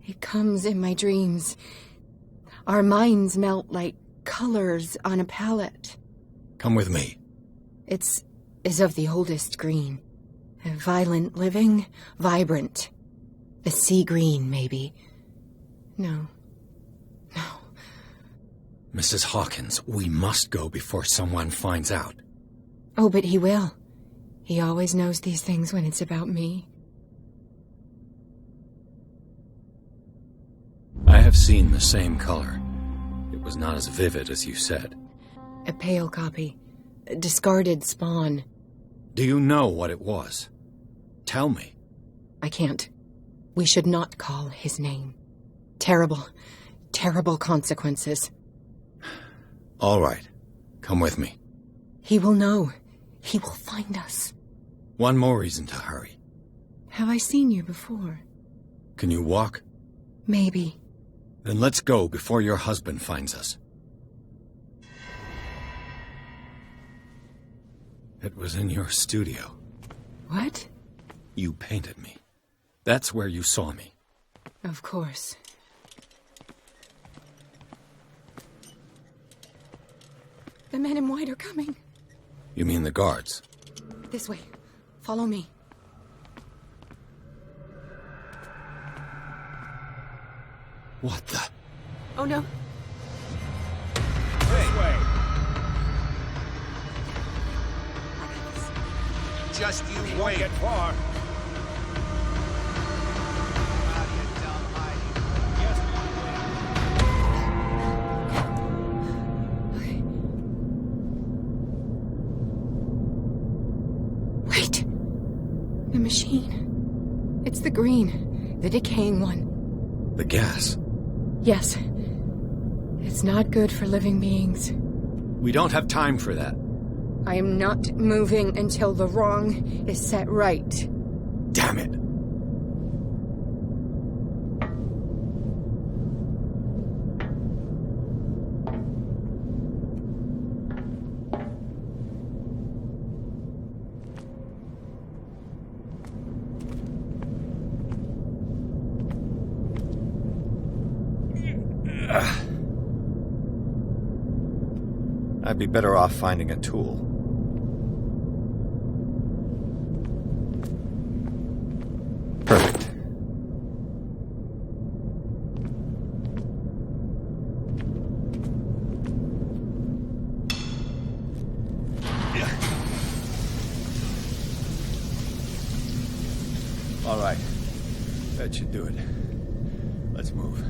It comes in my dreams. Our minds melt like colors on a palette. Come with me. It's of the oldest green. A violent living, vibrant. A sea green, maybe. No. Mrs. Hawkins, we must go before someone finds out. Oh, but he will. He always knows these things when it's about me. I have seen the same color. It was not as vivid as you said. A pale copy. A discarded spawn. Do you know what it was? Tell me. I can't. We should not call his name. Terrible consequences. All right. Come with me. He will know. He will find us. One more reason to hurry. Have I seen you before? Can you walk? Maybe. Then let's go before your husband finds us. It was in your studio. What? You painted me. That's where you saw me. Of course. The men in white are coming. You mean the guards? This way. Follow me. What the? Oh no. This way. Just you Won't wait. get far. Wait. The machine. It's the green. The decaying one. The gas. Yes. It's not good for living beings. We don't have time for that. I am not moving until the wrong is set right. Damn it. I'd be better off finding a tool. Perfect. All right. That should do it. Let's move.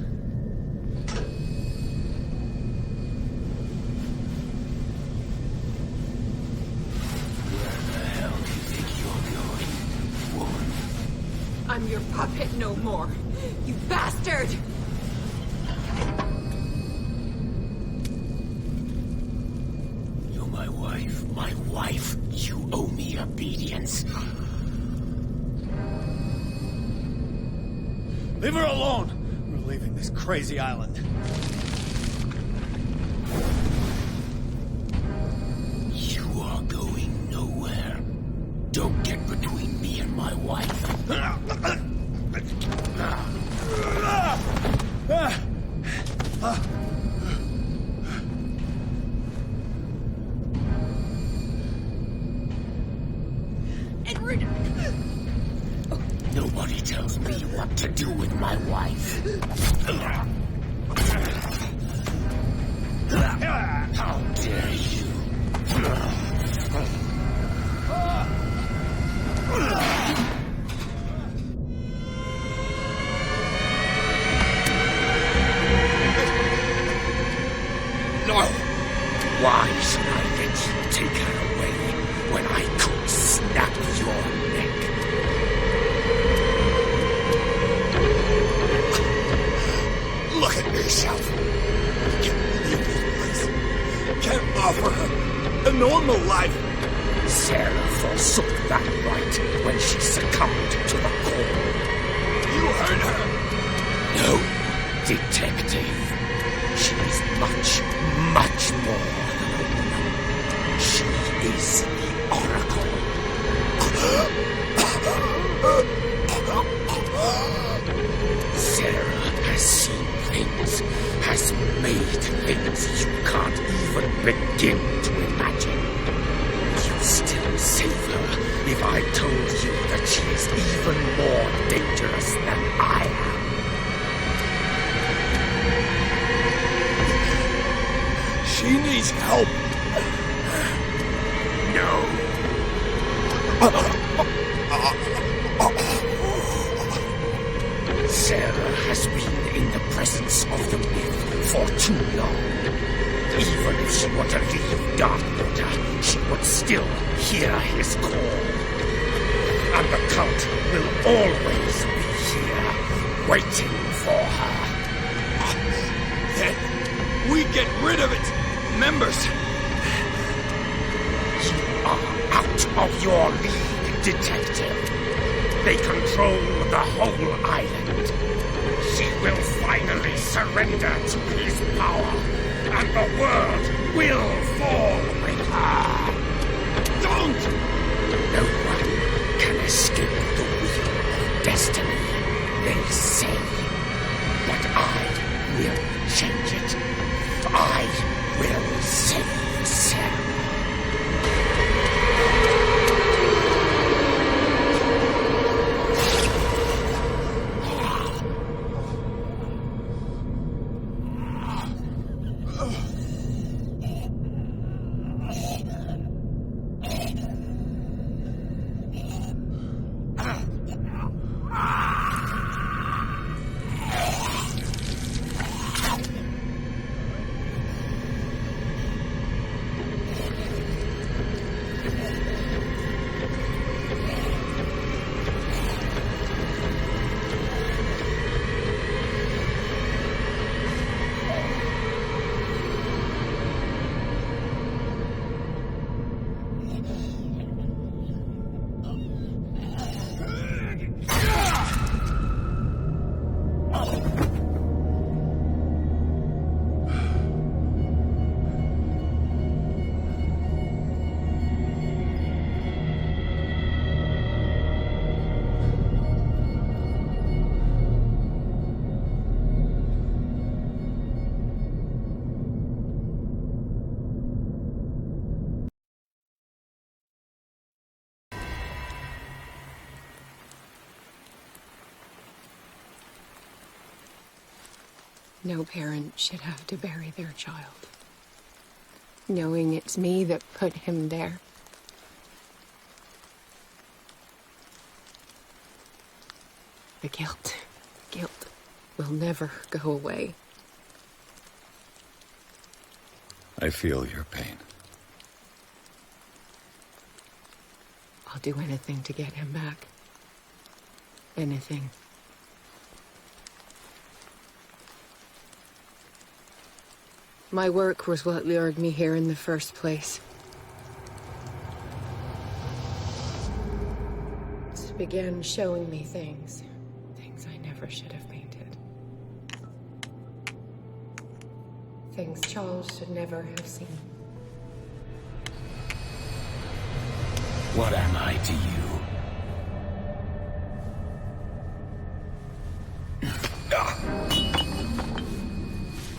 I'm your puppet no more. You bastard! You're my wife. My wife. You owe me obedience. Leave her alone! We're leaving this crazy island. You are going nowhere. Don't get between me and my wife. tells me what to do with my wife. How dare you? No! Why should I let you take her away when I could snap your neck? Look at me, Shelf. I can't leave this place. Can't offer her a normal life. Sarah forsook that right when she succumbed to the call. You heard her? No, detective. She is much, much more than a woman. She is the Oracle. Sarah has seen things, has made things you can't even begin to imagine. You'd still save her if I told you that she is even more dangerous than I am. She needs help. No. Sarah has been in the presence of the myth for too long. Even if she were to leave Darkwater, she would still hear his call. And the cult will always be here, waiting for her. Then we get rid of it. Members, you are out of your league, detective. They control the whole island. She will finally surrender to his power, and the world will fall with her. Don't! No one can escape the wheel of destiny, they say. But I will change it. I will save Sarah. No parent should have to bury their child, knowing it's me that put him there. The guilt will never go away. I feel your pain. I'll do anything to get him back. Anything. My work was what lured me here in the first place. It began showing me things I never should have painted. Things Charles should never have seen. What am I to you?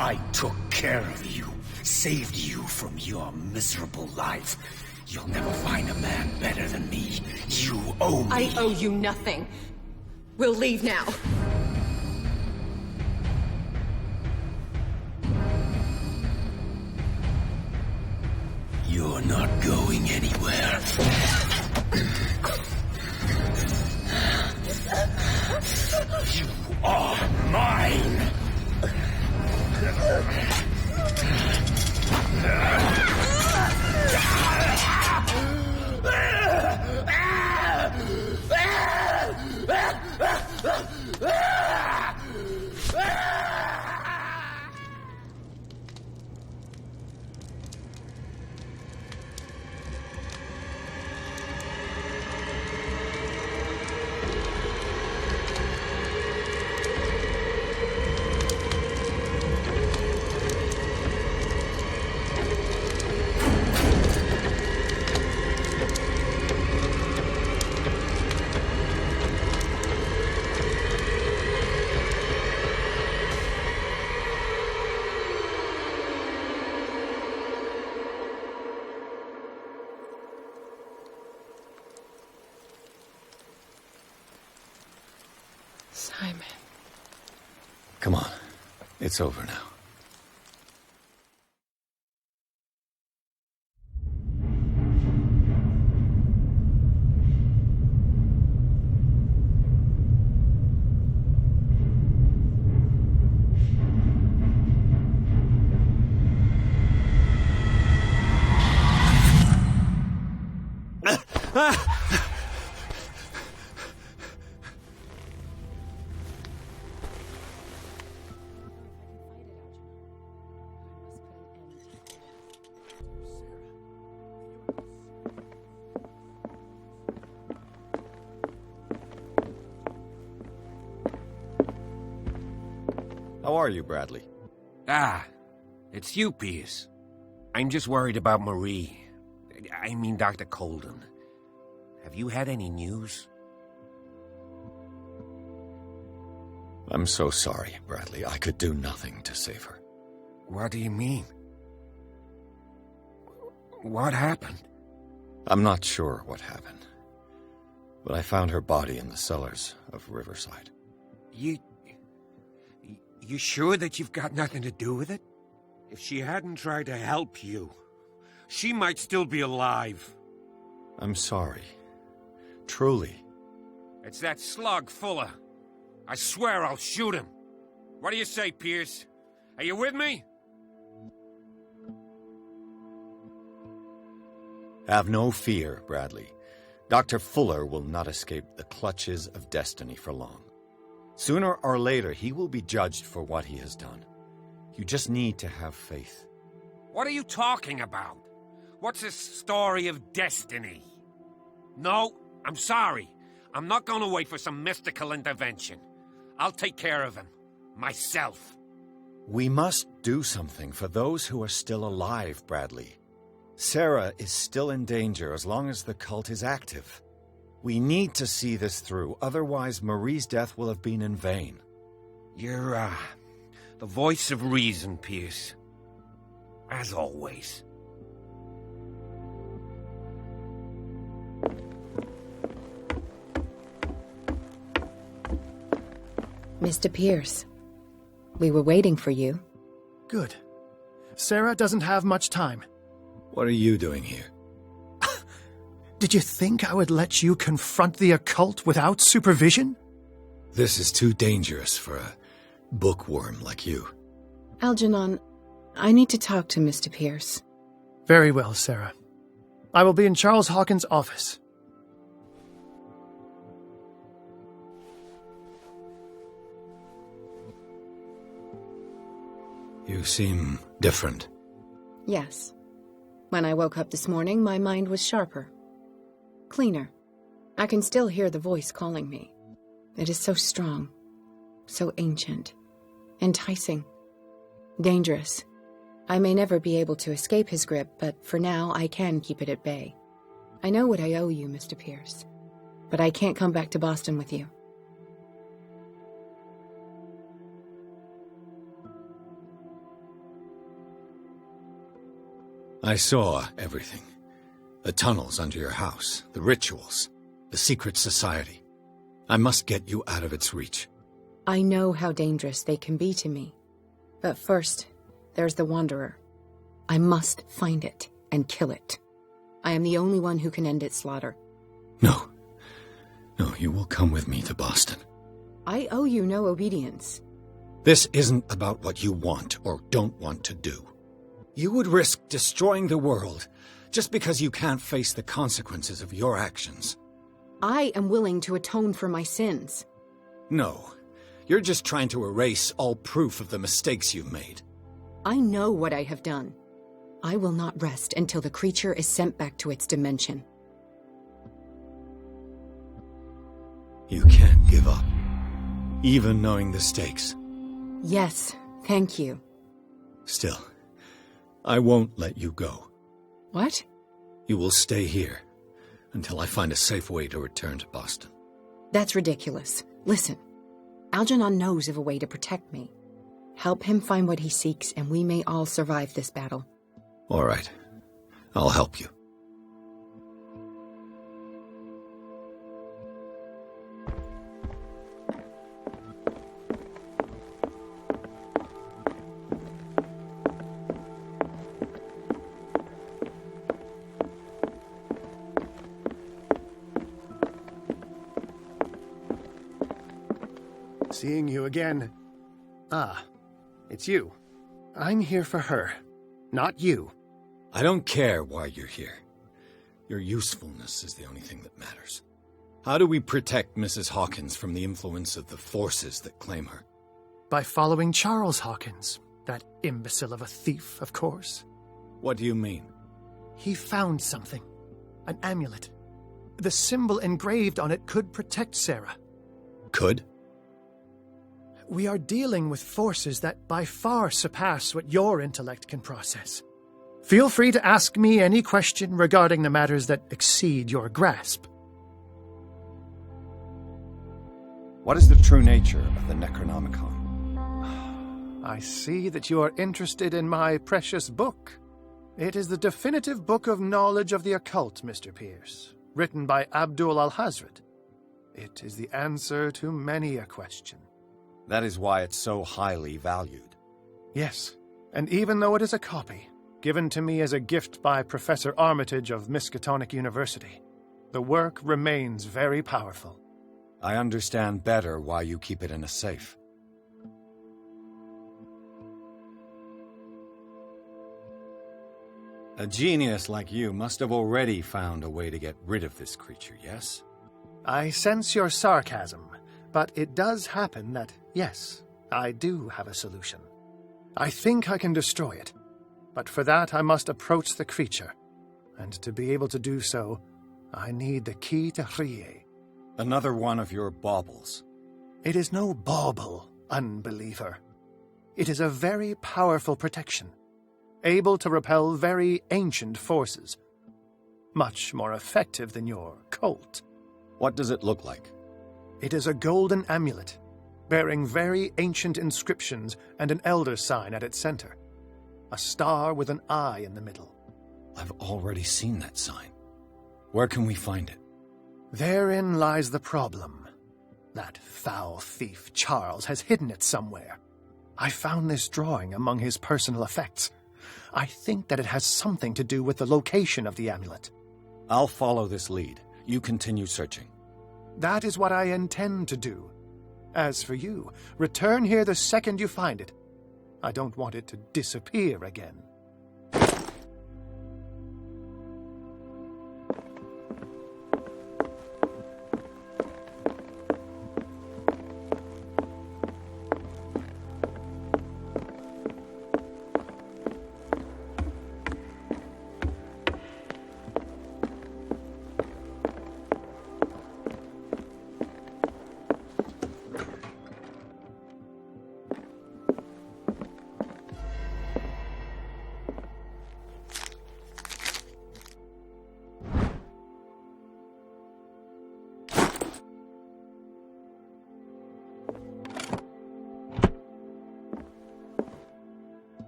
I took care of you, saved you from your miserable life. You'll never find a man better than me. You owe me. I owe you nothing. We'll leave now. You're not going anywhere. You are mine! Simon. Come on. It's over now. How are you, Bradley? Ah, it's you, Pierce. I'm just worried about Marie. I mean, Dr. Colden. Have you had any news? I'm so sorry, Bradley. I could do nothing to save her. What do you mean? What happened? I'm not sure what happened. But I found her body in the cellars of Riverside. You sure that you've got nothing to do with it? If she hadn't tried to help you, she might still be alive. I'm sorry. Truly. It's that slug, Fuller. I swear I'll shoot him. What do you say, Pierce? Are you with me? Have no fear, Bradley. Dr. Fuller will not escape the clutches of destiny for long. Sooner or later, he will be judged for what he has done. You just need to have faith. What are you talking about? What's this story of destiny? No, I'm sorry. I'm not going to wait for some mystical intervention. I'll take care of him. Myself. We must do something for those who are still alive, Bradley. Sarah is still in danger as long as the cult is active. We need to see this through, otherwise Marie's death will have been in vain. You're, the voice of reason, Pierce. As always. Mr. Pierce, we were waiting for you. Good. Sarah doesn't have much time. What are you doing here? Did you think I would let you confront the occult without supervision? This is too dangerous for a bookworm like you. Algernon, I need to talk to Mr. Pierce. Very well, Sarah. I will be in Charles Hawkins' office. You seem different. Yes. When I woke up this morning, my mind was sharper. Cleaner. I can still hear the voice calling me. It is so strong, so ancient, enticing, dangerous. I may never be able to escape his grip, but for now I can keep it at bay. I know what I owe you, Mr. Pierce, but I can't come back to Boston with you. I saw everything. The tunnels under your house, the rituals, the secret society. I must get you out of its reach. I know how dangerous they can be to me. But first, there's the Wanderer. I must find it and kill it. I am the only one who can end its slaughter. No. No, you will come with me to Boston. I owe you no obedience. This isn't about what you want or don't want to do. You would risk destroying the world just because you can't face the consequences of your actions. I am willing to atone for my sins. No. You're just trying to erase all proof of the mistakes you've made. I know what I have done. I will not rest until the creature is sent back to its dimension. You can't give up, even knowing the stakes. Yes, thank you. Still, I won't let you go. What? You will stay here until I find a safe way to return to Boston. That's ridiculous. Listen, Algernon knows of a way to protect me. Help him find what he seeks, and we may all survive this battle. All right. I'll help you. Seeing you again. Ah, it's you. I'm here for her, not you. I don't care why you're here. Your usefulness is the only thing that matters. How do we protect Mrs. Hawkins from the influence of the forces that claim her? By following Charles Hawkins, that imbecile of a thief, of course. What do you mean? He found something. An amulet. The symbol engraved on it could protect Sarah. Could? We are dealing with forces that by far surpass what your intellect can process. Feel free to ask me any question regarding the matters that exceed your grasp. What is the true nature of the Necronomicon? I see that you are interested in my precious book. It is the definitive book of knowledge of the occult, Mr. Pierce, written by Abdul al-Hazred. It is the answer to many a question. That is why it's so highly valued. Yes, and even though it is a copy, given to me as a gift by Professor Armitage of Miskatonic University, the work remains very powerful. I understand better why you keep it in a safe. A genius like you must have already found a way to get rid of this creature, yes? I sense your sarcasm, but it does happen that, yes, I do have a solution. I think I can destroy it, but for that I must approach the creature, and to be able to do so, I need the key to Rie. Another one of your baubles. It is no bauble, unbeliever. It is a very powerful protection, able to repel very ancient forces. Much more effective than your Colt. What does it look like? It is a golden amulet, bearing very ancient inscriptions and an elder sign at its center. A star with an eye in the middle. I've already seen that sign. Where can we find it? Therein lies the problem. That foul thief Charles has hidden it somewhere. I found this drawing among his personal effects. I think that it has something to do with the location of the amulet. I'll follow this lead. You continue searching. That is what I intend to do. As for you, return here the second you find it. I don't want it to disappear again.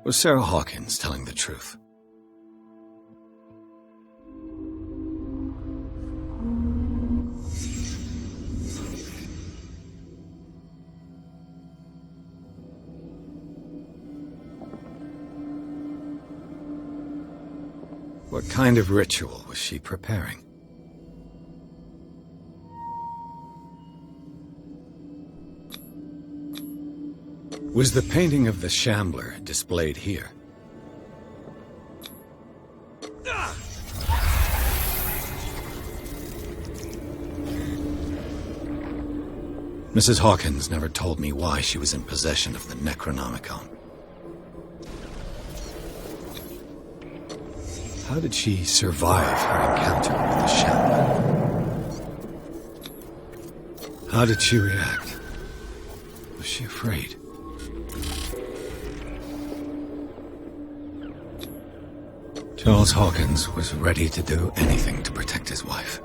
Was Sarah Hawkins telling the truth? What kind of ritual was she preparing? Was the painting of the Shambler displayed here? Mrs. Hawkins never told me why she was in possession of the Necronomicon. How did she survive her encounter with the Shambler? How did she react? Was she afraid? Charles Hawkins was ready to do anything to protect his wife.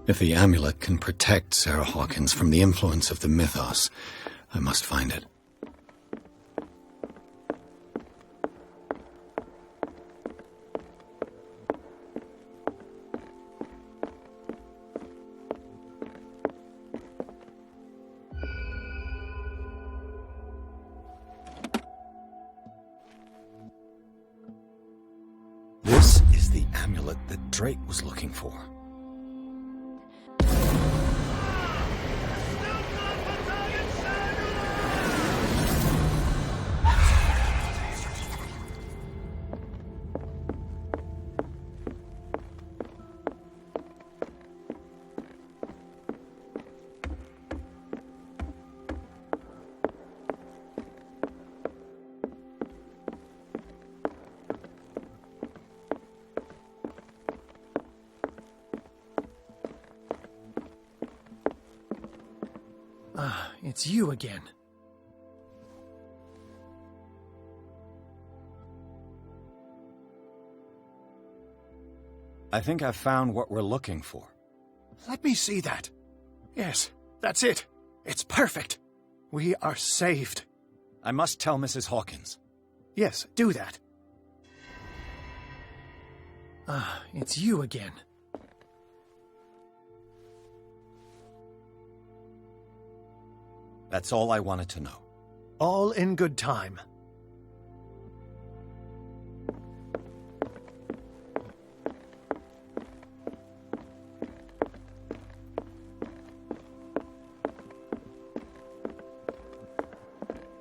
If the amulet can protect Sarah Hawkins from the influence of the Mythos, I must find it. This is the amulet that Drake was looking for. It's you again. I think I've found what we're looking for. Let me see that. Yes, that's it. It's perfect. We are saved. I must tell Mrs. Hawkins. Yes, do that. It's you again. That's all I wanted to know. All in good time.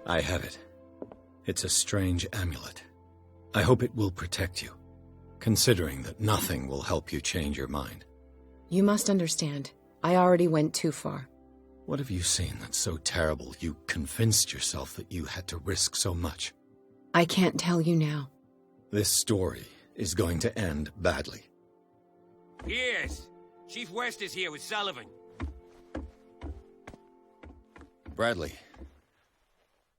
I have it. It's a strange amulet. I hope it will protect you, considering that nothing will help you change your mind. You must understand, I already went too far. What have you seen that's so terrible you convinced yourself that you had to risk so much? I can't tell you now. This story is going to end badly. Pierce! Chief West is here with Sullivan. Bradley,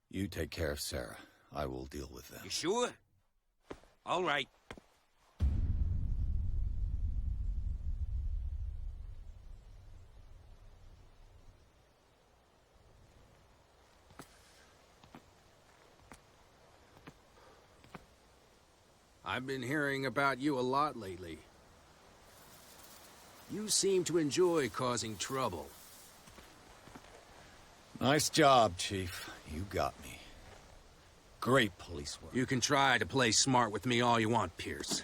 you take care of Sarah. I will deal with them. You sure? All right. I've been hearing about you a lot lately. You seem to enjoy causing trouble. Nice job, Chief. You got me. Great police work. You can try to play smart with me all you want, Pierce.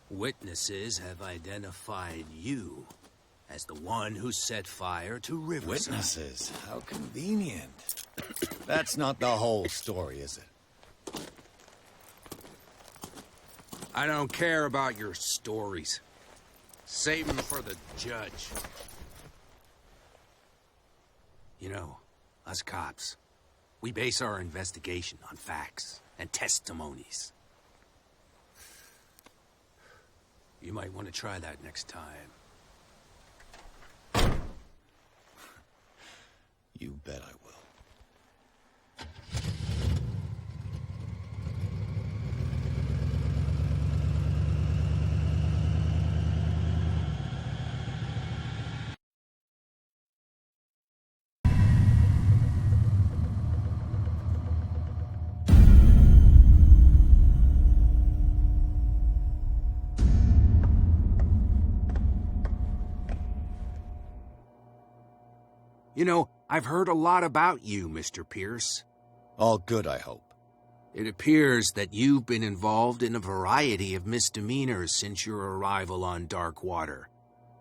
Witnesses have identified you as the one who set fire to Riverside. Witnesses? How convenient. That's not the whole story, is it? I don't care about your stories. Save them for the judge. You know, us cops, we base our investigation on facts and testimonies. You might want to try that next time. You bet I will. You know, I've heard a lot about you, Mr. Pierce. All good, I hope. It appears that you've been involved in a variety of misdemeanors since your arrival on Darkwater.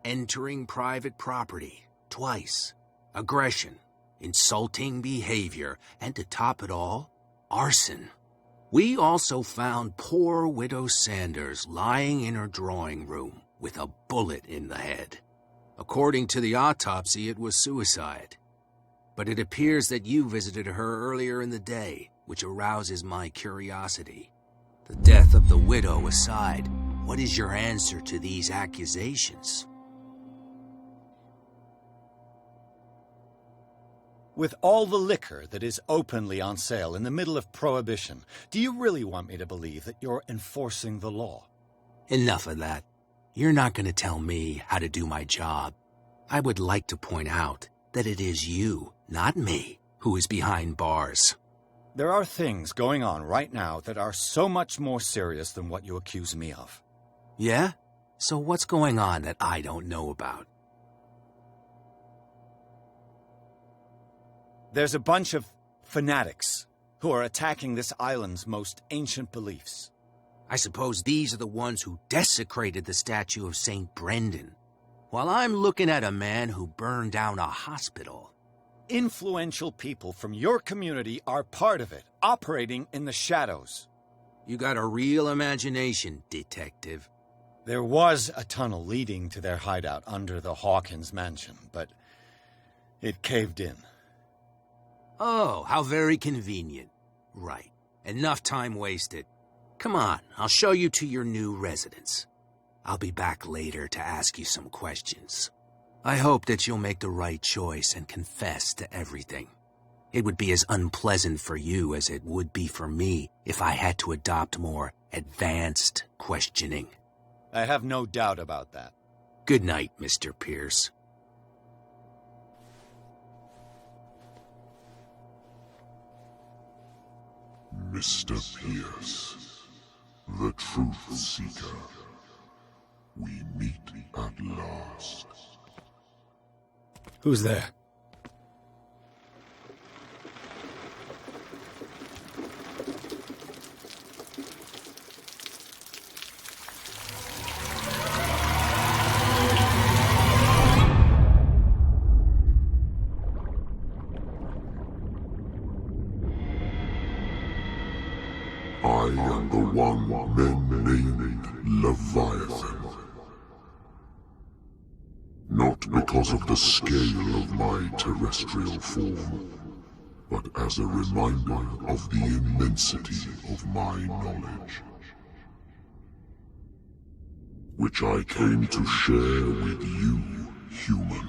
Entering private property, twice. Aggression, insulting behavior, and to top it all, arson. We also found poor Widow Sanders lying in her drawing room with a bullet in the head. According to the autopsy, it was suicide. But it appears that you visited her earlier in the day, which arouses my curiosity. The death of the widow aside, what is your answer to these accusations? With all the liquor that is openly on sale in the middle of Prohibition, do you really want me to believe that you're enforcing the law? Enough of that. You're not going to tell me how to do my job. I would like to point out that it is you, not me, who is behind bars. There are things going on right now that are so much more serious than what you accuse me of. Yeah? So what's going on that I don't know about? There's a bunch of fanatics who are attacking this island's most ancient beliefs. I suppose these are the ones who desecrated the statue of St. Brendan, while I'm looking at a man who burned down a hospital. Influential people from your community are part of it, operating in the shadows. You got a real imagination, detective. There was a tunnel leading to their hideout under the Hawkins mansion, but it caved in. Oh, how very convenient. Right. Enough time wasted. Come on, I'll show you to your new residence. I'll be back later to ask you some questions. I hope that you'll make the right choice and confess to everything. It would be as unpleasant for you as it would be for me if I had to adopt more advanced questioning. I have no doubt about that. Good night, Mr. Pierce. Mr. Pierce, the Truth Seeker. We meet at last. Who's there? I am the one men named Leviathan. Not because of the scale of my terrestrial form, but as a reminder of the immensity of my knowledge, which I came to share with you, human.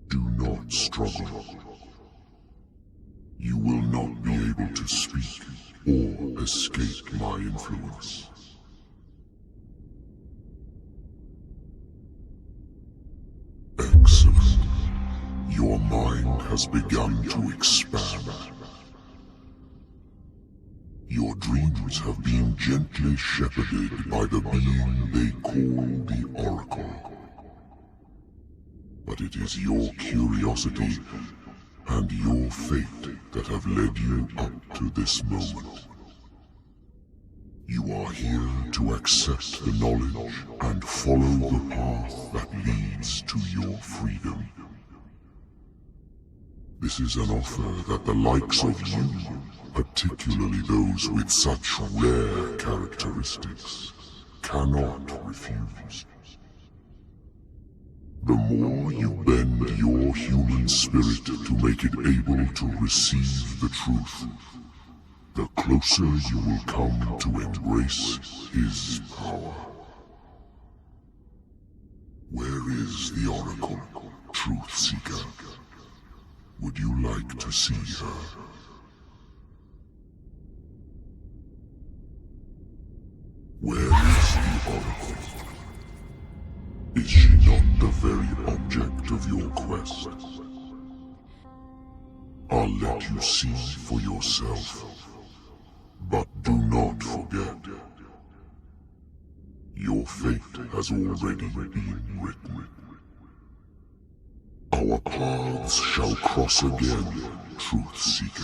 Do not struggle. You will not be able to speak or escape my influence. Excellent. Your mind has begun to expand. Your dreams have been gently shepherded by the being they call the Oracle. But it is your curiosity and your fate that have led you up to this moment. You are here to accept the knowledge and follow the path that leads to your freedom. This is an offer that the likes of you, particularly those with such rare characteristics, cannot refuse. The more you bend your human spirit to make it able to receive the truth, the closer you will come to embrace his power. Where is the Oracle, Truth Seeker? Would you like to see her? Where is the Oracle? Is she not the very object of your quest? I'll let you see for yourself. But do not forget, your Your fate has already been written. Our paths shall cross again, Truth Seeker.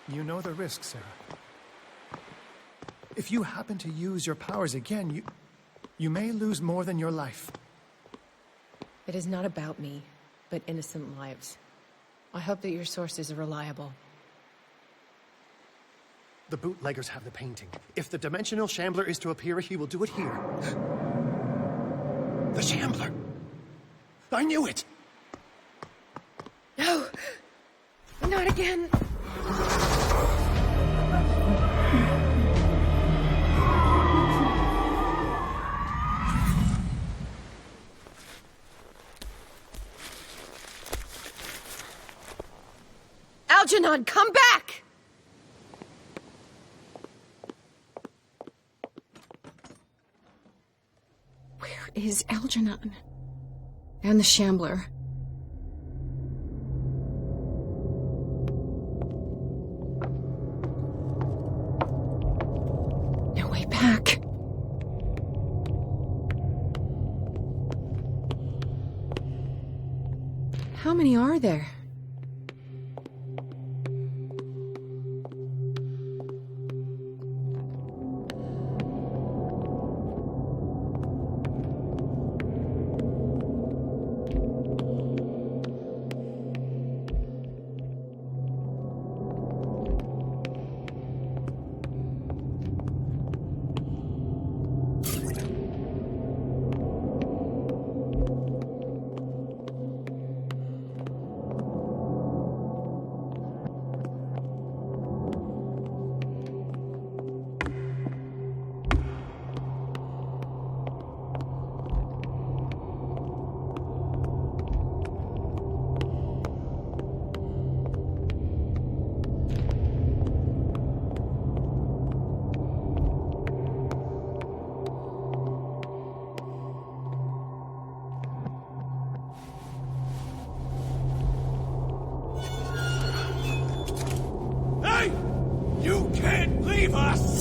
You know the risk, Sarah. If you happen to use your powers again, you may lose more than your life. It is not about me, but innocent lives. I hope that your sources are reliable. The bootleggers have the painting. If the Dimensional Shambler is to appear, he will do it here. The Shambler! I knew it! No! Not again! Algernon, come back! Where is Algernon? And the Shambler? No way back. How many are there?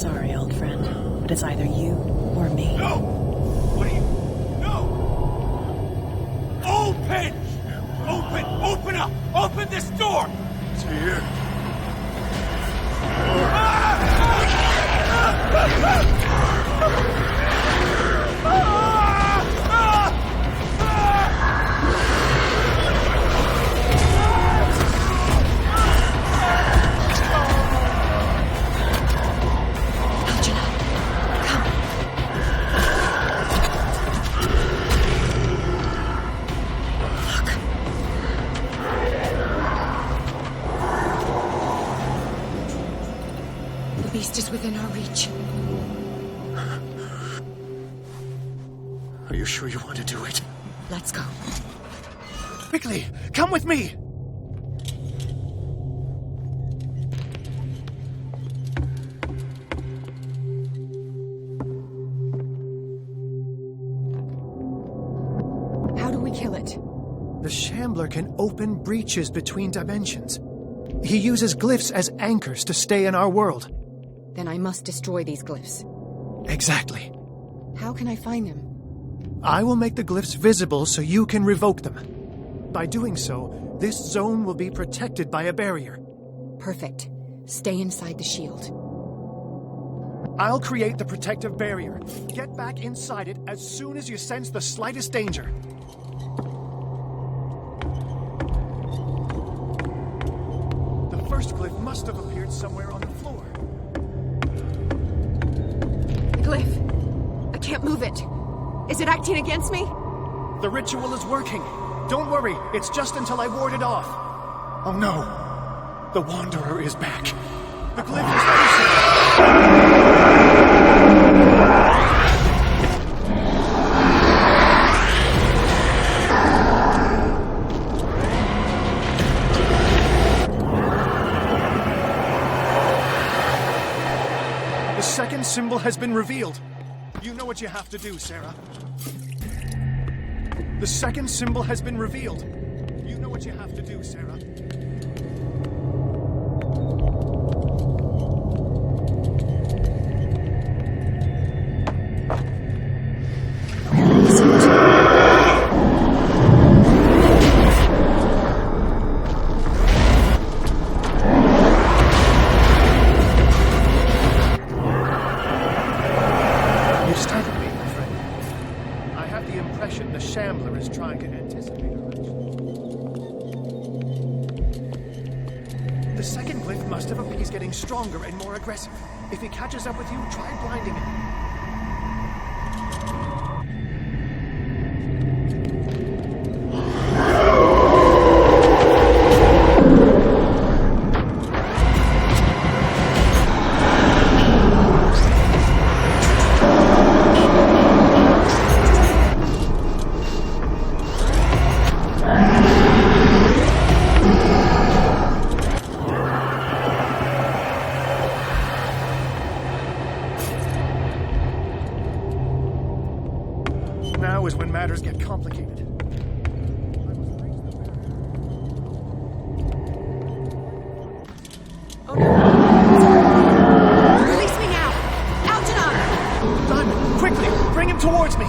Sorry, old friend, but it's either you or me. No! What are you... No! Open! Open up! Open this door! It's here. Is within our reach. Are you sure you want to do it? Let's go. Quickly, come with me! How do we kill it? The Shambler can open breaches between dimensions. He uses glyphs as anchors to stay in our world. Then I must destroy these glyphs. Exactly. How can I find them? I will make the glyphs visible so you can revoke them. By doing so, this zone will be protected by a barrier. Perfect. Stay inside the shield. I'll create the protective barrier. Get back inside it as soon as you sense the slightest danger. The first glyph must have appeared somewhere on the floor. Glyph. I can't move it. Is it acting against me? The ritual is working. Don't worry, it's just until I ward it off. Oh no. The Wanderer is back. The glyph is The second symbol has been revealed. You know what you have to do, Sarah. The second symbol has been revealed. You know what you have to do, Sarah. The second glyph must have a piece getting stronger and more aggressive. If he catches up with you, try blinding him. Now is when matters get complicated. Oh no! Release me now! Algernon! Diamond, quickly! Bring him towards me!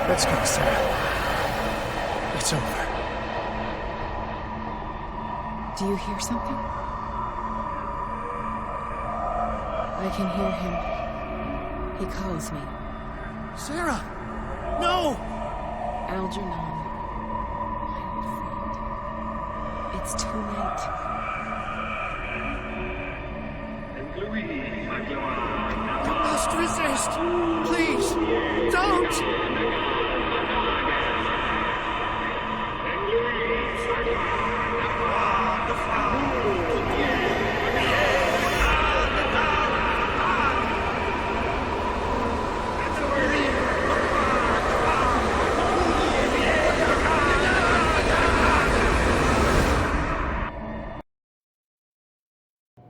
Let's go, Sarah. It's over. Do you hear something? I can hear him. He calls me. Sarah! No! Algernon. My old friend. It's too late. You must resist! Please! Don't!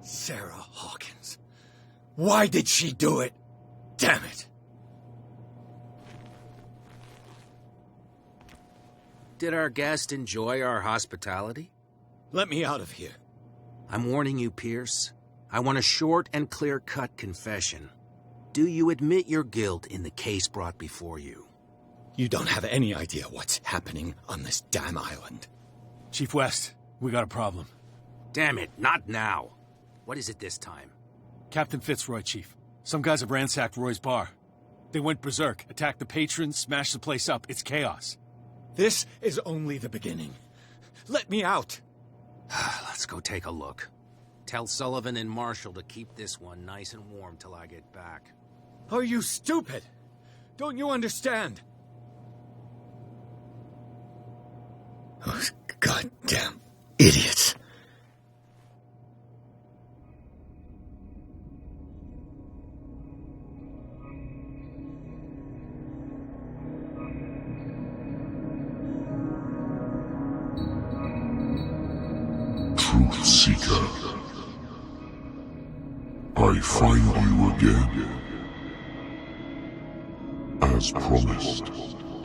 Sarah Hawkins. Why did she do it? Damn it! Did our guest enjoy our hospitality? Let me out of here. I'm warning you, Pierce. I want a short and clear-cut confession. Do you admit your guilt in the case brought before you? You don't have any idea what's happening on this damn island. Chief West, we got a problem. Damn it, not now. What is it this time? Captain Fitzroy, Chief. Some guys have ransacked Roy's bar. They went berserk, attacked the patrons, smashed the place up. It's chaos. This is only the beginning. Let me out. Let's go take a look. Tell Sullivan and Marshall to keep this one nice and warm till I get back. Are you stupid? Don't you understand? Those goddamn idiots. Truth Seeker, I find you again. As promised,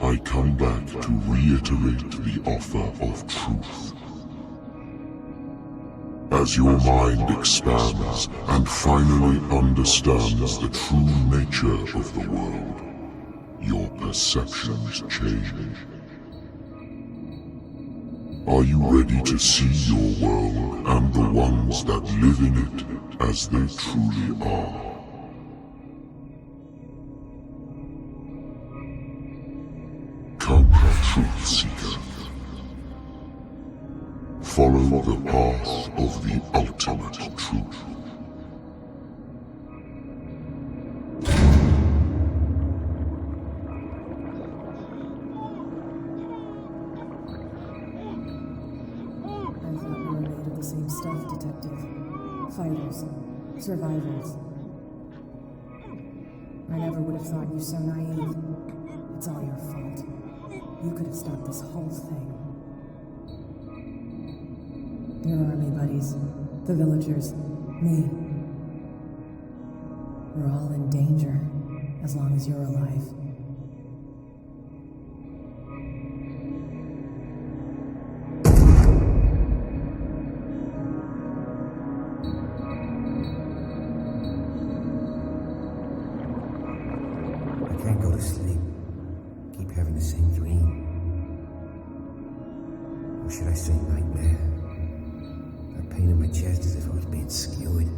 I come back to reiterate the offer of truth. As your mind expands and finally understands the true nature of the world, your perceptions change. Are you ready to see your world and the ones that live in it as they truly are? Come, Truth Seeker. Follow the path of the ultimate truth. Same stuff, Detective. Fighters. Survivors. I never would have thought you so naive. It's all your fault. You could have stopped this whole thing. Your army buddies. The villagers. Me. We're all in danger, as long as you're alive. I can't go to sleep. Keep having the same dream. Or should I say nightmare? That pain in my chest as if I was being skewered.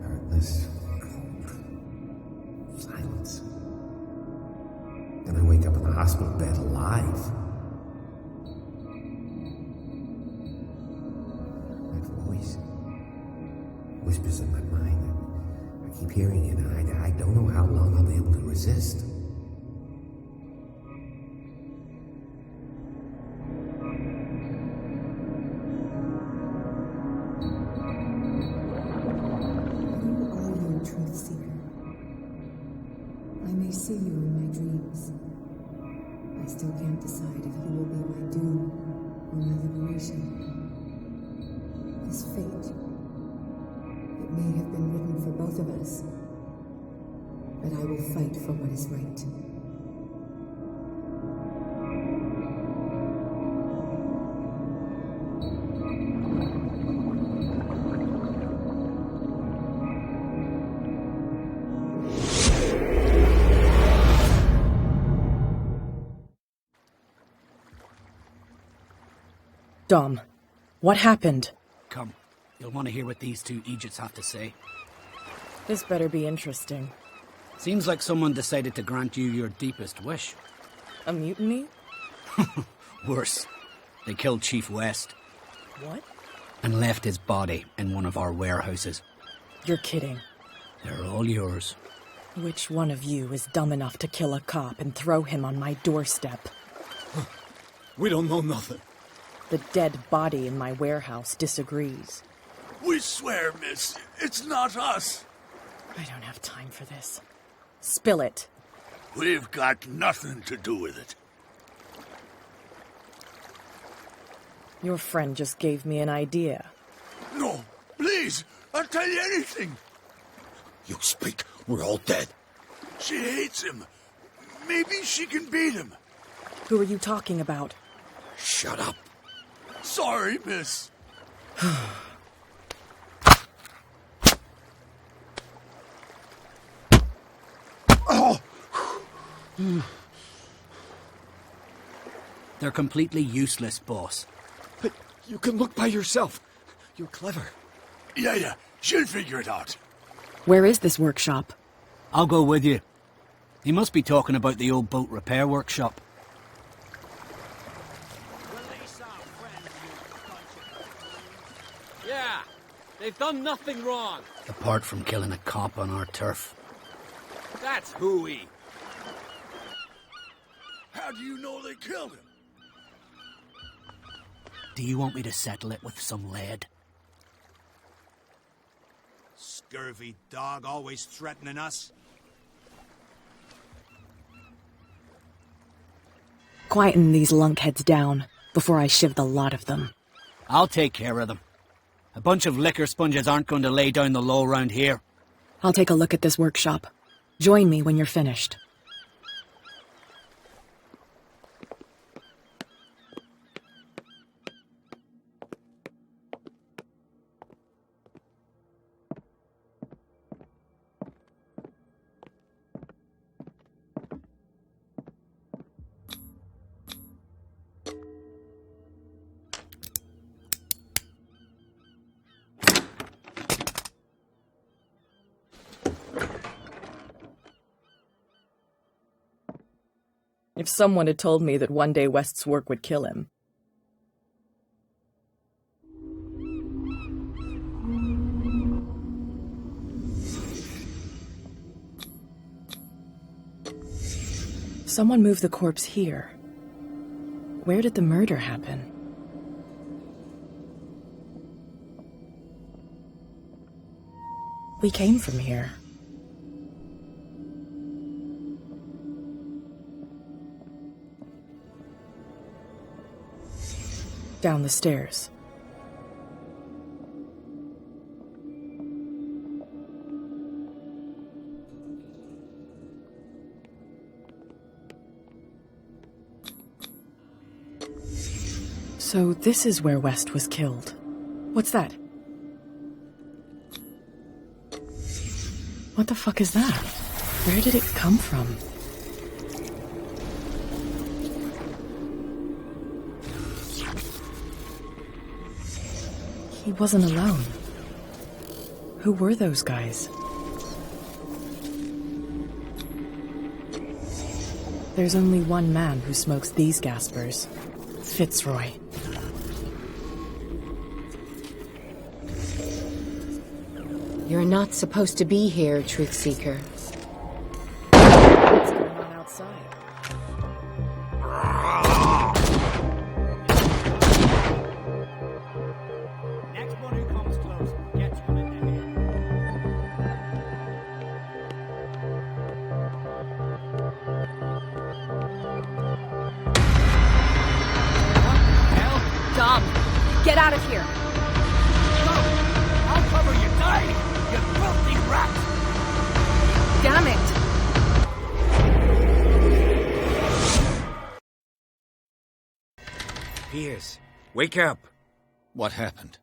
Darkness, cold, silence. Then I wake up in the hospital bed alive. That voice whispers in my mind. I keep hearing it, and I don't know how long I'll be able to resist. See you in my dreams. I still can't decide if you will be my doom or my liberation. This fate, it may have been written for both of us, but I will fight for what is right. Dom, what happened? Come, you'll want to hear what these two Egypts have to say. This better be interesting. Seems like someone decided to grant you your deepest wish. A mutiny? Worse. They killed Chief West. What? And left his body in one of our warehouses. You're kidding. They're all yours. Which one of you is dumb enough to kill a cop and throw him on my doorstep? We don't know nothing. The dead body in my warehouse disagrees. We swear, miss, it's not us. I don't have time for this. Spill it. We've got nothing to do with it. Your friend just gave me an idea. No, please, I'll tell you anything. You speak, we're all dead. She hates him. Maybe she can beat him. Who are you talking about? Shut up. Sorry, miss. Oh! They're completely useless, boss. But you can look by yourself. You're clever. Yeah, she'll figure it out. Where is this workshop? I'll go with you. He must be talking about the old boat repair workshop. Yeah, they've done nothing wrong. Apart from killing a cop on our turf. That's hooey. How do you know they killed him? Do you want me to settle it with some lead? Scurvy dog, always threatening us. Quieten these lunkheads down before I shiv the lot of them. I'll take care of them. A bunch of liquor sponges aren't going to lay down the law around here. I'll take a look at this workshop. Join me when you're finished. If someone had told me that one day West's work would kill him. Someone moved the corpse here. Where did the murder happen? We came from here. Down the stairs. So this is where West was killed. What's that? What the fuck is that? Where did it come from? He wasn't alone. Who were those guys? There's only one man who smokes these gaspers. Fitzroy. You're not supposed to be here, Truth Seeker. What's going on outside? Next one who comes close gets one in their head. Dom, get out of here. I'll cover you, die! You filthy rat! Damn it. Pierce, wake up. What happened?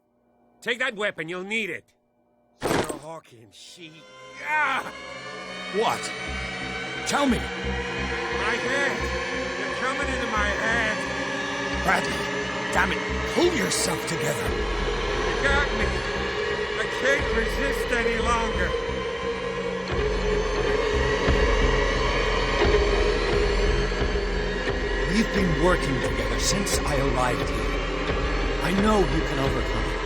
Take that weapon, you'll need it. Sarah Hawkins, she... Ah! What? Tell me. My head. You're coming into my head. Bradley, damn it, pull yourself together. You got me. I can't resist any longer. We've been working together since I arrived here. I know you can overcome it.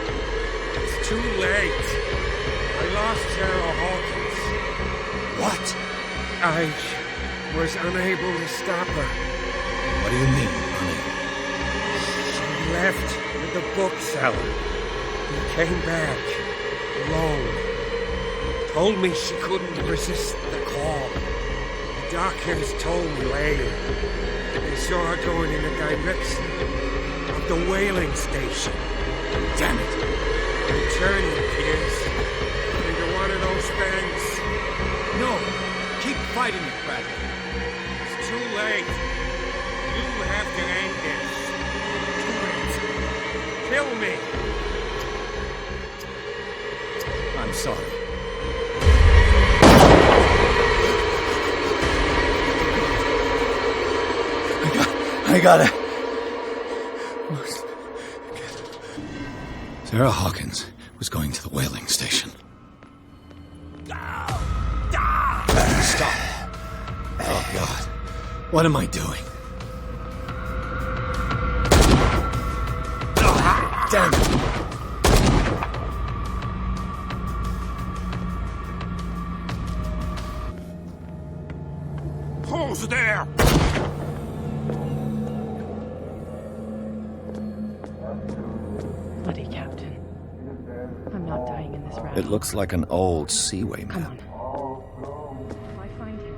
It's too late. I lost Sarah Hawkins. What? I was unable to stop her. What do you mean, unable? She left with the bookseller. He came back alone. Told me she couldn't resist the call. The doctors told me later. They saw her going in the direction of the whaling station. Damn it. I'm turning, Pierce. Into one of those things. No, keep fighting it, Bradley. It's too late. You have to end this. Do it. Kill me. I'm sorry. I gotta... Sarah Hawkins was going to the whaling station. Stop. Oh, God. What am I doing? Damn it. Who's there? Bloody Captain. I'm not dying in this round. It looks like an old Seaway map. Come on. If I find him...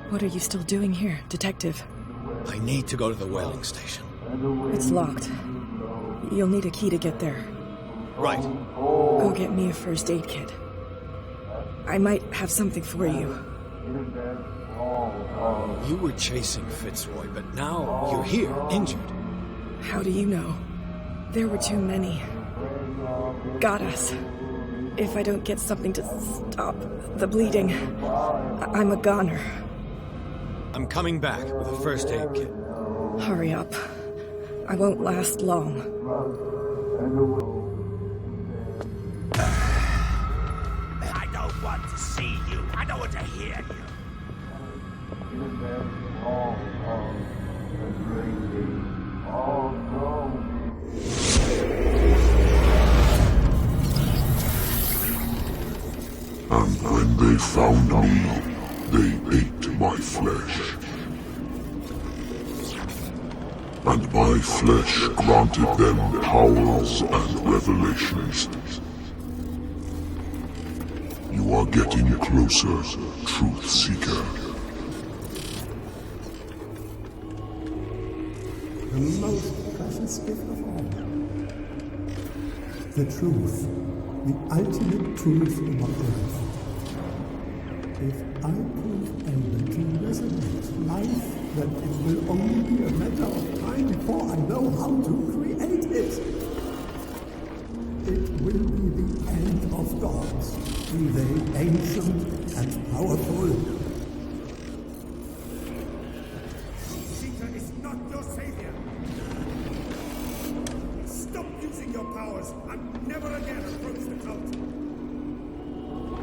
What are you still doing here, Detective? I need to go to the whaling station. It's locked. You'll need a key to get there. Right. Go get me a first aid kit. I might have something for you. You were chasing Fitzroy, but now you're here, injured. How do you know? There were too many. Got us. If I don't get something to stop the bleeding, I'm a goner. I'm coming back with a first aid kit. Hurry up. I won't last long. I don't want to see you. I don't want to hear you. And when they found me, they ate my flesh. And my flesh granted them powers and revelations. You are getting closer, Truth Seeker. the most precious gift of all. The truth, the ultimate truth about life. If I prove able to resonate life, then it will only be a matter of time before I know how to create it. It will be the end of gods, be they ancient and powerful. Seeker is not your savior. Stop using your powers and never again approach the cult.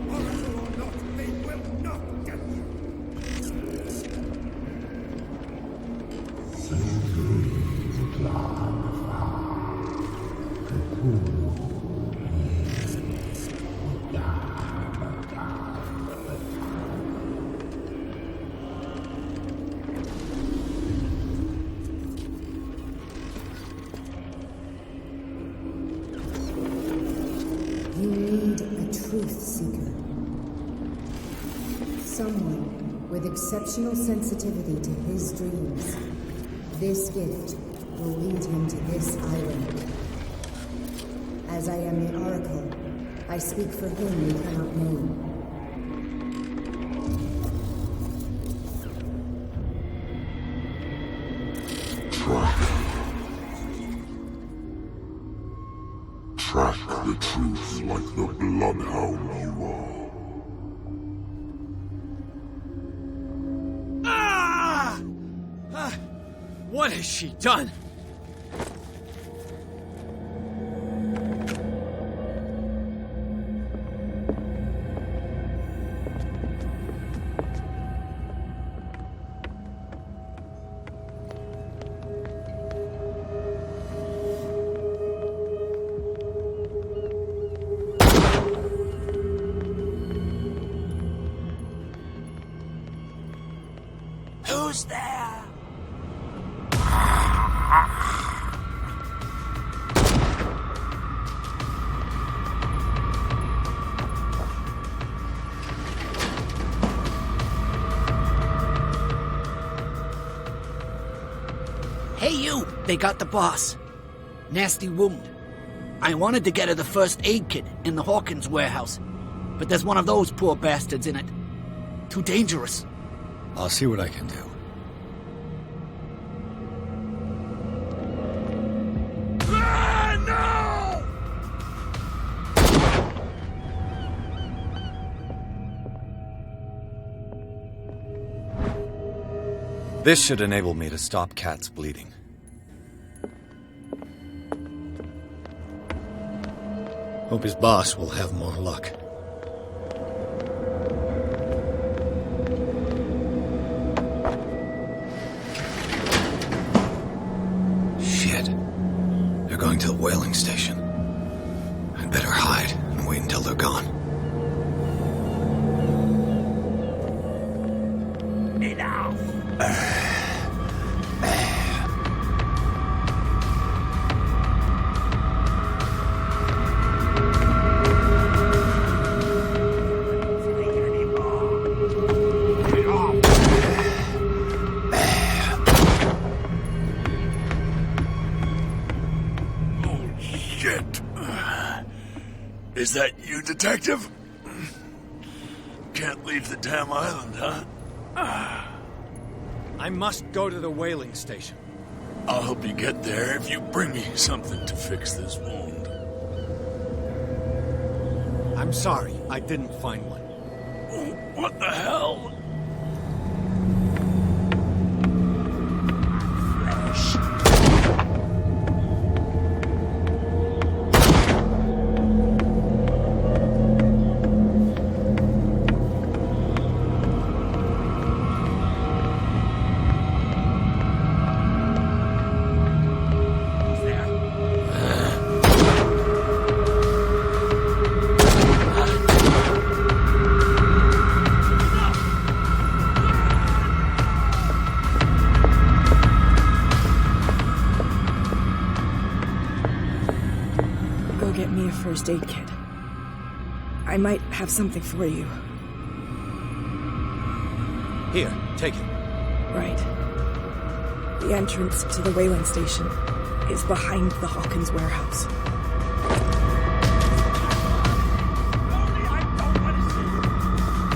Oracle or not, they will not get you. You need a truth seeker. Someone with exceptional sensitivity to his dreams. This gift will lead him to this island. As I am the Oracle, I speak for him you cannot name. Track the truth like the bloodhound you are. What has she done? Who's there? Hey you! They got the boss. Nasty wound. I wanted to get her the first aid kit in the Hawkins warehouse, but there's one of those poor bastards in it. Too dangerous. I'll see what I can do. This should enable me to stop Kat's bleeding. Hope his boss will have more luck. Shit. They're going to the whaling station. I'd better hide and wait until they're gone. Enough! Is that you, Detective? Can't leave the damn island, huh? I must go to the whaling station. I'll help you get there if you bring me something to fix this wound. I'm sorry, I didn't find one. What the hell? First aid kit. I might have something for you. Here, take it. Right. The entrance to the whaling station is behind the Hawkins warehouse.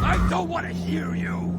I don't want to hear you!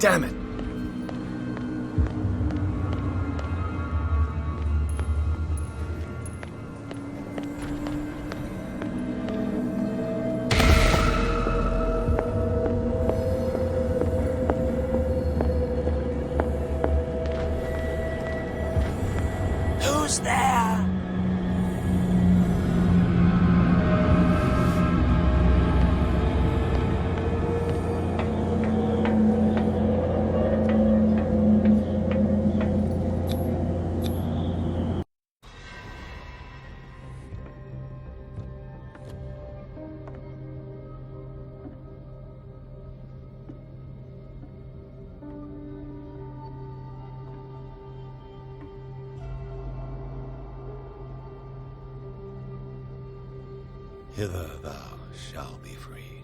Damn it! Who's there? Hither thou shalt be freed.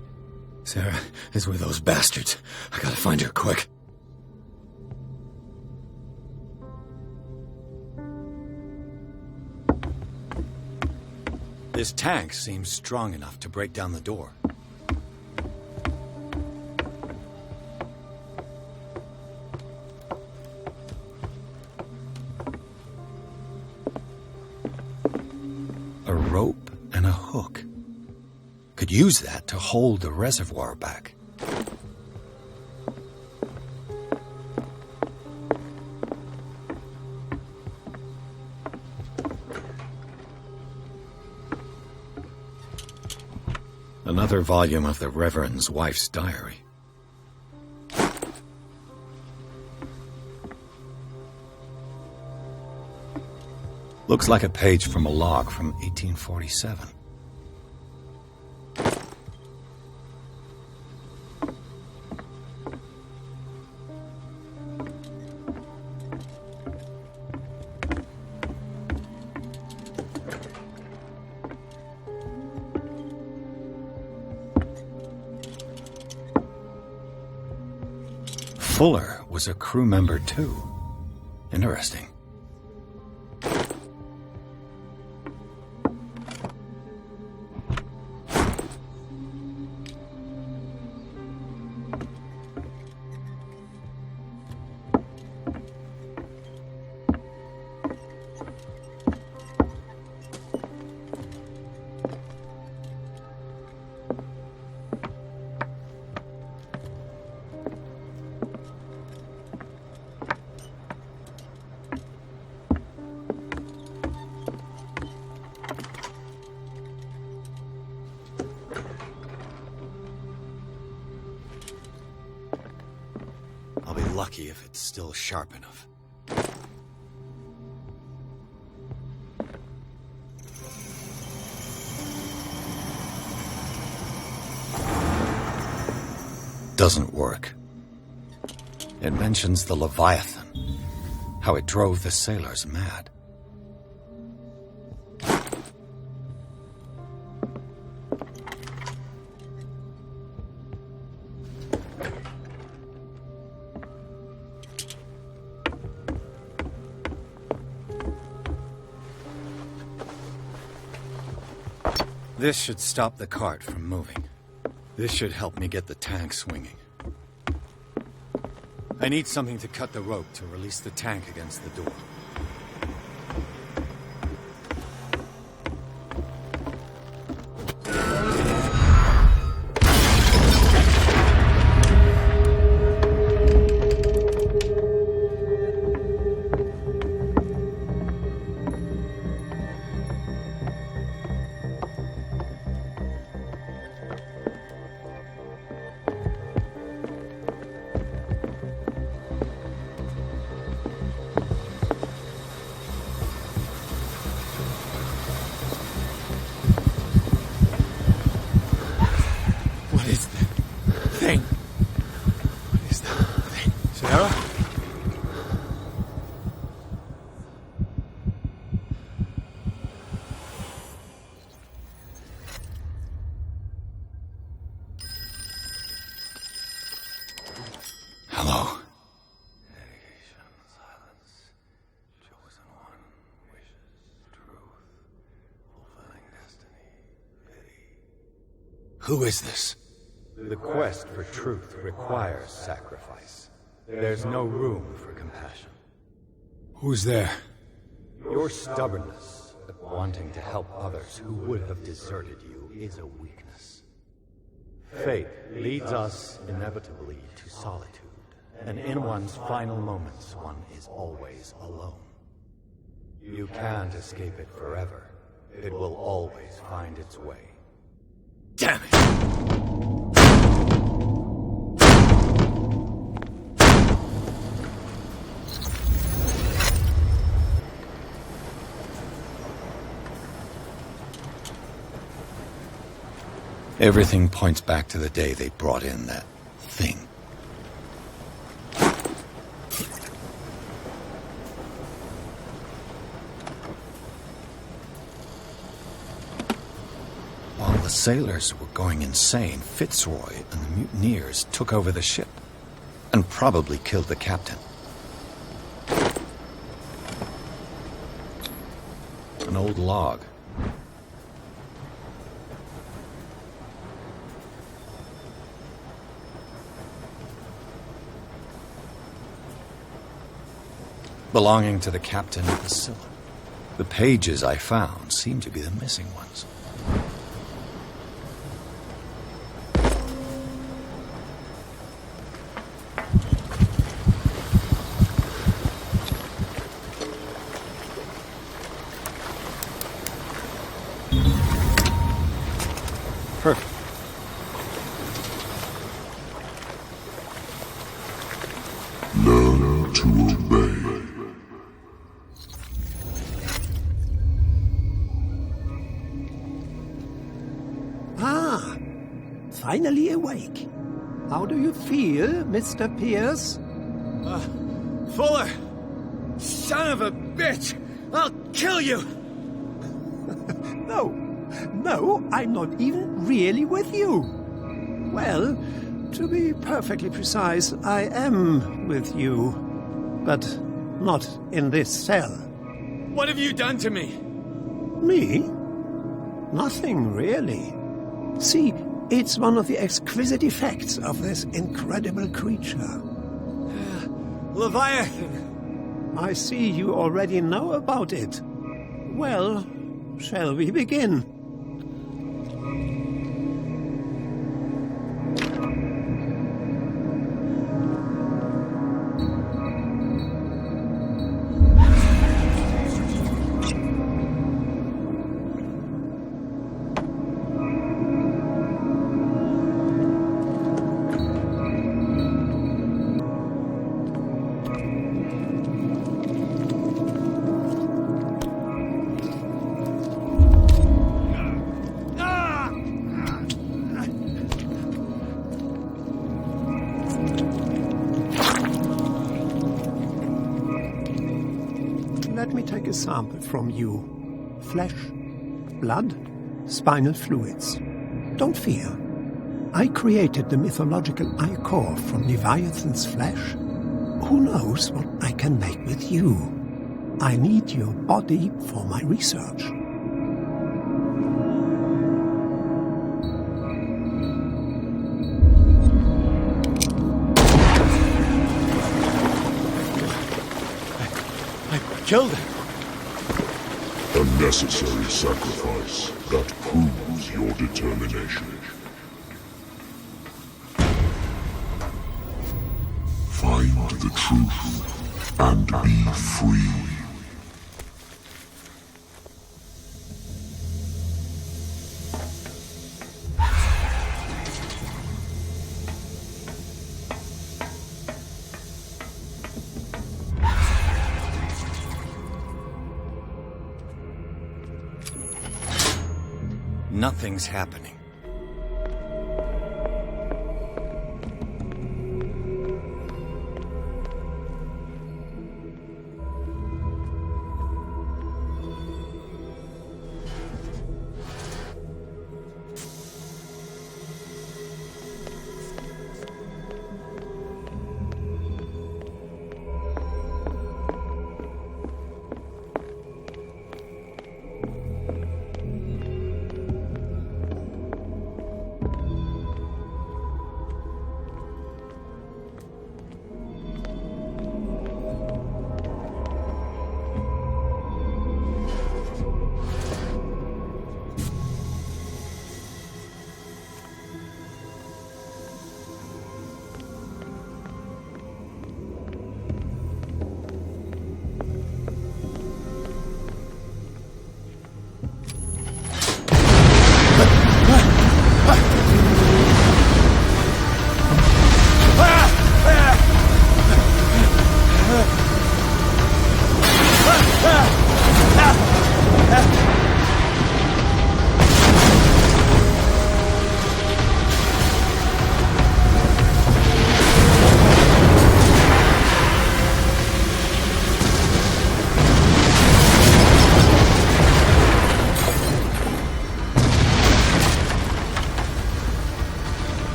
Sarah is with those bastards. I gotta find her quick. This tank seems strong enough to break down the door. A rope and a hook. Could use that to hold the reservoir back. Another volume of the Reverend's wife's diary. Looks like a page from a log from 1847. Fuller was a crew member too. Interesting. Lucky if it's still sharp enough. Doesn't work. It mentions the Leviathan, how it drove the sailors mad. This should stop the cart from moving. This should help me get the tank swinging. I need something to cut the rope to release the tank against the door. Who is this? The quest for truth requires sacrifice. There's no room for compassion. Who's there? Your stubbornness at wanting to help others who would have deserted you is a weakness. Fate leads us inevitably to solitude, and in one's final moments, one is always alone. You can't escape it forever. It will always find its way. Damn it! Everything points back to the day they brought in that thing. While the sailors were going insane, Fitzroy and the mutineers took over the ship and probably killed the captain. An old log. Belonging to the captain of the Scylla. The pages I found seem to be the missing ones. Perfect. Learn to obey. Finally awake. How do you feel, Mr. Pierce? Fuller! Son of a bitch! I'll kill you! No, I'm not even really with you. Well, to be perfectly precise, I am with you. But not in this cell. What have you done to me? Me? Nothing, really. See, it's one of the exquisite effects of this incredible creature. Leviathan! I see you already know about it. Well, shall we begin? Let me take a sample from you. Flesh, blood, spinal fluids. Don't fear. I created the mythological ichor from Leviathan's flesh. Who knows what I can make with you? I need your body for my research. killed him. A necessary sacrifice that proves your determination. Find the truth and be free. Nothing's happening.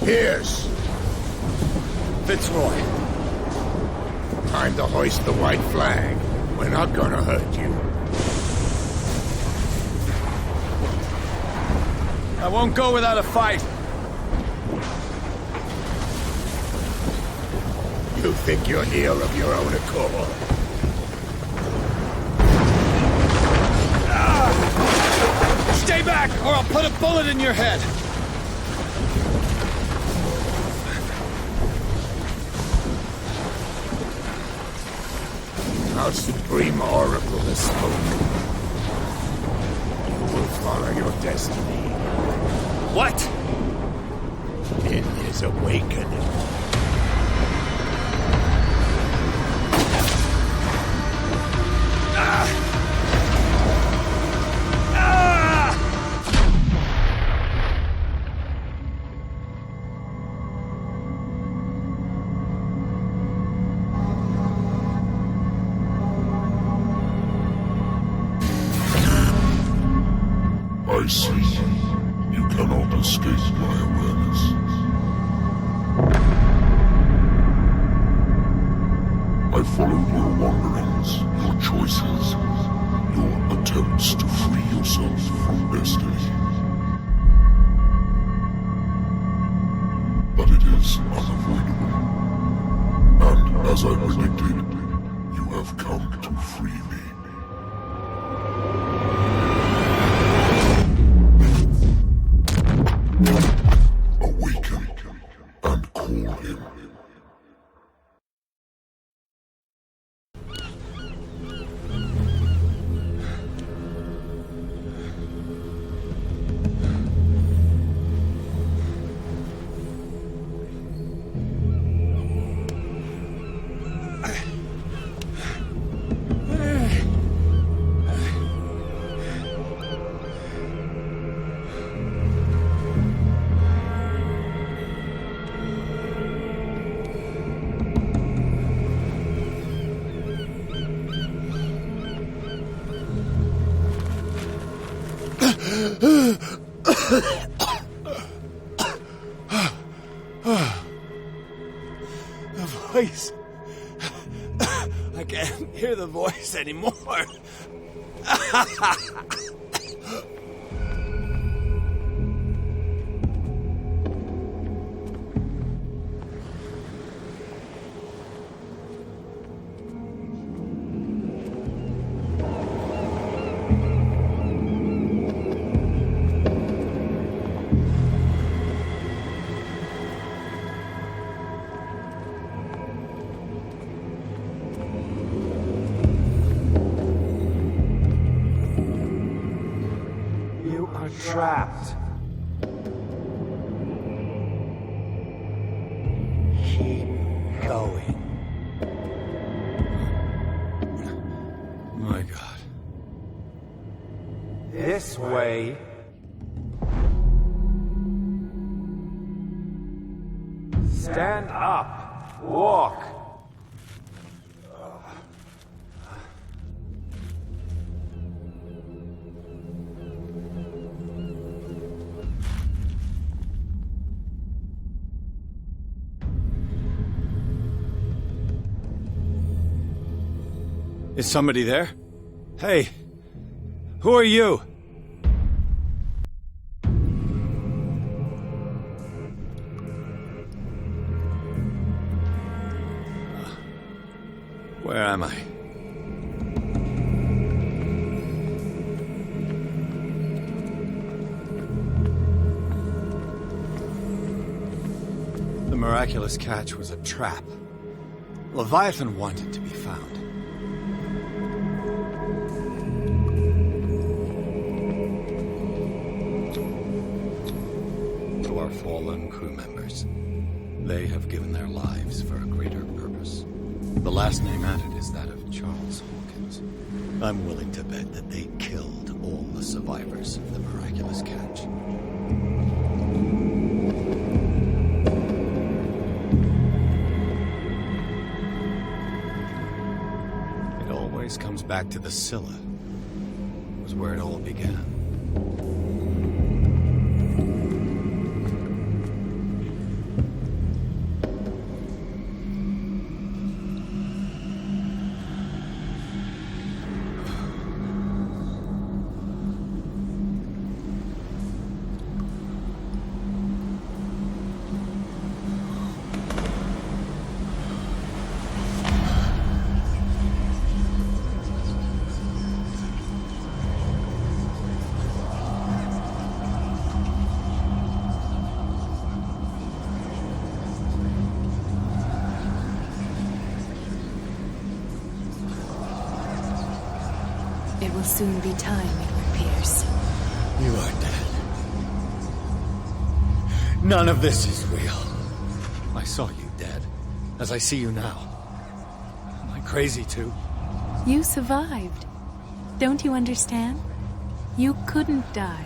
Pierce! Fitzroy. Time to hoist the white flag. We're not gonna hurt you. I won't go without a fight. You think you're here of your own accord? Stay back, or I'll put a bullet in your head! Our supreme oracle has spoken. You will follow your destiny. What? In his awakening. I see. You cannot escape my awareness. I followed your wanderings, your choices, your attempts to free yourself from destiny. But it is unavoidable. And as I predicted, you have come to free me. Awaken and call him. The voice. I can't hear the voice anymore. Trapped. Keep going. My God. This way. Stand up. Walk. Is somebody there? Hey, who are you? Where am I? The miraculous catch was a trap. Leviathan wanted to be found. Fallen crew members. They have given their lives for a greater purpose. The last name added is that of Charles Hawkins. I'm willing to bet that they killed all the survivors of the miraculous catch. It always comes back to the Scylla. It was where it all began. It will soon be time, Edward Pierce. You are dead. None of this is real. I saw you dead, as I see you now. Am I crazy too? You survived. Don't you understand? You couldn't die.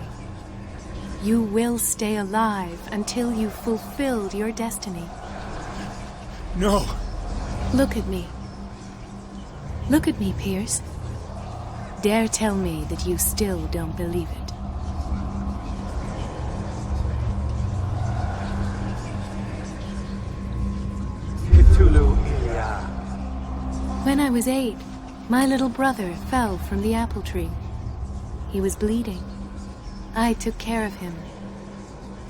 You will stay alive until you've fulfilled your destiny. No! Look at me. Look at me, Pierce. Dare tell me that you still don't believe it. Cthulhu When I was 8, my little brother fell from the apple tree. He was bleeding. I took care of him.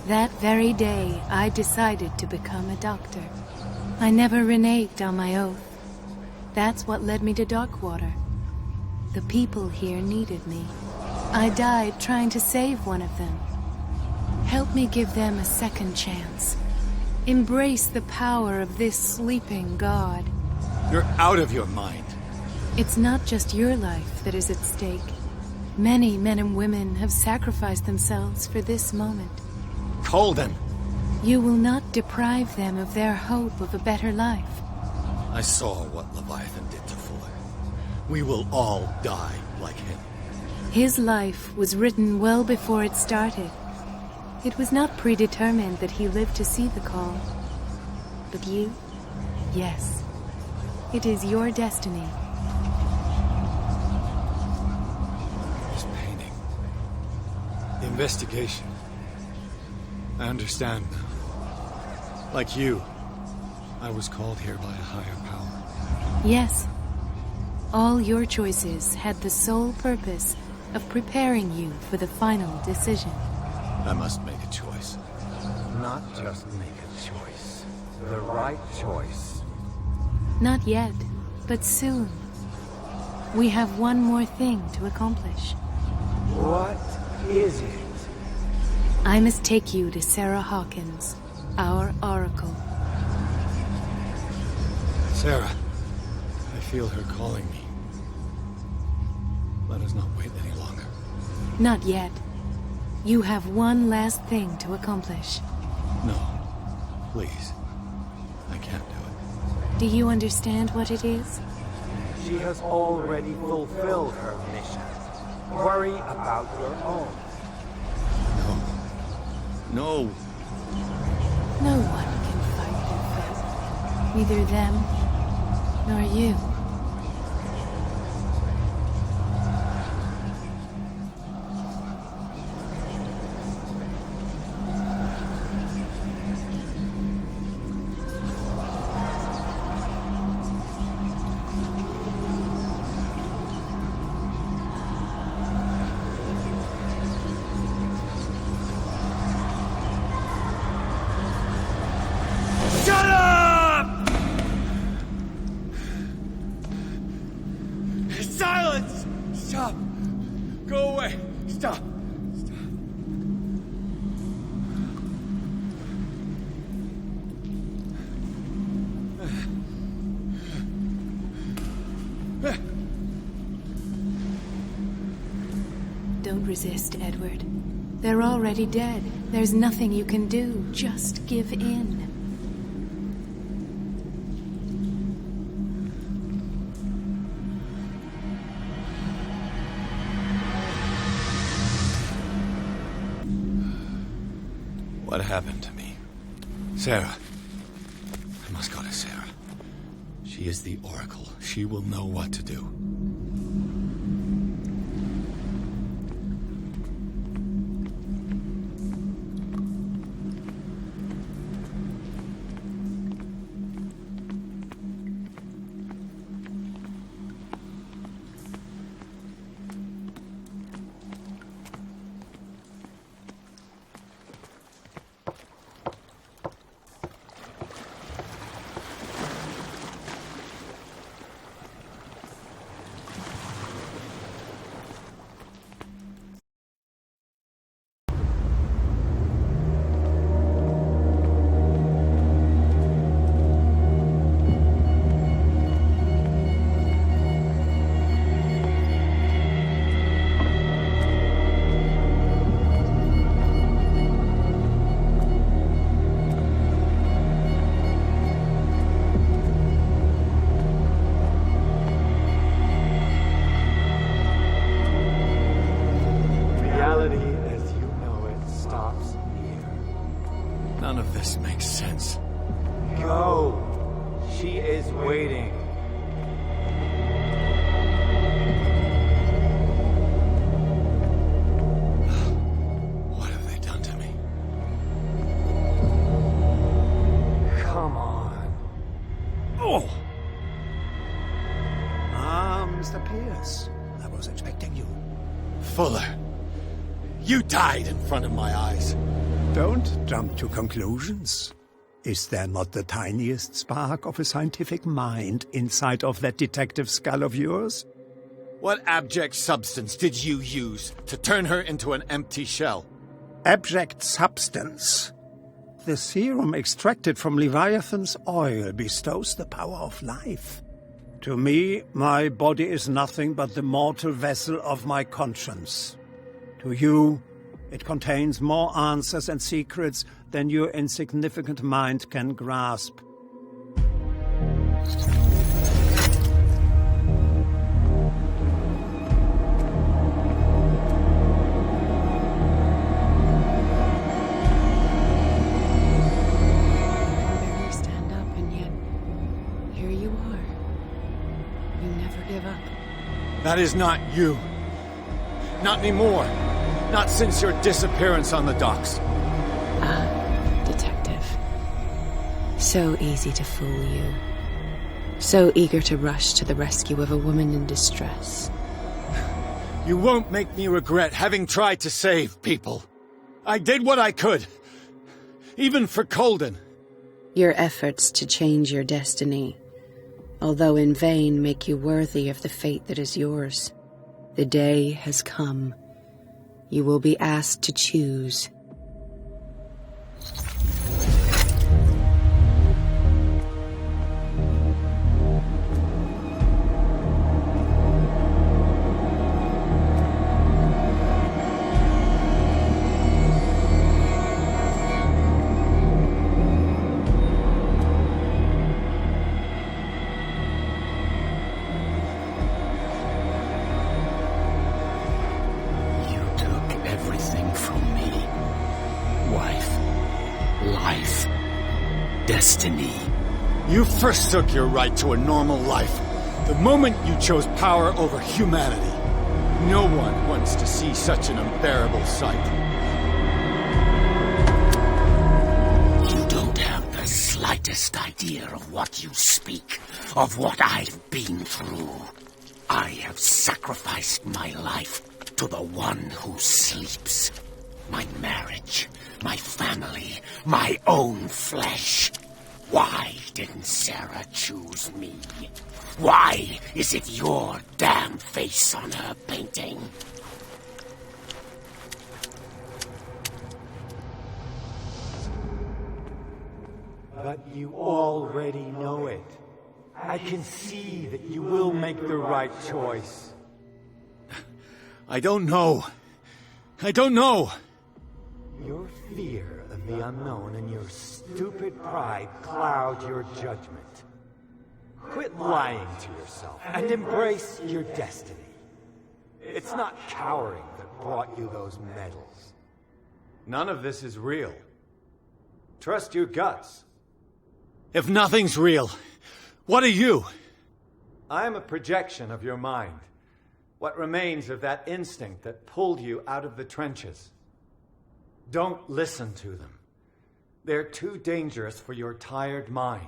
That very day, I decided to become a doctor. I never reneged on my oath. That's what led me to Darkwater. The people here needed me. I died trying to save one of them. Help me give them a second chance. Embrace the power of this sleeping god. You're out of your mind. It's not just your life that is at stake. Many men and women have sacrificed themselves for this moment. Colden! You will not deprive them of their hope of a better life. I saw what Leviathan did to Fuller. We will all die like him. His life was written well before it started. It was not predetermined that he lived to see the call. But you? Yes. It is your destiny. Investigation. I understand now. Like you, I was called here by a higher power. Yes. All your choices had the sole purpose of preparing you for the final decision. I must make a choice. Not just make a choice. The right choice. Not yet, but soon. We have one more thing to accomplish. What is it? I must take you to Sarah Hawkins, our oracle. Sarah, I feel her calling me. Let us not wait any longer. Not yet. You have one last thing to accomplish. No, please. I can't do it. Do you understand what it is? She has already fulfilled her mission. Worry about your own. No. No one can fight their fate. Neither them, nor you. Silence! Stop! Go away! Stop! Don't resist, Edward. They're already dead. There's nothing you can do. Just give in. What happened to me? Sarah. I must go to Sarah. She is the Oracle. She will know what to do. None of this makes sense. Go! She is waiting. What have they done to me? Come on. Oh! Ah, Mr. Pierce. I was expecting you. Fuller. You died in front of my eyes. Don't jump to conclusions. Is there not the tiniest spark of a scientific mind inside of that detective skull of yours? What abject substance did you use to turn her into an empty shell? Abject substance? The serum extracted from Leviathan's oil bestows the power of life. To me, my body is nothing but the mortal vessel of my conscience. To you, it contains more answers and secrets than your insignificant mind can grasp. Barely stand up, and yet here you are. You never give up. That is not you. Not anymore. Not since your disappearance on the docks. Detective. So easy to fool you. So eager to rush to the rescue of a woman in distress. You won't make me regret having tried to save people. I did what I could. Even for Colden. Your efforts to change your destiny, although in vain, make you worthy of the fate that is yours. The day has come. You will be asked to choose. Destiny. You forsook your right to a normal life the moment you chose power over humanity. No one wants to see such an unbearable sight. You don't have the slightest idea of what you speak, of what I've been through. I have sacrificed my life to the one who sleeps. My marriage, my family, my own flesh. Why didn't Sarah choose me? Why is it your damn face on her painting? But you already know it. I can see that you will make the right choice. I don't know. I don't know. Your fear of the unknown and your stupid pride cloud your judgment. Quit lying to yourself and embrace your destiny. It's not cowering that brought you those medals. None of this is real. Trust your guts. If nothing's real, what are you? I am a projection of your mind. What remains of that instinct that pulled you out of the trenches. Don't listen to them. They're too dangerous for your tired mind.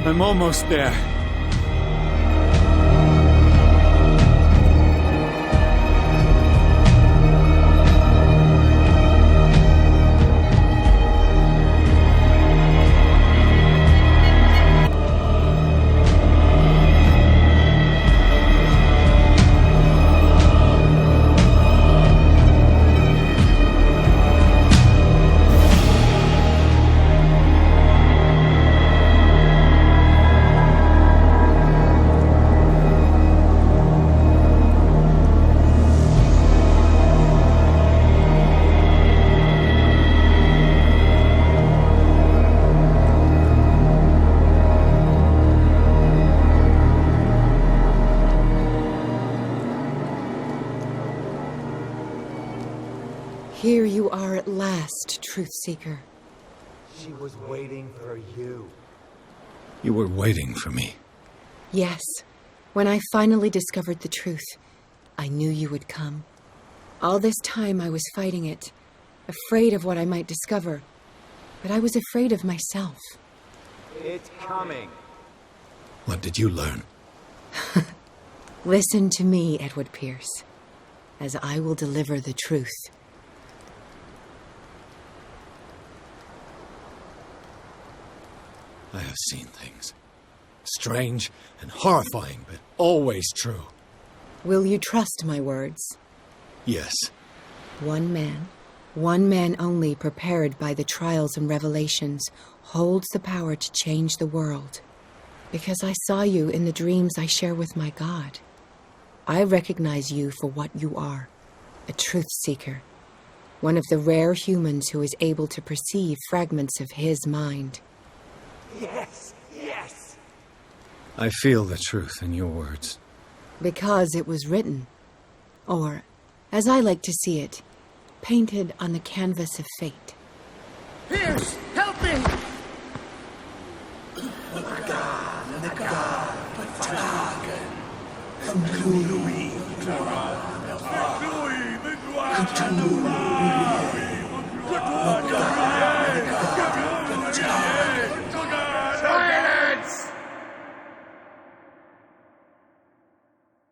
I'm almost there. Here you are at last, Truth Seeker. She was waiting for you. You were waiting for me. Yes. When I finally discovered the truth, I knew you would come. All this time I was fighting it, afraid of what I might discover, but I was afraid of myself. It's coming. What did you learn? Listen to me, Edward Pierce, as I will deliver the truth. I have seen things. Strange and horrifying, but always true. Will you trust my words? Yes. One man only, prepared by the trials and revelations, holds the power to change the world. Because I saw you in the dreams I share with my God. I recognize you for what you are, a truth seeker. One of the rare humans who is able to perceive fragments of his mind. Yes, yes! I feel the truth in your words. Because it was written. Or, as I like to see it, painted on the canvas of fate. Pierce, help me! Silence!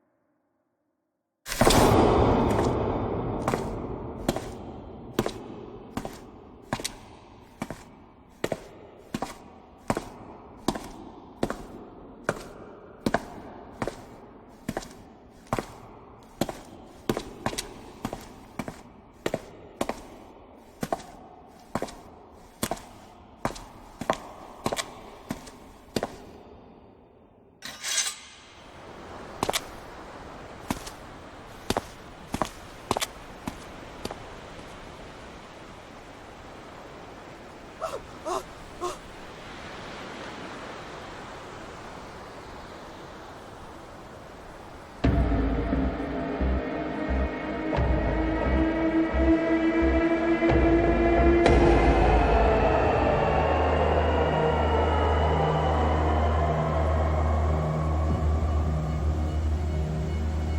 Cthulhu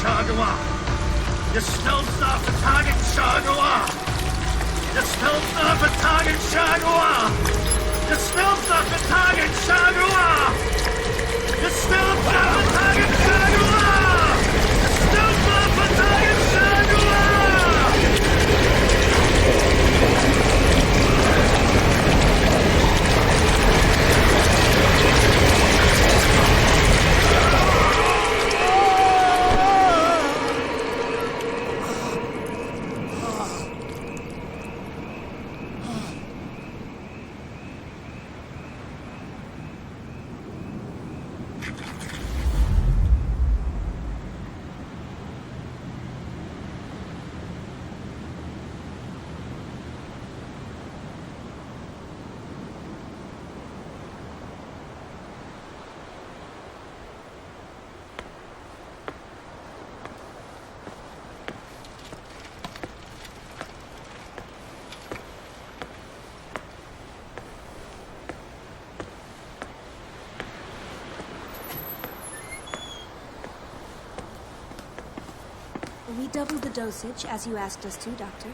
shadowy. You're still not the target, shadowy. You're still not the target, shadowy. You're still not the target, shadowy. You're still not the target, shadowy. You're still not the target, shadowy. We doubled the dosage, as you asked us to, Doctor.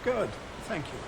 Good. Thank you.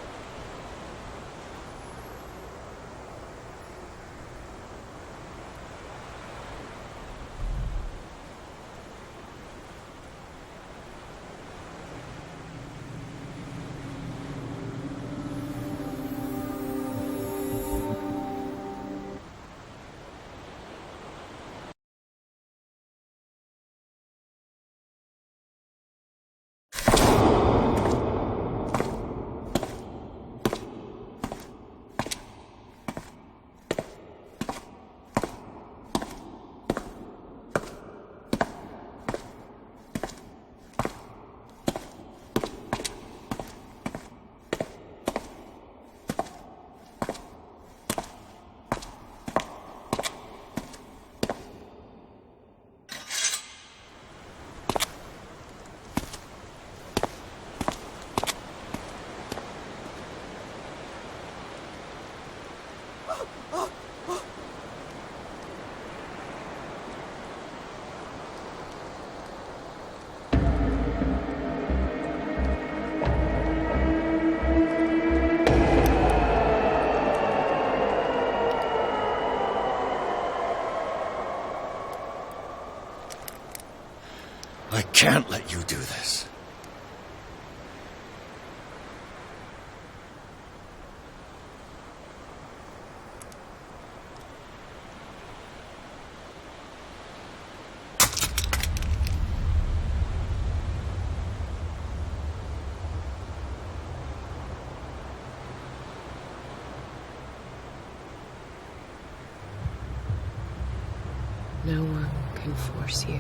I can't let you do this. No one can force you.